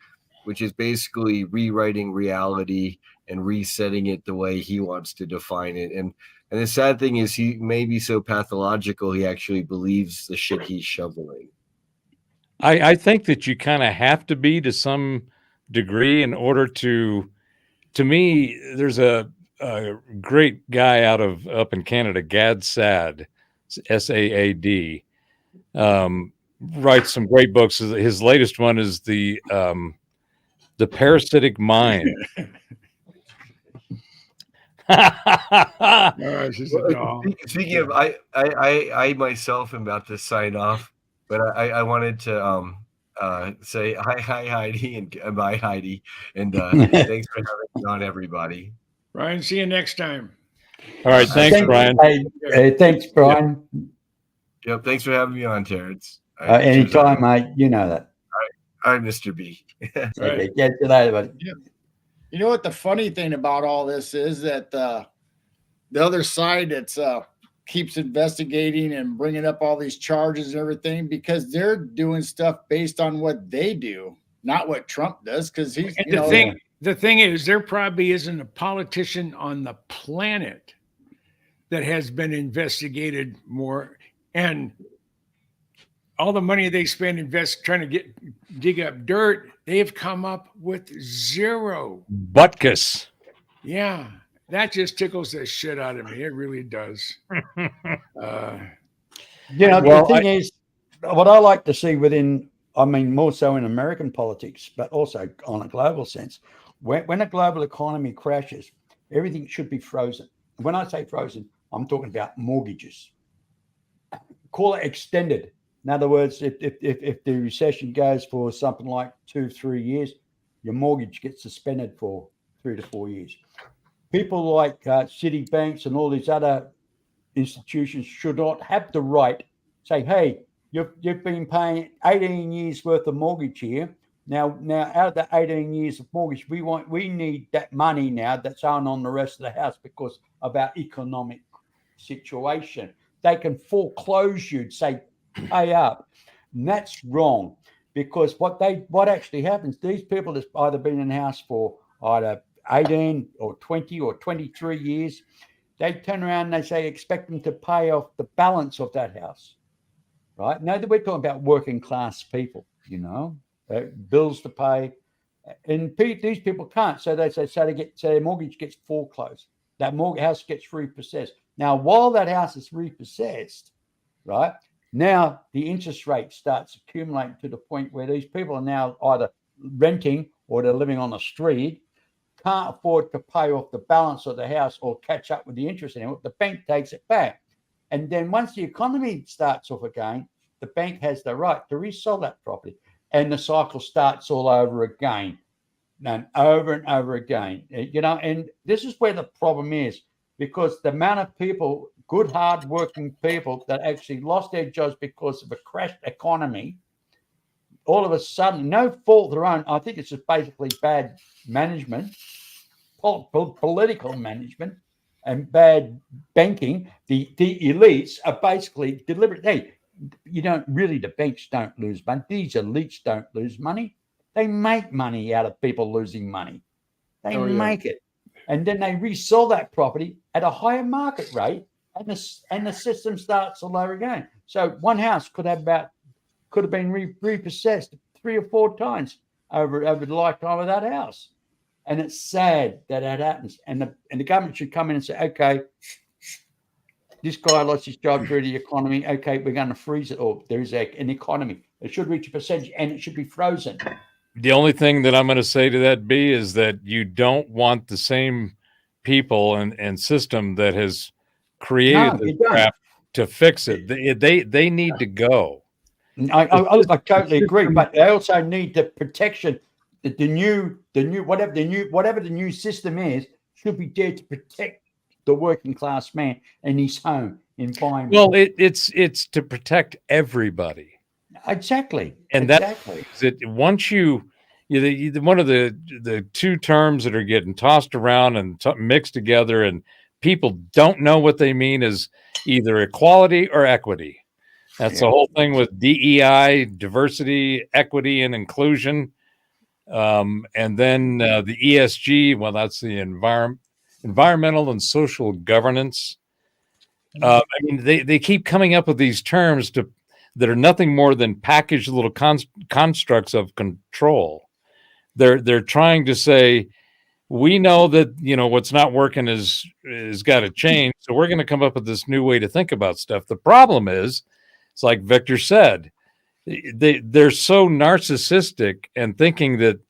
which is basically rewriting reality and resetting it the way he wants to define it. And the sad thing is, he may be so pathological he actually believes the shit he's shoveling. I think that you kind of have to be to some degree in order to me, there's a great guy up in Canada, Gad Saad, Saad, writes some great books. His latest one is the Parasitic Mind. Speaking of, I myself am about to sign off, but I wanted to say hi Heidi and bye Heidi, and thanks for having me on, everybody. Brian, see you next time. All right, thanks, Brian. Hey, thanks, Brian. Yep, thanks for having me on, Terrence. Anytime, mate. You know that. All right, Mr. B. Okay, catch you later, buddy. You know what the funny thing about all this is that the other side that's keeps investigating and bringing up all these charges and everything, because they're doing stuff based on what they do, not what Trump does. Because he's the thing is, there probably isn't a politician on the planet that has been investigated more, and all the money they spend trying to dig up dirt, they've come up with zero. Butkus. Yeah, that just tickles the shit out of me. It really does. The thing is, what I like to see within, I mean, more so in American politics, but also on a global sense, when a global economy crashes, everything should be frozen. When I say frozen, I'm talking about mortgages. Call it extended. In other words, if the recession goes for something like 2-3 years, your mortgage gets suspended for 3 to 4 years. People like Citibanks and all these other institutions should not have the right to say, hey, you've been paying 18 years worth of mortgage here. Now out of the 18 years of mortgage, we need that money now that's owing on the rest of the house because of our economic situation. They can foreclose you, say, pay up. And that's wrong, because what actually happens, these people that's either been in the house for either 18 or 20 or 23 years, they turn around and they say expect them to pay off the balance of that house, right? Now that we're talking about working class people, bills to pay, and these people can't. So they say their mortgage gets foreclosed. That house gets repossessed. Now, while that house is repossessed, right? Now the interest rate starts accumulating to the point where these people are now either renting or they're living on the street, can't afford to pay off the balance of the house or catch up with the interest anymore. The bank takes it back. And then once the economy starts off again, the bank has the right to resell that property. And the cycle starts all over again, and over again. And this is where the problem is, because the amount of people, good, hard-working people that actually lost their jobs because of a crashed economy, all of a sudden, no fault of their own. I think it's just basically bad management, political management, and bad banking. The elites are basically deliberate. Hey, the banks don't lose money. These elites don't lose money. They make money out of people losing money. They make it. And then they resell that property at a higher market rate, and the system starts all over again. So one house could have been repossessed 3 or 4 times over the lifetime of that house. And it's sad that happens. And the government should come in and say, okay, this guy lost his job through the economy. Okay, we're going to freeze it. Or there's an economy. It should reach a percentage and it should be frozen. The only thing that I'm going to say to that, B, is that you don't want the same people and system that has created this crap to fix it. They need to go. I totally agree, but they also need the protection that whatever the new system is should be there to protect the working class man in his home environment. Well, it's to protect everybody. Exactly. And exactly. that's it. Once one of the two terms that are getting tossed around and mixed together, and people don't know what they mean, is either equality or equity. That's the whole thing with DEI, diversity, equity, and inclusion. And then the ESG, well, that's the environmental and social governance. I mean, they keep coming up with these terms that are nothing more than packaged little constructs of control. They're trying to say, we know that, you know, what's not working is got to change, so we're going to come up with this new way to think about stuff. The problem is, it's like Victor said, they're so narcissistic and thinking that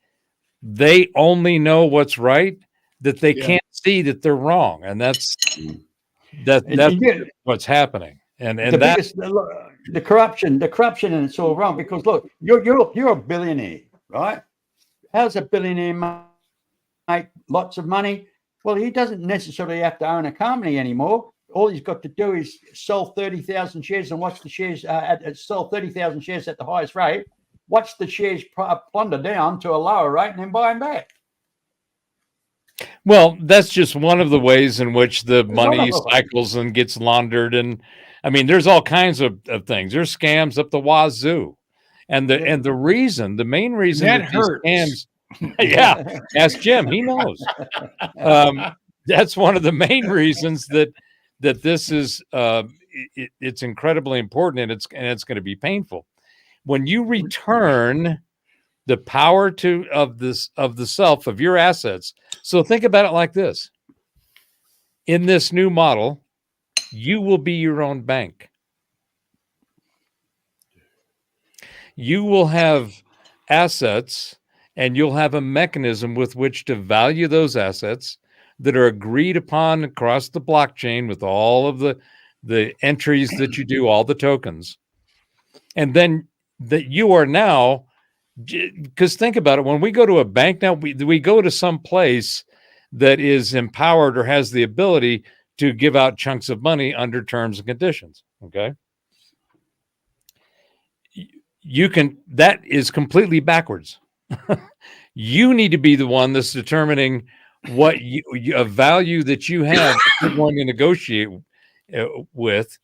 they only know what's right, that they can't see that they're wrong, and that's what's happening. And the corruption, and it's all wrong, because look, you're a billionaire, right? How's a billionaire make lots of money? Well, he doesn't necessarily have to own a company anymore. All he's got to do is sell 30,000 shares and watch the shares sell 30,000 shares at the highest rate. Watch the shares plunder down to a lower rate and then buy them back. Well, that's just one of the ways in which the money cycles and gets laundered. And I mean, there's all kinds of things. There's scams up the wazoo. And the main reason that these hurts. scams, yeah, ask Jim, he knows. That's one of the main reasons that this is it's incredibly important, and it's going to be painful when you return the power of the self, of your assets. So think about it like this: in this new model, you will be your own bank. You will have assets, and you'll have a mechanism with which to value those assets that are agreed upon across the blockchain with all of the entries that you do, all the tokens. And then that you are now, because think about it, when we go to a bank now, we go to some place that is empowered or has the ability to give out chunks of money under terms and conditions. Okay. That is completely backwards. You need to be the one that's determining what a value that you have that you're going to negotiate with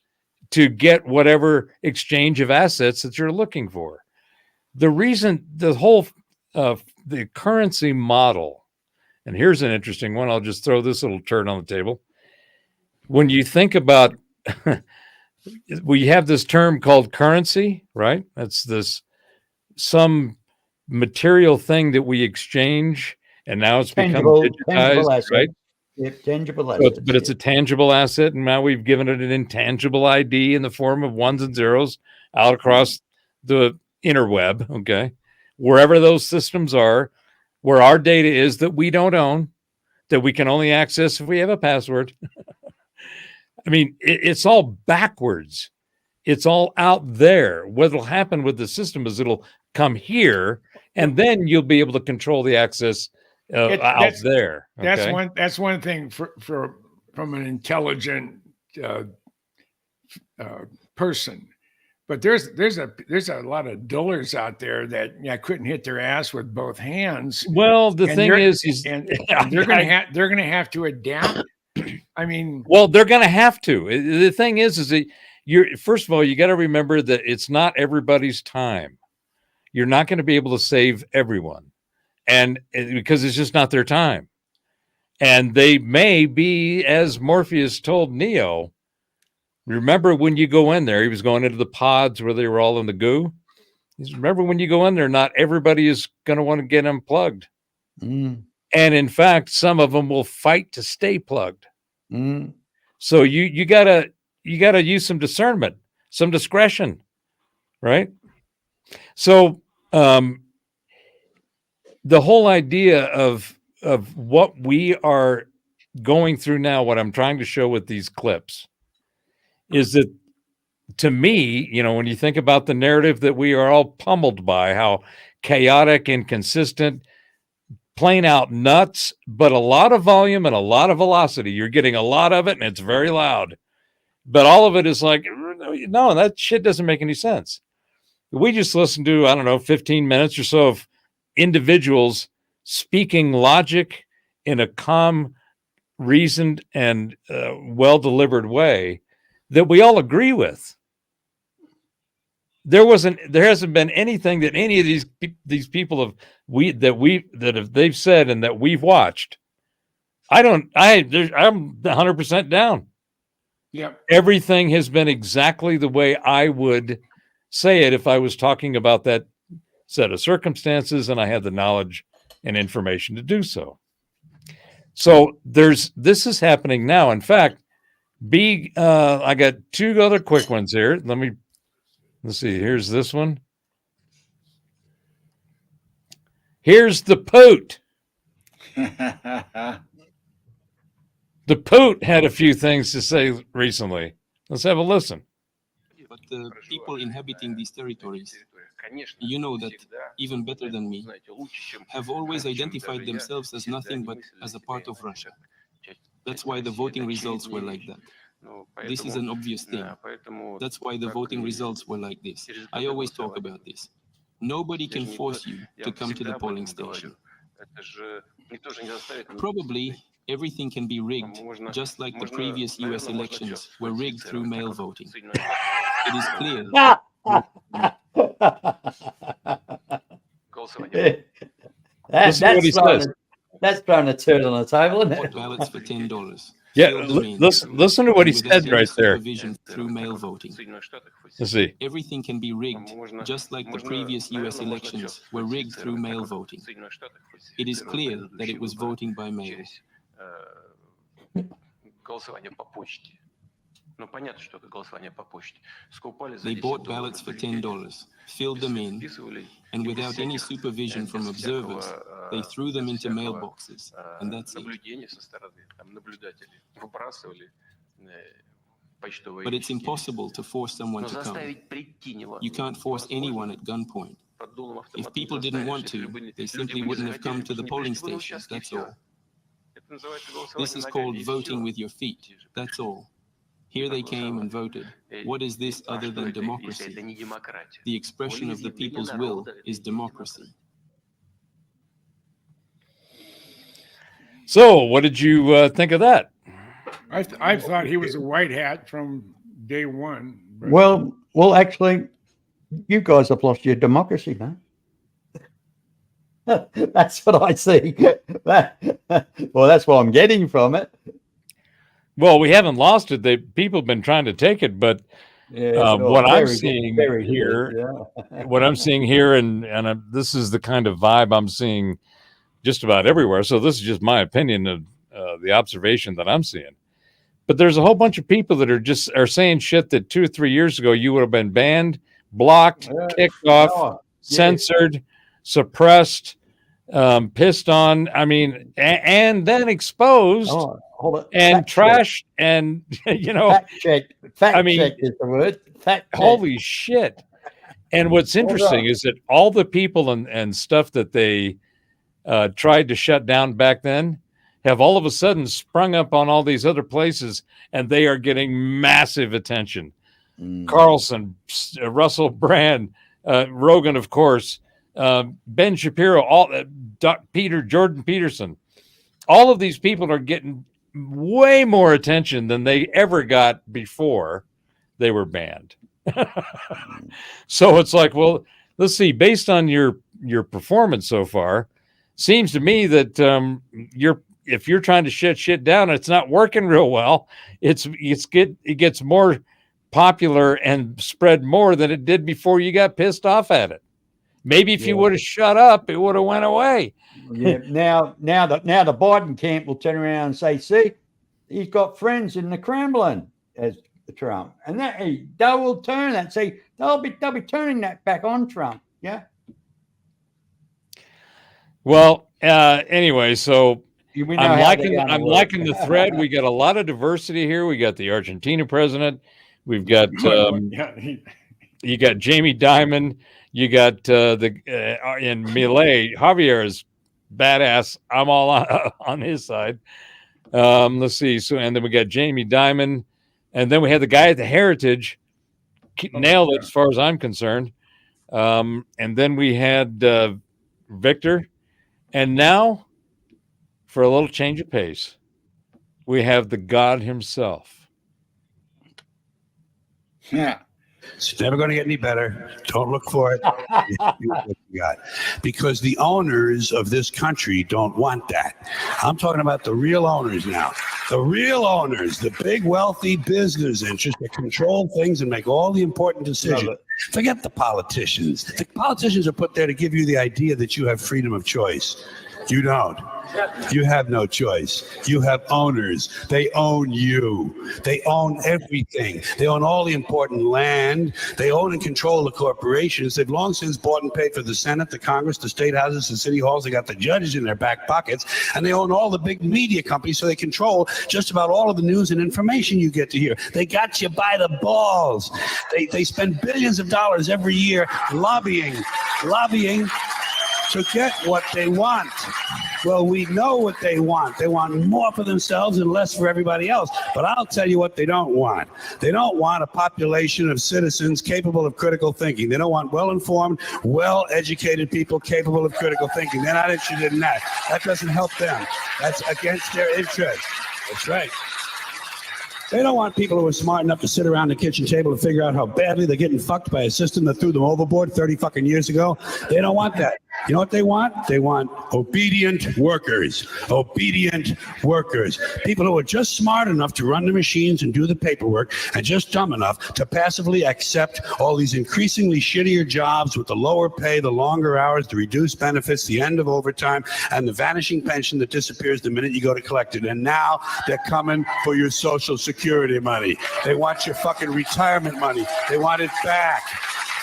to get whatever exchange of assets that you're looking for. The reason the whole the currency model, and here's an interesting one. I'll just throw this little turd on the table. When you think about, we have this term called currency, right? That's some material thing that we exchange, and now it's become digitized, right? Tangible asset. But it's a tangible asset, and now we've given it an intangible ID in the form of ones and zeros out across the interweb, okay? Wherever those systems are, where our data is that we don't own, that we can only access if we have a password. I mean, it's all backwards. It's all out there. What'll happen with the system is it'll come here, and then you'll be able to control the access out there. Okay? That's one thing from an intelligent person. But there's a lot of dullars out there that couldn't hit their ass with both hands. Well, the thing is they're gonna have to adapt. I mean, well, they're gonna have to. The thing is that first of all, you got to remember that it's not everybody's time. You're not going to be able to save everyone, and because it's just not their time. And they may be, as Morpheus told Neo. Remember when you go in there, he was going into the pods where they were all in the goo. Remember when you go in there, not everybody is going to want to get unplugged. And in fact, some of them will fight to stay plugged. So you gotta use some discernment, some discretion, right? So the whole idea of what we are going through now, what I'm trying to show with these clips, is that, to me, when you think about the narrative that we are all pummeled by, how chaotic, inconsistent, plain out nuts, but a lot of volume and a lot of velocity. You're getting a lot of it, and it's very loud. But all of it is like, no, that shit doesn't make any sense. We just listened to, I don't know, 15 minutes or so of individuals speaking logic in a calm, reasoned, and well-delivered way that we all agree with. There hasn't been anything that any of these people they've said and that we've watched. I'm 100% down. Yeah. Everything has been exactly the way I would say it if I was talking about that set of circumstances and I had the knowledge and information to do so. So this is happening now. In fact, I got two other quick ones here. Let's see. Here's this one. Here's the Poot. The Poot had a few things to say recently. Let's have a listen. But the people inhabiting these territories, you know that even better than me, have always identified themselves as nothing but as a part of Russia. That's why the voting results were like that. This is an obvious thing. That's why the voting results were like this. I always talk about this. Nobody can force you to come to the polling station. Probably everything can be rigged, just like the previous US elections were rigged through mail voting. It is clear. That's throwing a turd on the table, isn't it? Ballots for $10. Yeah, listen to what he said right there. Through mail voting. Let's see. Everything can be rigged, just like the previous US elections were rigged through mail voting. It is clear that it was voting by mail. They bought ballots for $10, filled them in, and without any supervision from observers, they threw them into mailboxes, and that's it. But it's impossible to force someone to come. You can't force anyone at gunpoint. If people didn't want to, they simply wouldn't have come to the polling stations, that's all. This is called voting with your feet, that's all. Here they came and voted. What is this other than democracy? The expression of the people's will is democracy. So, what did you think of that? I thought he was a white hat from day one. Well, actually, you guys have lost your democracy, man. That's what I see. Well, that's what I'm getting from it. Well, we haven't lost it. People have been trying to take it, but what I'm seeing here, and this is the kind of vibe I'm seeing just about everywhere. So this is just my opinion of the observation that I'm seeing. But there's a whole bunch of people that are saying shit that 2 or 3 years ago you would have been banned, blocked, kicked off, censored, suppressed, pissed on. I mean, and then exposed. And trashed, and fact check is the word. Holy shit! And what's interesting is that all the people and stuff that they tried to shut down back then have all of a sudden sprung up on all these other places, and they are getting massive attention. Carlson, Russell Brand, Rogan, of course, Ben Shapiro, Jordan Peterson. All of these people are getting way more attention than they ever got before they were banned. So it's like, well, let's see, based on your performance so far, seems to me that if you're trying to shut shit down, it's not working real well. It gets more popular and spread more than it did before you got pissed off at it. Maybe if you would have shut up, it would have went away. Yeah. Now the Biden camp will turn around and say, "See, he's got friends in the Kremlin as Trump," and they will turn that. See, they'll be turning that back on Trump. Yeah. Well, anyway, so I'm liking the thread. We got a lot of diversity here. We got the Argentina president. We've got you got Jamie Dimon. You got in Milei, Javier is badass. I'm all on his side. Let's see. So, and then we got Jamie Dimon, and then we had the guy at the Heritage, nailed it as far as I'm concerned. And then we had Victor. And now, for a little change of pace, we have the God himself. Yeah. It's never going to get any better. Don't look for it. Because the owners of this country don't want that. I'm talking about the real owners now. The real owners, the big wealthy business interests that control things and make all the important decisions. Forget the politicians. The politicians are put there to give you the idea that you have freedom of choice. You don't. You have no choice. You have owners. They own you. They own everything. They own all the important land. They own and control the corporations. They've long since bought and paid for the Senate, the Congress, the state houses, the city halls. They got the judges in their back pockets, and they own all the big media companies, so they control just about all of the news and information you get to hear. They got you by the balls. They spend billions of dollars every year lobbying to get what they want. Well, we know what they want. They want more for themselves and less for everybody else. But I'll tell you what they don't want. They don't want a population of citizens capable of critical thinking. They don't want well-informed, well-educated people capable of critical thinking. They're not interested in that. That doesn't help them. That's against their interest. That's right. They don't want people who are smart enough to sit around the kitchen table and figure out how badly they're getting fucked by a system that threw them overboard 30 fucking years ago. They don't want that. You know what they want? They want obedient workers. Obedient workers. People who are just smart enough to run the machines and do the paperwork and just dumb enough to passively accept all these increasingly shittier jobs with the lower pay, the longer hours, the reduced benefits, the end of overtime, and the vanishing pension that disappears the minute you go to collect it. And now they're coming for your Social Security money. They want your fucking retirement money. They want it back,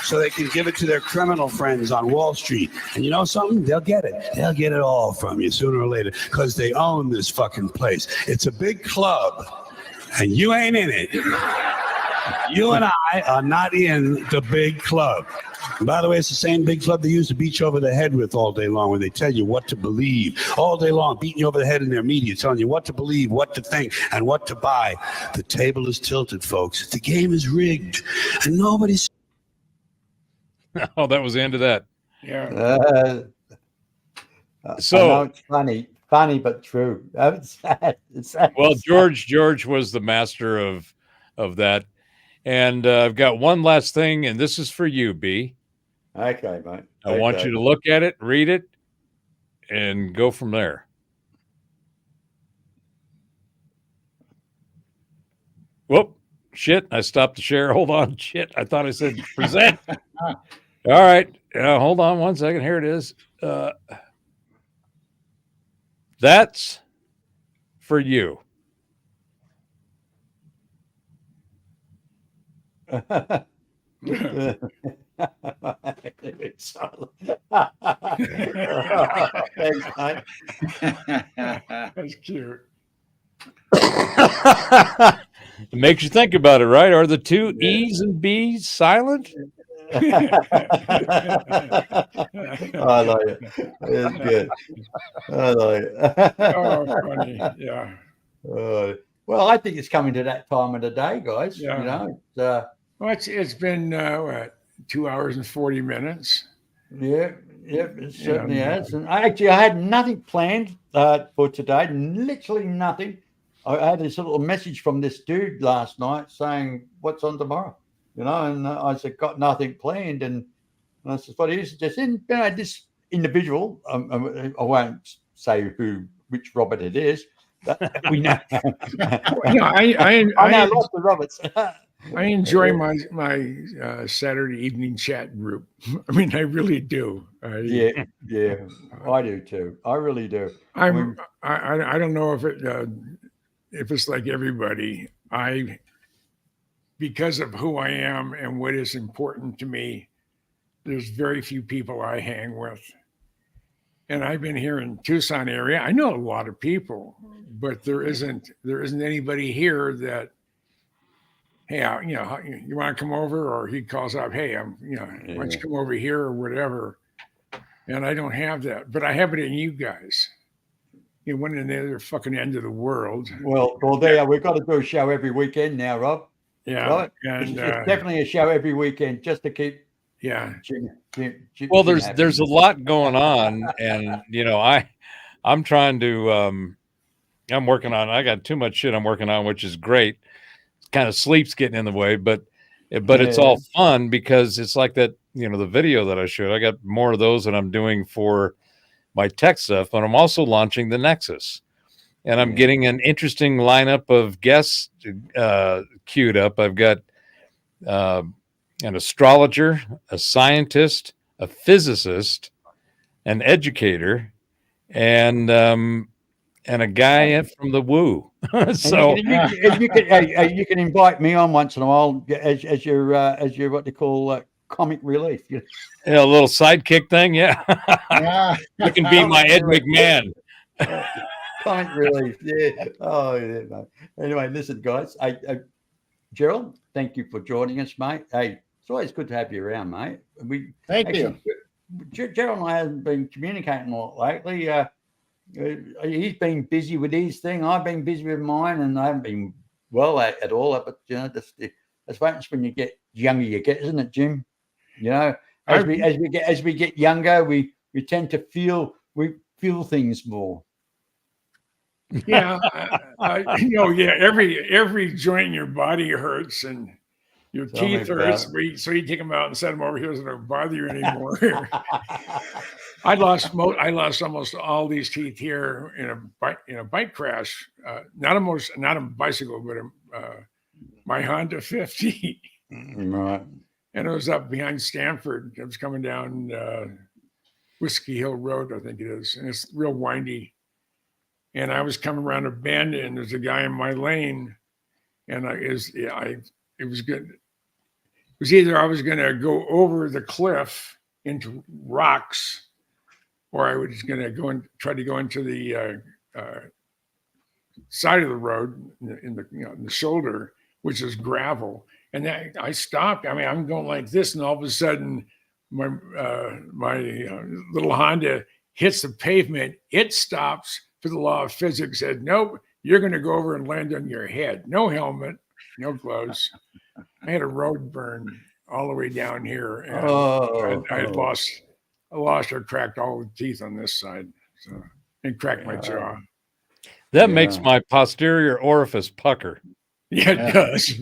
so they can give it to their criminal friends on Wall Street. And you know something? They'll get it. They'll get it all from you sooner or later, because they own this fucking place. It's a big club, and you ain't in it. You and I are not in the big club. And by the way, it's the same big club they use to beat you over the head with all day long, when they tell you what to believe. All day long, beating you over the head in their media, telling you what to believe, what to think, and what to buy. The table is tilted, folks. The game is rigged, and nobody's... Oh, that was the end of that. Yeah. So I know it's funny but true. It's sad. It's sad. Well, George was the master of that, and I've got one last thing, and this is for you, B. Okay, mate. I want you to look at it, read it, and go from there. Whoop! Shit! I stopped the share. Hold on. Shit! I thought I said present. All right. Hold on one second. Here it is. That's for you. Thanks, mate. That's cute. It makes you think about it, right? Are the two E's and B's silent? I like it. It's good. I like it. Oh, funny. Yeah. Well, I think it's coming to that time of the day, guys. Yeah. You know, Well, it's been what, 2 hours and 40 minutes. Yeah, it certainly has. And I had nothing planned for today. Literally nothing. I had this little message from this dude last night saying, "What's on tomorrow?" You know, and I said, "Got nothing planned." And I said, "What is just in?" This individual, I won't say which Robert it is, but we know. I know lots of Roberts. I enjoy my Saturday evening chat group. I mean, I really do. Yeah, I do too. I really do. I don't know if it's like everybody. Because of who I am and what is important to me, there's very few people I hang with. And I've been here in Tucson area. I know a lot of people, but there isn't anybody here that, hey, you want to come over? Or he calls up, hey, why don't you come over here or whatever? And I don't have that, but I have it in you guys. You went in the other fucking end of the world. Well, there we've got to do a show every weekend now, Rob. Yeah, right? and it's definitely a show every weekend just to keep Yeah. Well, there's a lot going on, and I'm trying to I'm working on. I got too much shit I'm working on, which is great. Kind of sleep's getting in the way, but it's all fun because it's like that. The video that I showed. I got more of those that I'm doing for my tech stuff, but I'm also launching the Nexus, and I'm getting an interesting lineup of guests queued up. I've got an astrologer, a scientist, a physicist, an educator, and a guy from the Woo. So you can invite me on once in a while as your what they call comic relief. A little sidekick thing, yeah. You can be my Ed McMahon. Comic relief, yeah. Oh, yeah. No. Anyway, listen, guys. Gerald, thank you for joining us, mate. Hey, it's always good to have you around, mate. Thank you. Gerald and I haven't been communicating a lot lately. He's been busy with his thing. I've been busy with mine, and I haven't been well at all. But that's what happens when you get younger. You get, isn't it, Jim? As we get younger, we tend to feel things more. Yeah, every joint in your body hurts, and your teeth hurts. So you take them out and set them over here so they don't bother you anymore. I lost almost all these teeth here in a bike crash. Not a bicycle, but my Honda 50. Right. And it was up behind Stanford. It was coming down Whiskey Hill Road, I think it is, and it's real windy. And I was coming around a bend, and there's a guy in my lane, and it was good. It was either I was going to go over the cliff into rocks, or I was going to go and try to go into the side of the road in the shoulder, which is gravel. And I stopped. I mean, I'm going like this, and all of a sudden, my little Honda hits the pavement. It stops. For the law of physics said, nope, you're going to go over and land on your head. No helmet, no gloves. I had a road burn all the way down here, and I lost or cracked all the teeth on this side, and cracked my jaw. That makes my posterior orifice pucker. Yeah, it does.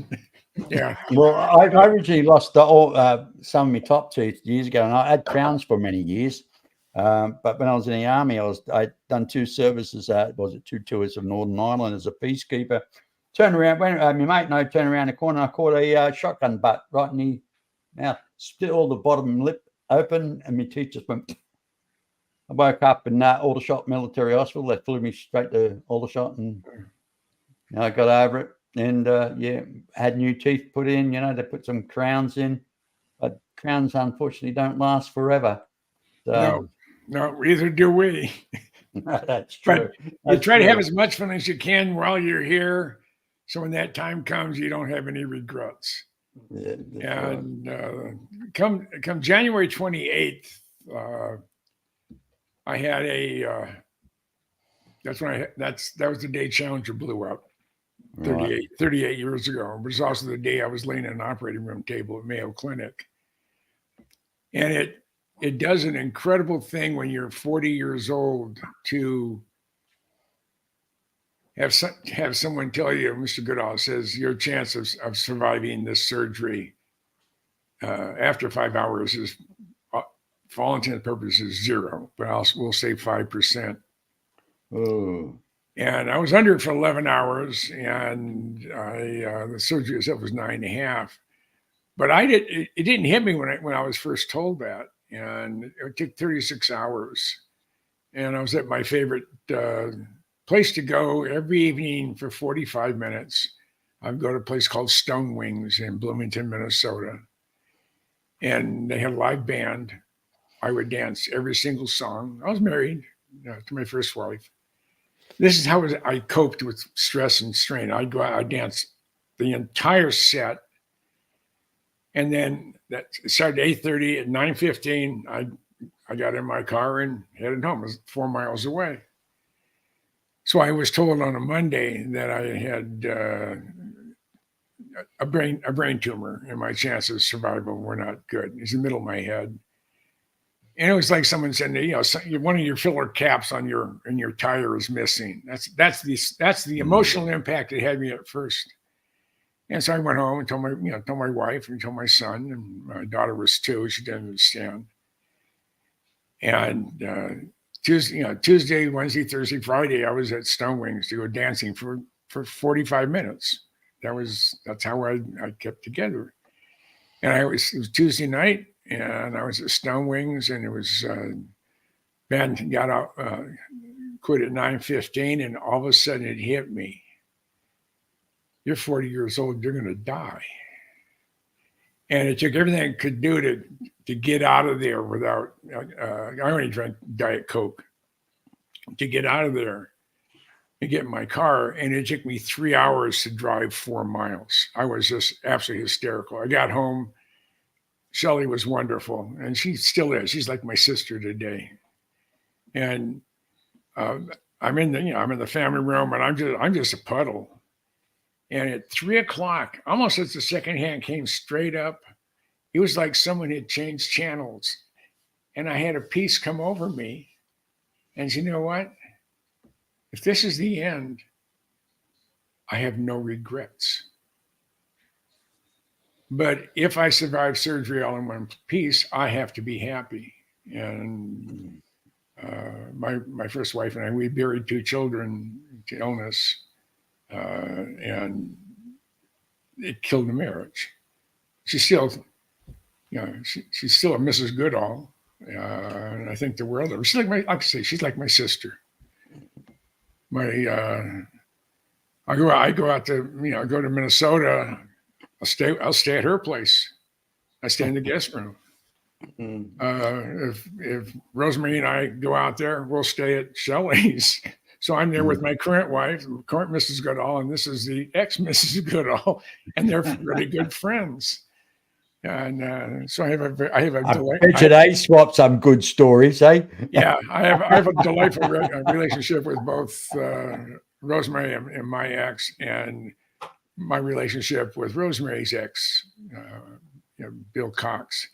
Yeah. Well, I originally lost some of my top teeth years ago, and I had crowns for many years. But when I was in the army, I'd done 2 services. 2 tours of Northern Ireland as a peacekeeper. Turned around, my mate and I turned around the corner. I caught a shotgun butt right in the mouth, split all the bottom lip open, and my teeth just went. I woke up in Aldershot Military Hospital. They flew me straight to Aldershot, and I got over it. And had new teeth put in. They put some crowns in, but crowns unfortunately don't last forever. So, no, either do we. That's true. But you try to have as much fun as you can while you're here, so when that time comes, you don't have any regrets. Yeah, and come January 28th, I had that was the day Challenger blew up 38 years ago. It was also the day I was laying in an operating room table at Mayo Clinic, and it does an incredible thing when you're 40 years old to have someone tell you, Mr. Goodall says, your chance of surviving this surgery after 5 hours is, for all intents and purposes, 0, but we'll say 5%. Oh. And I was under it for 11 hours, and the surgery itself was 9.5. But it didn't hit me when I was first told that. And it took 36 hours. And I was at my favorite place to go every evening for 45 minutes. I'd go to a place called Stone Wings in Bloomington, Minnesota. And they had a live band. I would dance every single song. I was married to my first wife. This is how I coped with stress and strain. I'd go out, I'd dance the entire set. And then that started at 8:30. At 9:15, I got in my car and headed home. It was 4 miles away. So I was told on a Monday that I had a brain tumor, and my chances of survival were not good. It's in the middle of my head. And it was like someone said, one of your filler caps on your tire is missing. That's the emotional impact it had me at first. And so I went home and told my wife and told my son, and my daughter was 2. She didn't understand. And Tuesday, Wednesday, Thursday, Friday, I was at Stone Wings to go dancing for 45 minutes. That's how I kept together. And it was Tuesday night, and I was at Stone Wings, and it was Ben got out, quit at 9:15, and all of a sudden it hit me. You're 40 years old, you're going to die. And it took everything I could do to get out of there without, I only drank Diet Coke, to get out of there and get in my car. And it took me 3 hours to drive 4 miles. I was just absolutely hysterical. I got home. Shelley was wonderful, and she still is. She's like my sister today. And I'm in the family room, and I'm just a puddle. And at 3 o'clock, almost as the second hand came straight up, it was like someone had changed channels, and I had a peace come over me. And you know what? If this is the end, I have no regrets. But if I survive surgery all in one piece, I have to be happy. And my first wife and I, we buried 2 children to illness, and it killed the marriage. She's still, she's still a Mrs. Goodall, and I think the world of her. She's she's like my sister. I go out to go to Minnesota. I'll stay at her place. I stay in the guest room. If Rosemary and I go out there, we'll stay at Shelley's. So I'm there with my current wife, current Mrs. Goodall, and this is the ex Mrs. Goodall, and they're really good friends. And so I have a I bet you they swap some good stories, eh? Yeah, I have a delightful relationship with both Rosemary and my ex, and my relationship with Rosemary's ex, Bill Cox.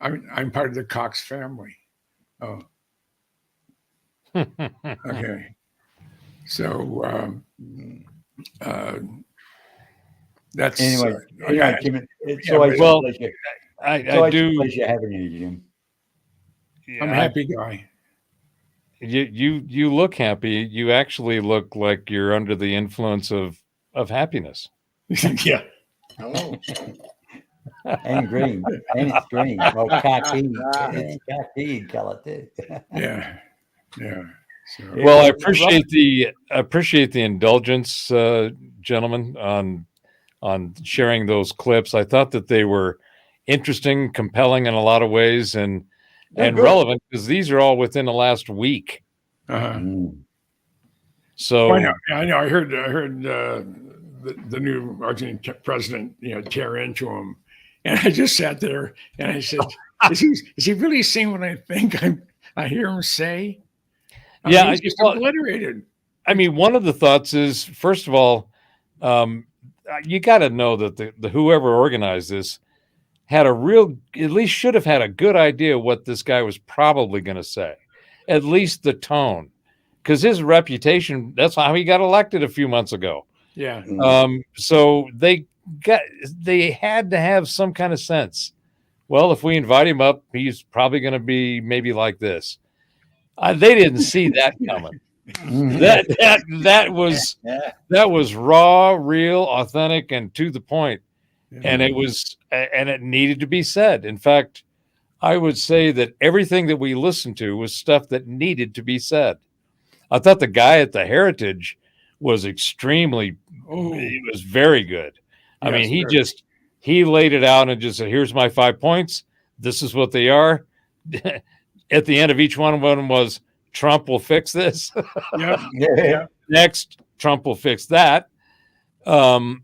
I'm part of the Cox family. Oh, okay. So that's anyway, Jim, it's yeah, always well, a pleasure. I do. A pleasure having you, Jim. I'm a happy guy. You look happy. You actually look like you're under the influence of happiness. Yeah. Oh. And green. And it's green. Oh, khaki. It's khaki in color too. Yeah. Yeah. So, well, I appreciate the indulgence, gentlemen, on sharing those clips. I thought that they were interesting, compelling in a lot of ways, and relevant, because these are all within the last week. So I know. I heard the new Argentine president, tear into him, and I just sat there and I said, "Is he really saying what I think I hear him say?" He's just obliterated. I mean, one of the thoughts is, first of all, you got to know that the whoever organized this had at least should have had a good idea what this guy was probably going to say, at least the tone, because his reputation, that's how he got elected a few months ago. Yeah. So they had to have some kind of sense. Well, if we invite him up, he's probably going to be maybe like this. They didn't see that coming. That was raw, real, authentic, and to the point. And it needed to be said. In fact, I would say that everything that we listened to was stuff that needed to be said. I thought the guy at the Heritage was he was very good. I mean, he laid it out and just said, here's my 5 points. This is what they are. At the end of each one of them was, Trump will fix this. Yeah. Next, Trump will fix that. And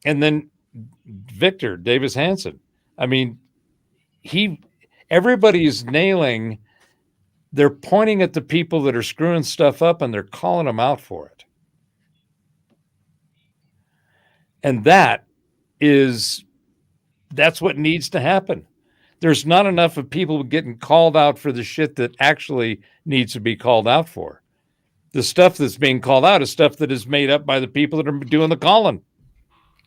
then Victor Davis Hanson. I mean, everybody is nailing. They're pointing at the people that are screwing stuff up, and they're calling them out for it. And that that's what needs to happen. There's not enough of people getting called out for the shit that actually needs to be called out for. The stuff that's being called out is stuff that is made up by the people that are doing the calling.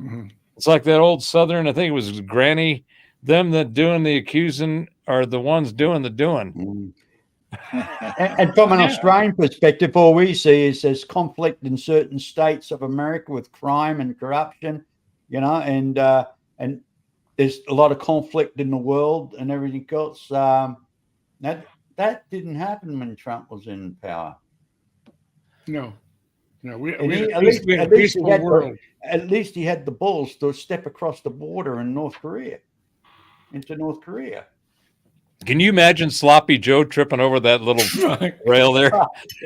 Mm-hmm. It's like that old Southern, I think it was Granny, them that doing the accusing are the ones doing the doing. And from an Australian perspective, all we see is there's conflict in certain states of America with crime and corruption, you know, and there's a lot of conflict in the world and everything else. That didn't happen when Trump was in power. No, we At had least a peaceful world. At least he had the balls to step across the border into North Korea. Can you imagine Sloppy Joe tripping over that little rail there?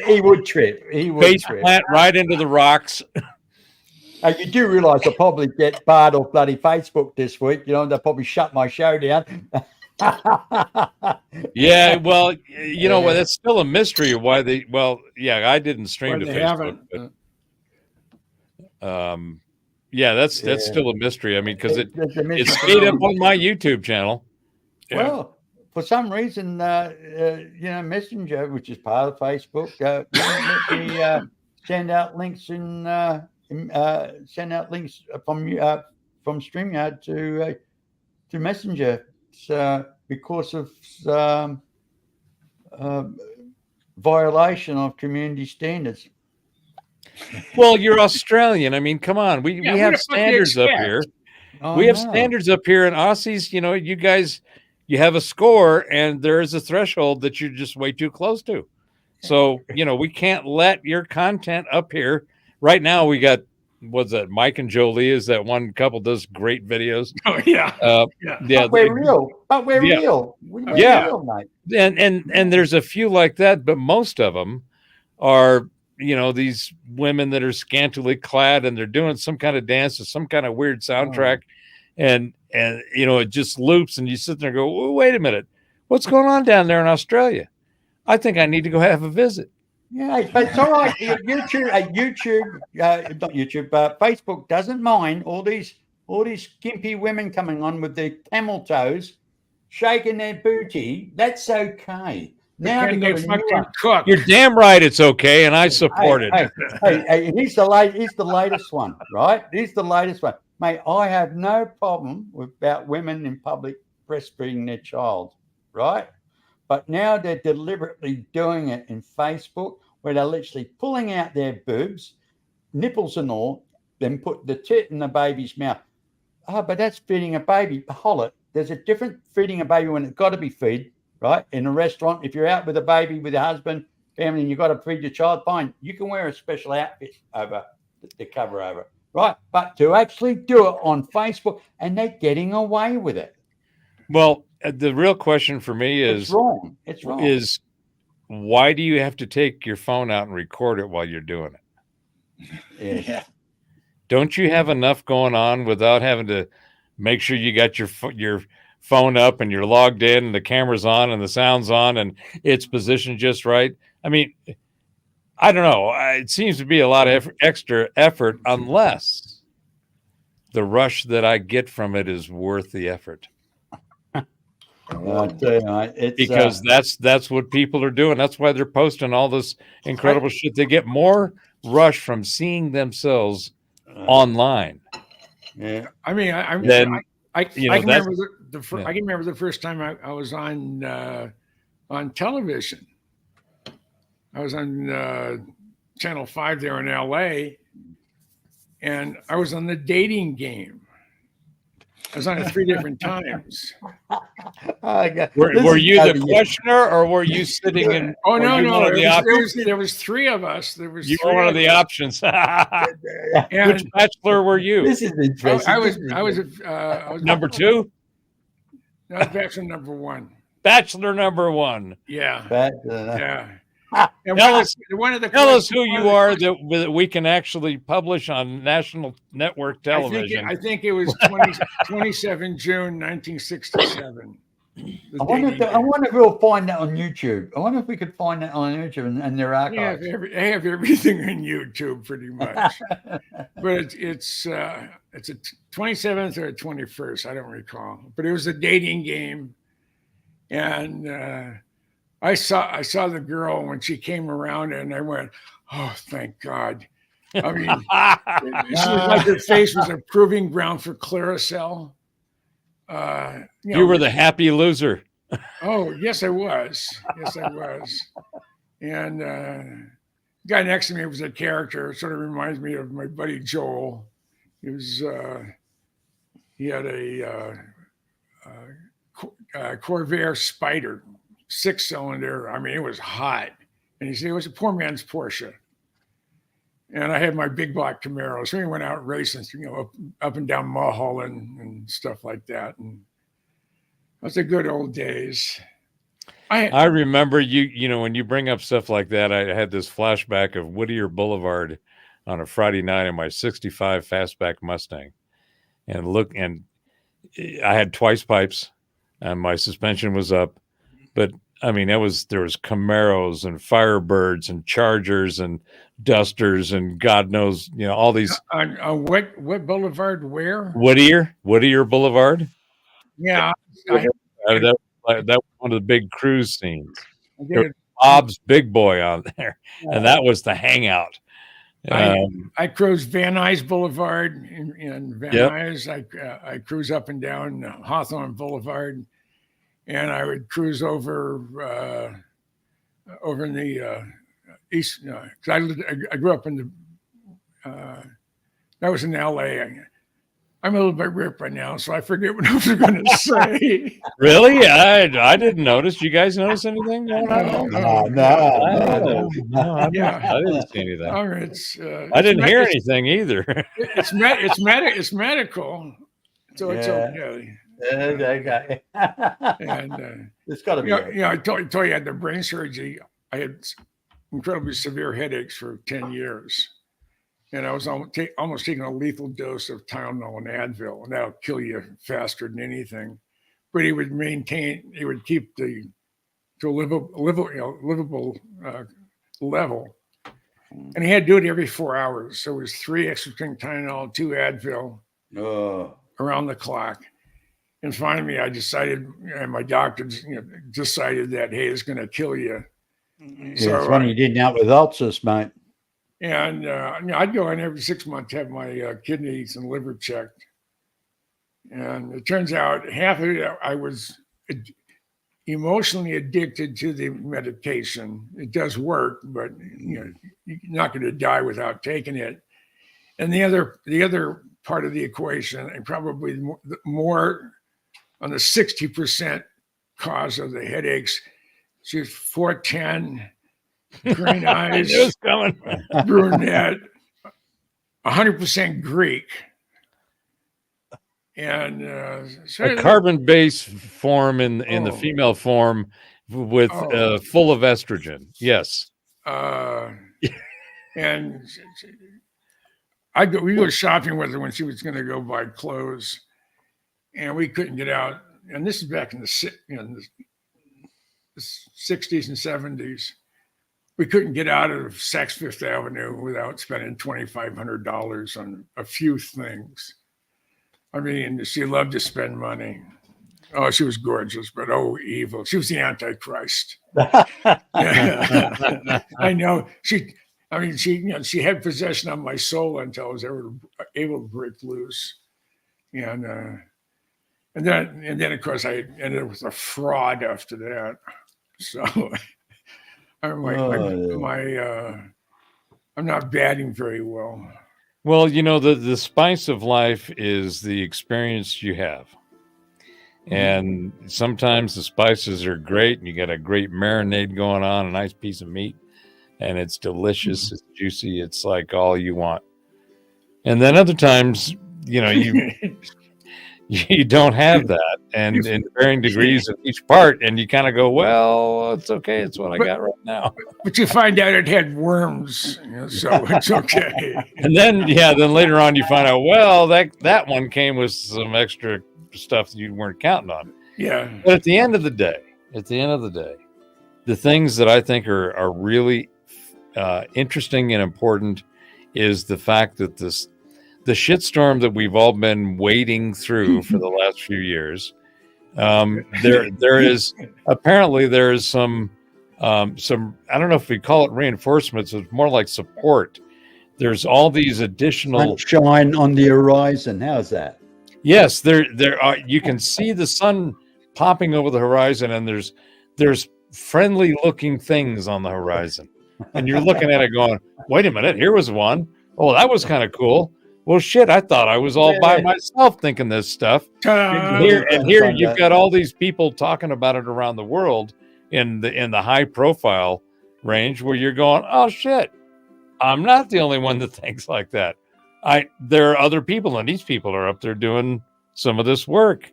He would trip. He would Face trip. plant right into the rocks. You do realise I'll probably get barred off bloody Facebook this week. You know, they'll probably shut my show down. Yeah, well, you know, that's still a mystery of why they. Well, yeah, I didn't stream to They Facebook. Yeah, that's still a mystery. I mean, because it stayed up on my YouTube channel. Well, for some reason, you know, Messenger, which is part of Facebook, let me send out links from StreamYard to Messenger. Because of violation of community standards. Well, you're Australian. I mean, come on. We have standards up here. We have standards up here, and Aussies, you know, you guys, you have a score, and there is a threshold that you're just way too close to. So, you know, we can't let your content up here. Right now, we got, what's that? Mike and Jolie is that one couple does great videos. Oh yeah, But we're real. We're real, mate. And there's a few like that, but most of them are, you know, these women that are scantily clad and they're doing some kind of dance or some kind of weird soundtrack, and you know, it just loops, and you sit there and go, oh, wait a minute, what's going on down there in Australia? I think I need to go have a visit. Yeah, but it's all right. Facebook doesn't mind all these skimpy women coming on with their camel toes, shaking their booty. That's okay. Now Can they fucking cook? You're damn right, it's okay, and I support it. Hey, here's the latest one, right? Here's the latest one, mate. I have no problem about women in public breastfeeding their child, right? But now they're deliberately doing it in Facebook, where they're literally pulling out their boobs, nipples and all, then put the tit in the baby's mouth. Oh, but that's feeding a baby. Hold it. There's a different feeding a baby when it's got to be fed, right? In a restaurant, if you're out with a baby, with your husband, family, and you've got to feed your child, fine. You can wear a special outfit over the cover over, right? But to actually do it on Facebook, and they're getting away with it. Well, the real question for me is, it's wrong. It's wrong. Is why do you have to take your phone out and record it while you're doing it? Yeah. Don't you have enough going on without having to make sure you got your phone up and you're logged in and the camera's on and the sound's on and it's positioned just right? I mean, I don't know. It seems to be a lot of extra effort unless the rush that I get from it is worth the effort. Because that's what people are doing. That's why they're posting all this incredible shit. They get more rush from seeing themselves online. Yeah, I mean, I can remember I can remember the first time I was on television. I was on Channel 5 there in LA, and I was on the Dating Game. I was on it 3 different times. Were you the questioner, or were you sitting in? Oh no! There was 3 of us. There was. You were one of the options. Which bachelor were you? This is interesting. I was number 2. No, bachelor number 1. Bachelor number 1. Yeah. Yeah. Tell us who you are that we can actually publish on national network television. I think it was 27 June 1967. I wonder if we'll find that on YouTube. I wonder if we could find that on YouTube and their archives. Yeah, I have everything on YouTube pretty much. But it's a 27th or 21st, I don't recall. But it was a dating game, and I saw the girl when she came around, and I went, "Oh, thank God!" I mean, she was like her face was a proving ground for Claricel. You were the happy loser. Oh, yes, I was. Yes, I was. And the guy next to me was a character. It sort of reminds me of my buddy Joel. He was he had a Corvair Spider, 6-cylinder. I mean, it was hot. And he said it was a poor man's Porsche. And I had my big black Camaro. So we went out racing, up and down Mulholland and stuff like that. And those the good old days. I remember you know, when you bring up stuff like that, I had this flashback of Whittier Boulevard on a Friday night in my 65 fastback Mustang. And I had twice pipes and my suspension was up. But I mean, there was Camaros and Firebirds and Chargers and Dusters and God knows, you know, all these. On what boulevard? Where? Whittier Boulevard. Yeah, that was one of the big cruise scenes. Bob's Big Boy on there, and that was the hangout. I cruise Van Nuys Boulevard in Van Nuys. I cruise up and down Hawthorne Boulevard, and I would cruise over in the east. Because I grew up in the. I was in L.A. I'm a little bit ripped right now, so I forget what I was going to say. Really? I didn't notice. You guys notice anything? No. Yeah, I didn't see anything. I didn't hear anything either. It's medical, so it's okay. Okay. And it's got to be. I told you I had the brain surgery. I had incredibly severe headaches for 10 years. And I was almost taking a lethal dose of Tylenol and Advil, and that'll kill you faster than anything. But he would keep to a livable level. And he had to do it every 4 hours. So it was 3 extra strength Tylenol, 2 Advil around the clock. And finally, I decided, and my doctor decided that, hey, it's going to kill you. So it's funny you didn't out with ulcers, mate. And I'd go in every 6 months to have my kidneys and liver checked. And it turns out half of it, I was emotionally addicted to the medication. It does work, but you're not going to die without taking it. And the other part of the equation, and probably more on the 60% cause of the headaches, she's 4'10", green eyes, brunette, 100% Greek, and a carbon base form in the female form with full of estrogen. Yes. And we go shopping with her when she was going to go buy clothes, and we couldn't get out. And this is back in the 60s and 70s. We couldn't get out of Saks Fifth Avenue without spending $2,500 on a few things. I mean, she loved to spend money. Oh, she was gorgeous, but evil. She was the Antichrist. I know. She had possession of my soul until I was ever able to break loose. And then of course I ended up with a fraud after that. So I'm not batting very well. Well, the spice of life is the experience you have. And sometimes the spices are great and you got a great marinade going on, a nice piece of meat, and it's delicious, it's juicy, it's like all you want. And then other times, you don't have that, and in varying degrees of each part, and you kind of go, well, it's okay, it's what I got right now. But you find out it had worms, so it's okay. And then later on you find out, well, that one came with some extra stuff that you weren't counting on. Yeah. But at the end of the day, the things that I think are really interesting and important is the fact that the shitstorm that we've all been wading through for the last few years, there is some I don't know if we call it reinforcements, it's more like support. There's all these additional sunshine on the horizon. How's that? Yes, there are. You can see the sun popping over the horizon, and there's friendly looking things on the horizon, and you're looking at it going, "Wait a minute, here was one. Oh, that was kind of cool. Well, shit, I thought I was all by myself thinking this stuff." And here you've got all these people talking about it around the world in the high profile range, where you're going, "Oh shit, I'm not the only one that thinks like that. There are other people, and these people are up there doing some of this work."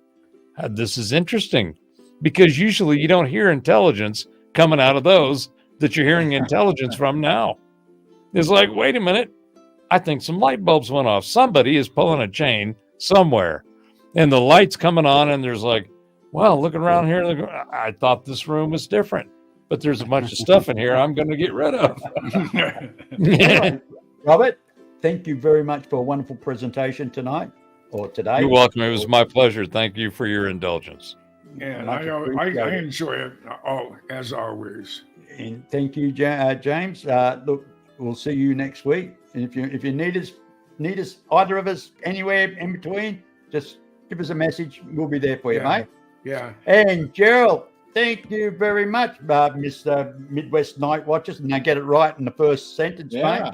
This is interesting, because usually you don't hear intelligence coming out of those that you're hearing intelligence from now. It's like, wait a minute, I think some light bulbs went off. Somebody is pulling a chain somewhere, and the light's coming on, and there's like, well, looking around here, I thought this room was different, but there's a bunch of stuff in here I'm going to get rid of. Robert, thank you very much for a wonderful presentation tonight or today. You're welcome. It was my pleasure. Thank you for your indulgence. And I enjoy it as always. And thank you, James. Look, we'll see you next week. And if you need us, either of us, anywhere in between, just give us a message. We'll be there for you, mate. Yeah. And Gerald, thank you very much, Mr. Midwest Night Watchers. And I get it right in the first sentence, mate.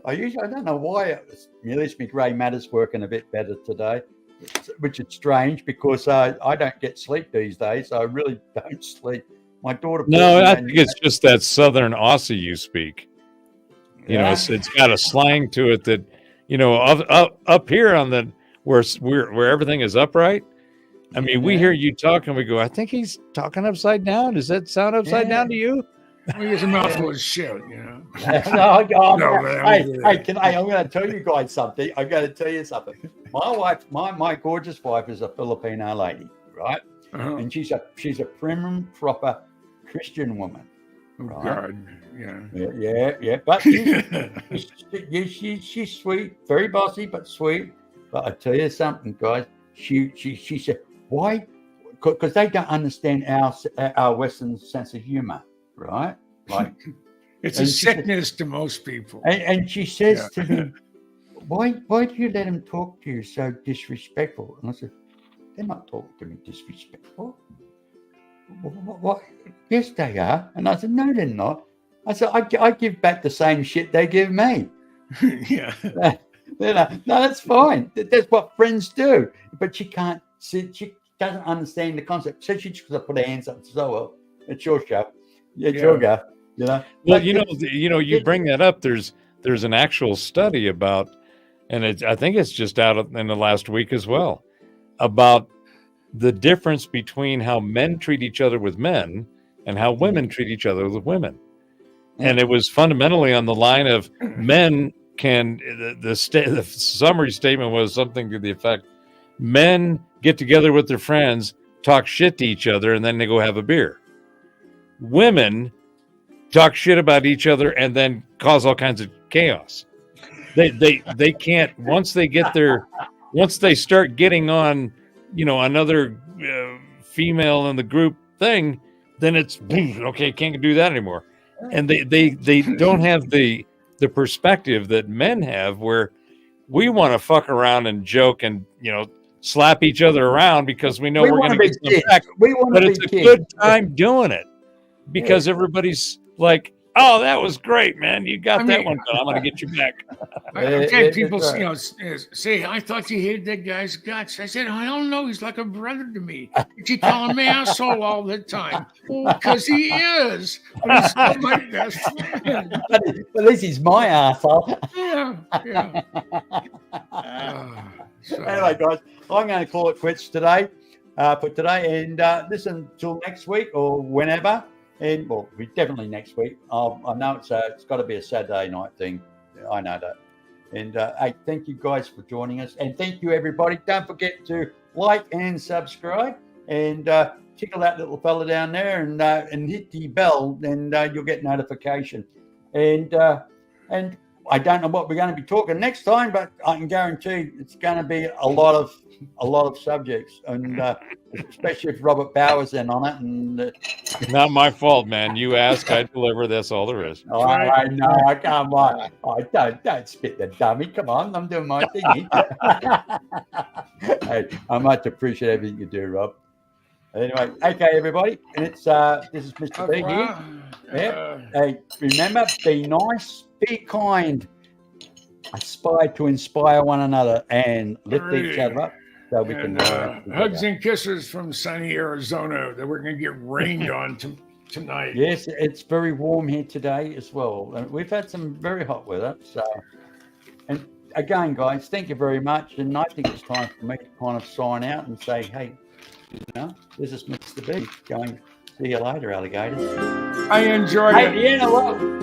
I don't know why at least my grey matter's working a bit better today, which is strange because I don't get sleep these days. I really don't sleep. My daughter. No, I think it's just that Southern Aussie you speak. You know, it's got a slang to it that, you know, up here on the where everything is upright. I mean, we hear you talk and we go, I think he's talking upside down. Does that sound upside down to you? Well, he has a mouthful of shit, you know. I'm going to tell you guys something. I'm going to tell you something. My wife, my gorgeous wife, is a Filipino lady, right? And she's a prim and proper Christian woman. Right? God, yeah. But she's sweet, very bossy, but sweet. But I tell you something, guys. She said, why? Because they don't understand our Western sense of humor, right? Like it's a sickness to most people. And she says to me, why do you let them talk to you so disrespectful? And I said, they're not talking to me disrespectful. What? Yes, they are. And I said, no, they're not. I said, I give back the same shit they give me. Yeah. No, that's fine. That's what friends do. But she can't see. She doesn't understand the concept. So she just put her hands up and says, "Oh well, it's your show. It's your go." You know. Well, you bring that up. There's an actual study about, and I think it's just out in the last week as well, about the difference between how men treat each other with men and how women treat each other with women. And it was fundamentally on the line of men can, the summary statement was something to the effect, men get together with their friends, talk shit to each other, and then they go have a beer. Women talk shit about each other and then cause all kinds of chaos. They can't, once they start getting on, another female in the group thing, then it's okay, can't do that anymore. And they don't have the perspective that men have, where we want to fuck around and joke and slap each other around because we know we're going to get some back. But it's a good time doing it because everybody's like, "Oh, that was great, man! You got that one done. I'm going to get you back." I've had people, say, "I thought you hated that guy's guts." I said, "I don't know. He's like a brother to me. You keep calling me asshole all the time." Well, because he is. But he's still my best friend. But at least he's my asshole. Yeah. Anyway, guys, I'm going to call it quits today. For today, and listen till next week or whenever. And well, definitely next week. I know it's got to be a Saturday night thing. I know that. And hey, thank you guys for joining us, and thank you everybody. Don't forget to like and subscribe, and tickle that little fella down there, and hit the bell, and you'll get notification. And I don't know what we're going to be talking next time, but I can guarantee it's going to be a lot of subjects, and especially if Robert Bauer's in on it. And not my fault, man. You ask, I deliver. That's all there is. Oh, I know. Come on. Don't spit the dummy. Come on. I'm doing my thingy. Hey, I much appreciate everything you do, Rob. Anyway, okay, everybody. And it's this is Mr. B here. Yeah. Hey, remember, be nice, be kind, aspire to inspire one another, and lift each other up so we can hugs and kisses from sunny Arizona that we're going to get rained on tonight. Yes, it's very warm here today as well. We've had some very hot weather. So, and again, guys, thank you very much. And I think it's time for me to kind of sign out and say, hey, this is Mr. B going. See you later, alligators. I enjoyed it. Hey, you know what?